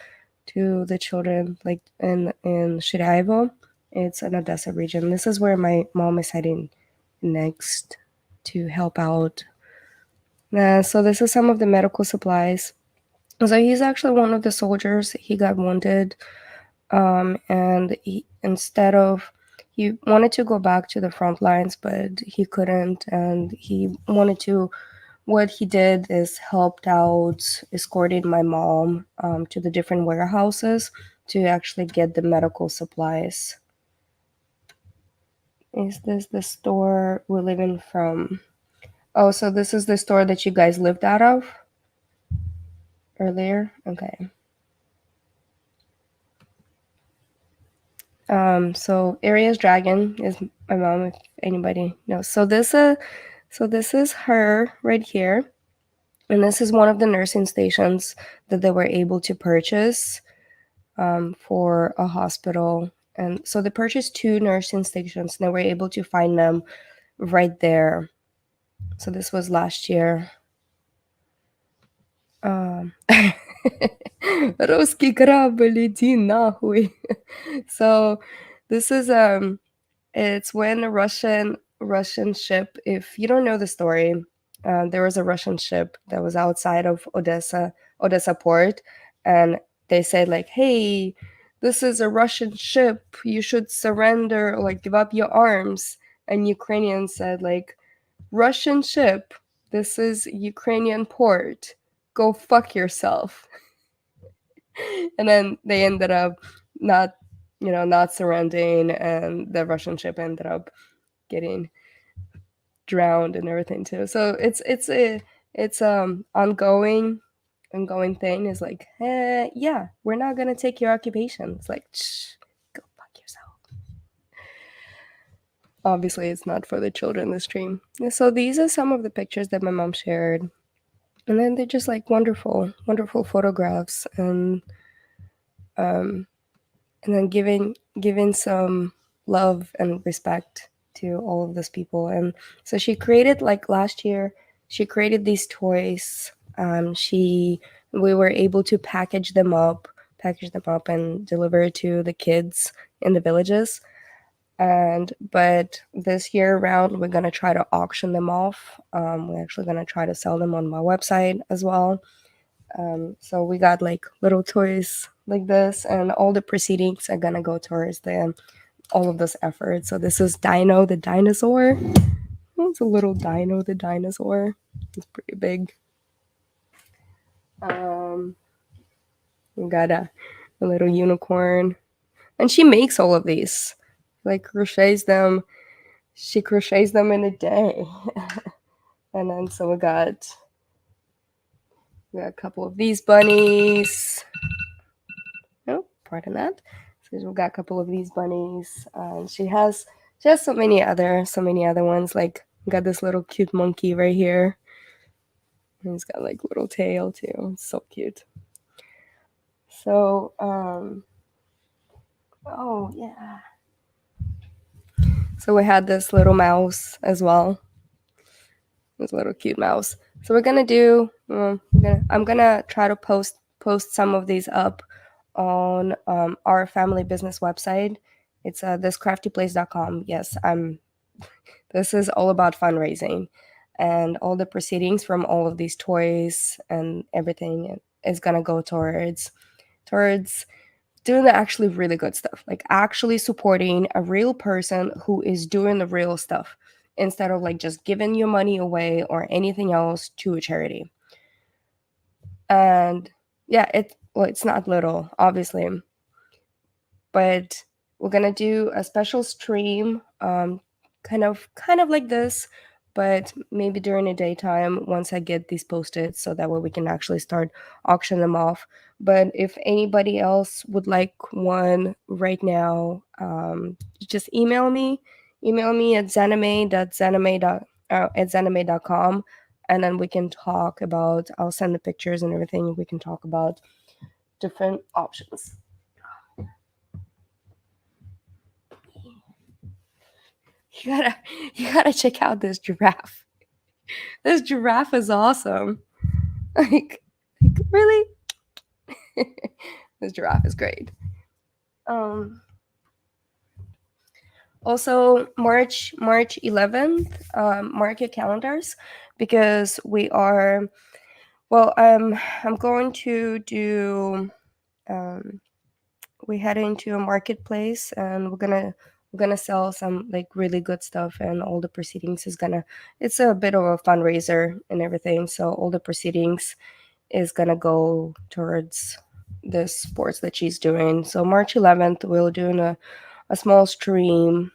to the children, like in Shiraivo, it's an Odessa region. This is where my mom is heading next to help out. So this is some of the medical supplies. So he's actually one of the soldiers. He got wounded, and he wanted to go back to the front lines, but he couldn't, and what he did is helped out escorting my mom to the different warehouses to actually get the medical supplies. Is this the store we're living from? Oh, so this is the store that you guys lived out of earlier? Okay. So Aria's dragon is my mom, if anybody knows. So this is her right here. And this is one of the nursing stations that they were able to purchase for a hospital And so they purchased 2 nursing stations, and they were able to find them right there. So this was last year. Русский корабль, иди нахуй. So this is it's when a Russian ship, if you don't know the story, there was a Russian ship that was outside of Odessa port, and they said like, hey, this is a Russian ship, you should surrender, like give up your arms. And Ukrainians said like, Russian ship, this is Ukrainian port, go fuck yourself. And then they ended up not surrendering, and the Russian ship ended up getting drowned and everything too. So it's ongoing thing. Is like, yeah, we're not gonna take your occupation. It's like, shh, go fuck yourself. Obviously, it's not for the children, the stream. So these are some of the pictures that my mom shared, and then they're just like wonderful photographs, and then giving some love and respect to all of those people. And so she created, like last year, she created these toys. We were able to package them up and deliver it to the kids in the villages. But this year around, we're gonna try to auction them off. We're actually gonna try to sell them on my website as well. So we got like little toys like this, and all the proceedings are gonna go towards all of this effort. So this is Dino the dinosaur. It's a little Dino the dinosaur. It's pretty big. We got a little unicorn, and she makes all of these, like crochets them. She crochets them in a day. And then so we got a couple of these bunnies. Oh, pardon that. So we've got a couple of these bunnies. She has so many other ones. Like, we got this little cute monkey right here. And he's got like little tail too. It's so cute. So oh yeah. So we had this little mouse as well. This little cute mouse. So we're gonna do. I'm gonna try to post some of these up on our family business website. It's thiscraftyplace.com. Yes, this is all about fundraising, and all the proceedings from all of these toys and everything is gonna go towards doing the actually really good stuff, like actually supporting a real person who is doing the real stuff, instead of like just giving your money away or anything else to a charity. And yeah, it's not little, obviously, but we're gonna do a special stream, kind of like this, but maybe during the daytime once I get these posted, so that way we can actually start auctioning them off. But if anybody else would like one right now, just email me at xanamay.com, and then we can talk about, I'll send the pictures and everything, and we can talk about different options. You gotta check out this giraffe. This giraffe is awesome. Like really? This giraffe is great. Also, March 11th, mark your calendars, because we are, well, I'm going to do, we head into a marketplace, and we're gonna sell some like really good stuff, and all the proceedings is it's a bit of a fundraiser and everything, so all the proceedings is gonna go towards the sports that she's doing. So March 11th, we'll do a small stream,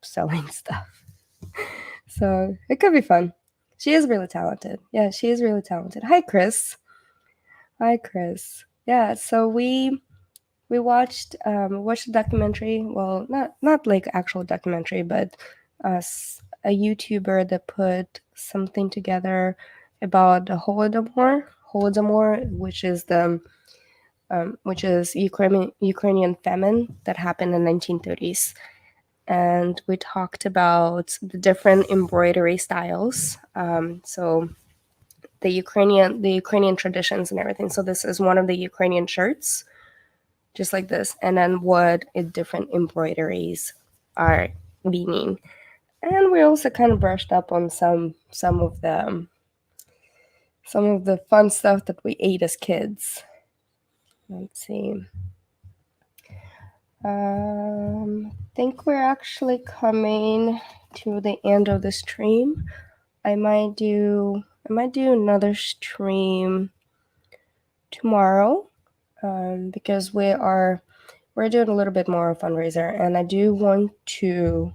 selling stuff. So it could be fun. She is really talented. Yeah, she is really talented. Hi, Chris. Yeah, so we watched a documentary. Well, not like actual documentary, but a YouTuber that put something together about the Holodomor, which is the which is Ukrainian famine that happened in the 1930s. And we talked about the different embroidery styles. So the Ukrainian traditions and everything. So this is one of the Ukrainian shirts, just like this, and then what different embroideries are meaning. And we also kind of brushed up on some of the fun stuff that we ate as kids. Let's see. I think we're actually coming to the end of the stream. I might do another stream tomorrow, because we're doing a little bit more of fundraiser, and I do want to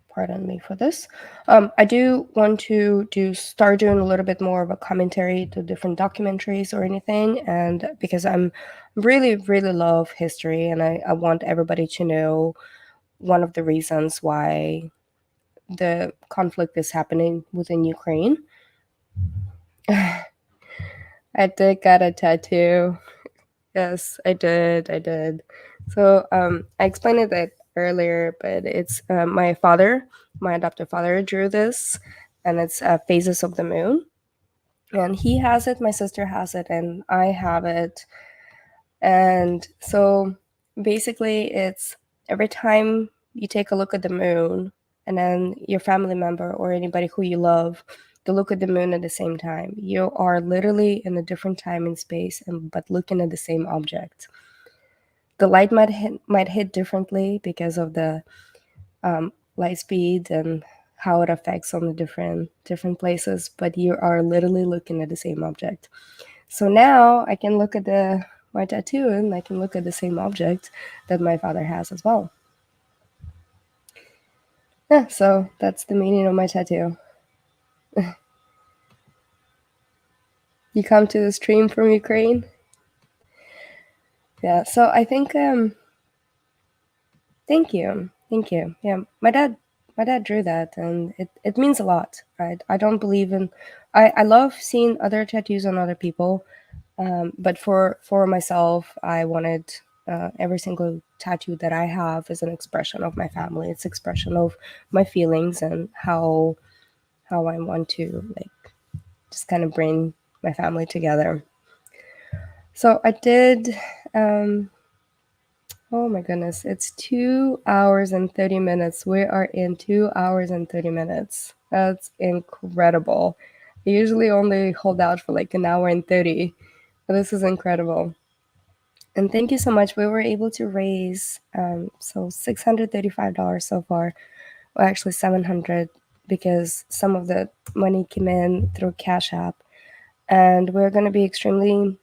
pardon me for this. I do want to start doing a little bit more of a commentary to different documentaries or anything, and because I'm really love history, and I want everybody to know one of the reasons why the conflict is happening within Ukraine. I did get a tattoo. Yes, I did. So I explained it earlier, but it's my adoptive father drew this, and it's Phases of the Moon. And he has it, my sister has it, and I have it. And so basically it's every time you take a look at the moon, and then your family member or anybody who you love, to look at the moon at the same time, you are literally in a different time and space, but looking at the same object. The light might hit differently because of the light speed and how it affects on the different places, but you are literally looking at the same object. So now I can look at my tattoo, and I can look at the same object that my father has as well. Yeah, so that's the meaning of my tattoo. You come to the stream from Ukraine? Yeah, so I think thank you. Yeah, my dad drew that, and it means a lot, right? I don't believe in I love seeing other tattoos on other people, but for myself, I wanted every single tattoo that I have is an expression of my family. It's expression of my feelings and how I want to just kind of bring my family together. So I did. Oh my goodness, it's 2 hours and 30 minutes. We are in 2 hours and 30 minutes. That's incredible. I usually only hold out for an hour and 30, but this is incredible. And thank you so much. We were able to raise so $635 so far, or actually $700, because some of the money came in through Cash App, and we're going to be extremely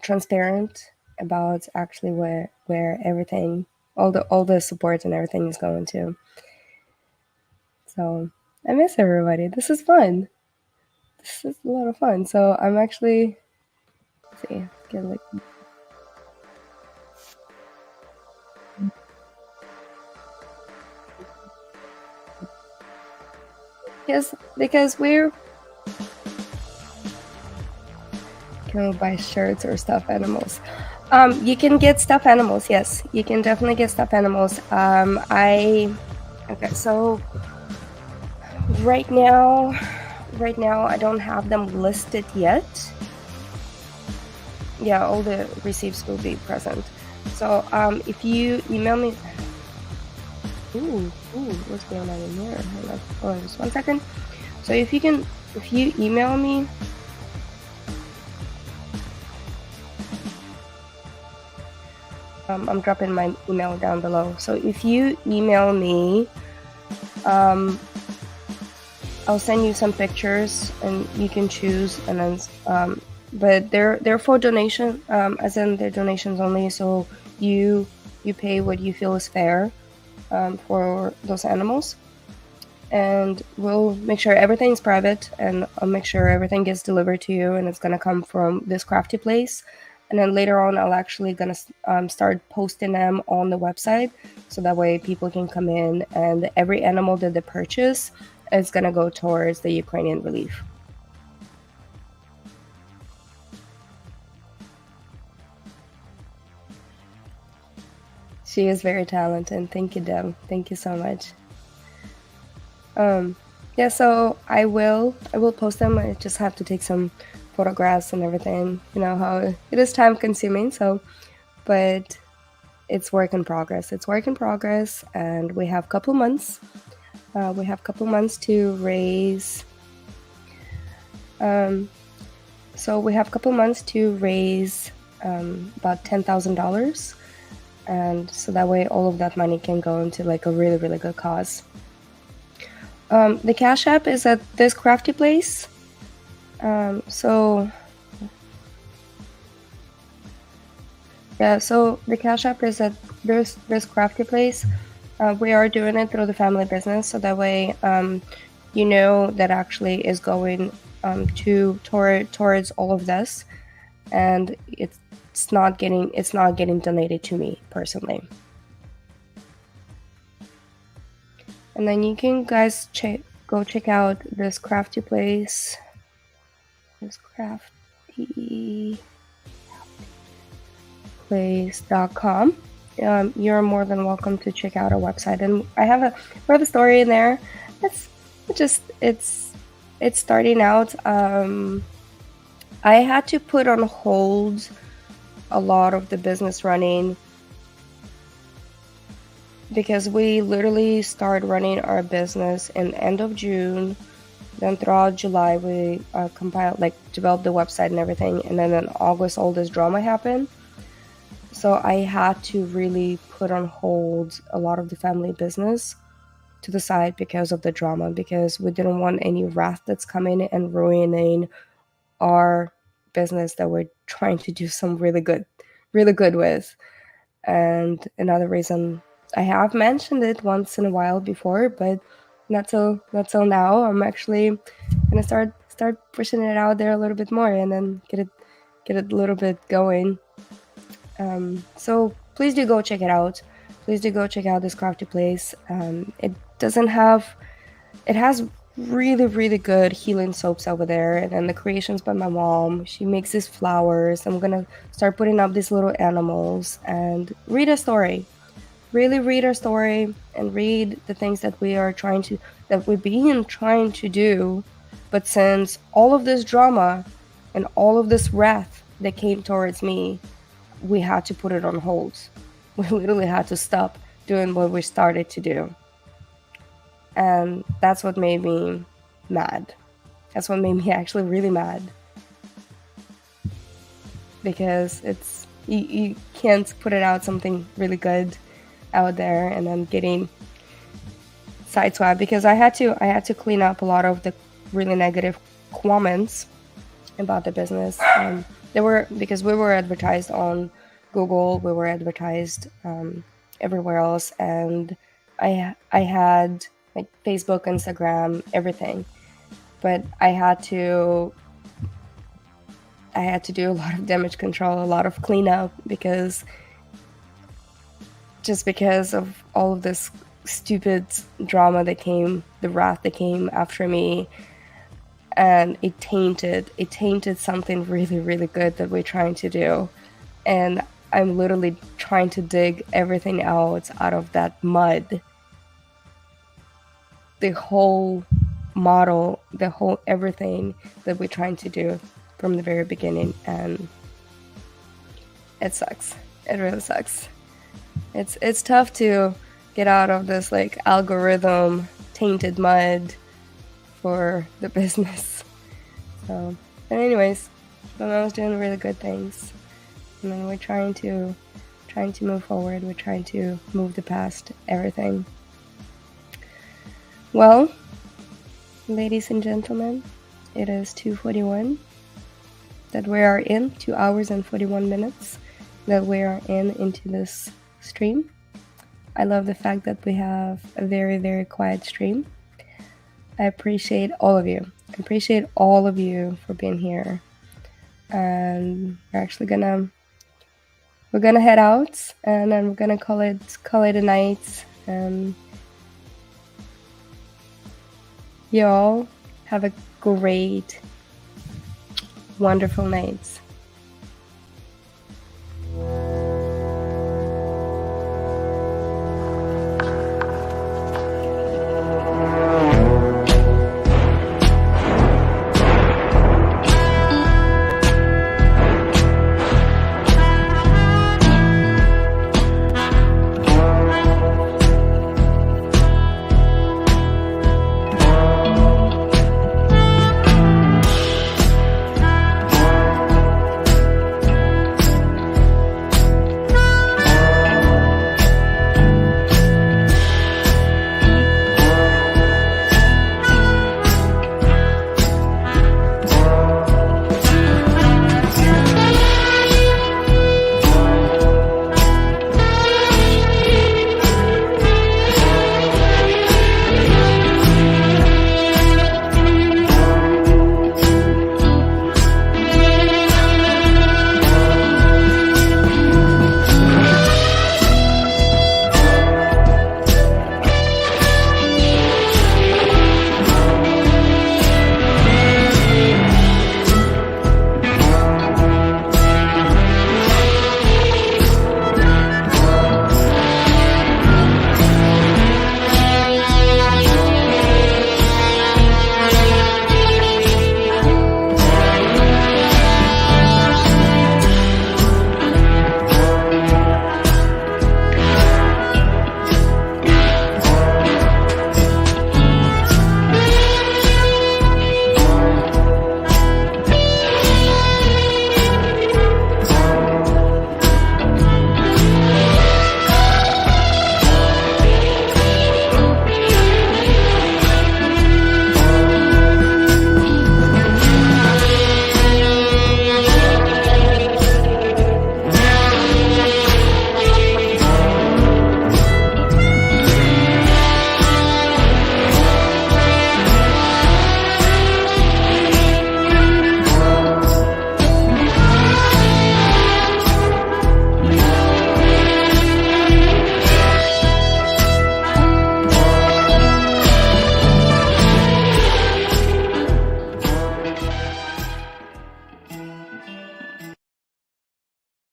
transparent about actually where everything, all the support and everything is going to. So I miss everybody. This is fun. This is a lot of fun. So I'm actually, let's see, get yes, because we're can we buy shirts or stuffed animals? You can get stuffed animals. Yes, you can definitely get stuffed animals. Okay, so right now I don't have them listed yet. Yeah, all the receipts will be present. So if you email me, what's going on in here? Hold on, just 1 second. So if you email me. I'm dropping my email down below. So if you email me, I'll send you some pictures, and you can choose. And then, but they're for donation, as in they're donations only. So you pay what you feel is fair for those animals, and we'll make sure everything's private, and I'll make sure everything gets delivered to you, and it's gonna come from this crafty place. And then later on, I'll actually gonna start posting them on the website, so that way people can come in, and every animal that they purchase is gonna go towards the Ukrainian relief. She is very talented. Thank you, Deb. Thank you so much. Yeah, so I will post them. I just have to take some photographs and everything. You know how it is time consuming, so, but it's work in progress. It's work in progress, and we have a couple months. We have a couple months to raise. So we have a couple months to raise about $10,000, and so that way all of that money can go into like a really, really good cause. The Cash App is at this crafty place. So the Cash App is at this crafty place. We are doing it through the family business, so that way you know that actually is going towards all of this, and it's not getting donated to me personally. And then you can guys go check out this crafty place. This craftyplace.com. You're more than welcome to check out our website, and we have a story in there. It's starting out. I had to put on hold a lot of the business running, because we literally started running our business in end of June. Then throughout July, we developed the website and everything. And then in August, all this drama happened. So I had to really put on hold a lot of the family business to the side because of the drama, because we didn't want any wrath that's coming and ruining our business that we're trying to do some really good with. And another reason, I have mentioned it once in a while before, but not till now. I'm actually gonna start pushing it out there a little bit more, and then get it a little bit going. So please do go check it out. Please do go check out this crafty place. It has really, really good healing soaps over there, and then the creations by my mom. She makes these flowers. I'm gonna start putting up these little animals and read a story. Really read our story and read the things that we've been trying to do. But since all of this drama and all of this wrath that came towards me, we had to put it on hold. We literally had to stop doing what we started to do. And that's what made me mad. That's what made me actually really mad. Because you can't put it out something really good out there and then getting sideswiped, because I had to clean up a lot of the really negative comments about the business. Because we were advertised on Google, we were advertised everywhere else, and I had like Facebook, Instagram, everything, but I had to do a lot of damage control, a lot of cleanup, because of all of this stupid drama that came, the wrath that came after me, and it tainted something really, really good that we're trying to do. And I'm literally trying to dig everything out of that mud. The whole model, the whole everything that we're trying to do from the very beginning, and it sucks. It really sucks. It's tough to get out of this like algorithm tainted mud for the business. So, but anyways, I was doing really good things, and then we're trying to move forward. We're trying to move past everything. Well, ladies and gentlemen, it is 2:41 that we are in, 2 hours and 41 minutes that we are into this stream. I love the fact that we have a very, very quiet stream. I appreciate all of you. I appreciate all of you for being here. And we're actually gonna we're gonna head out, and then we're gonna call it a night. And you all have a great, wonderful night.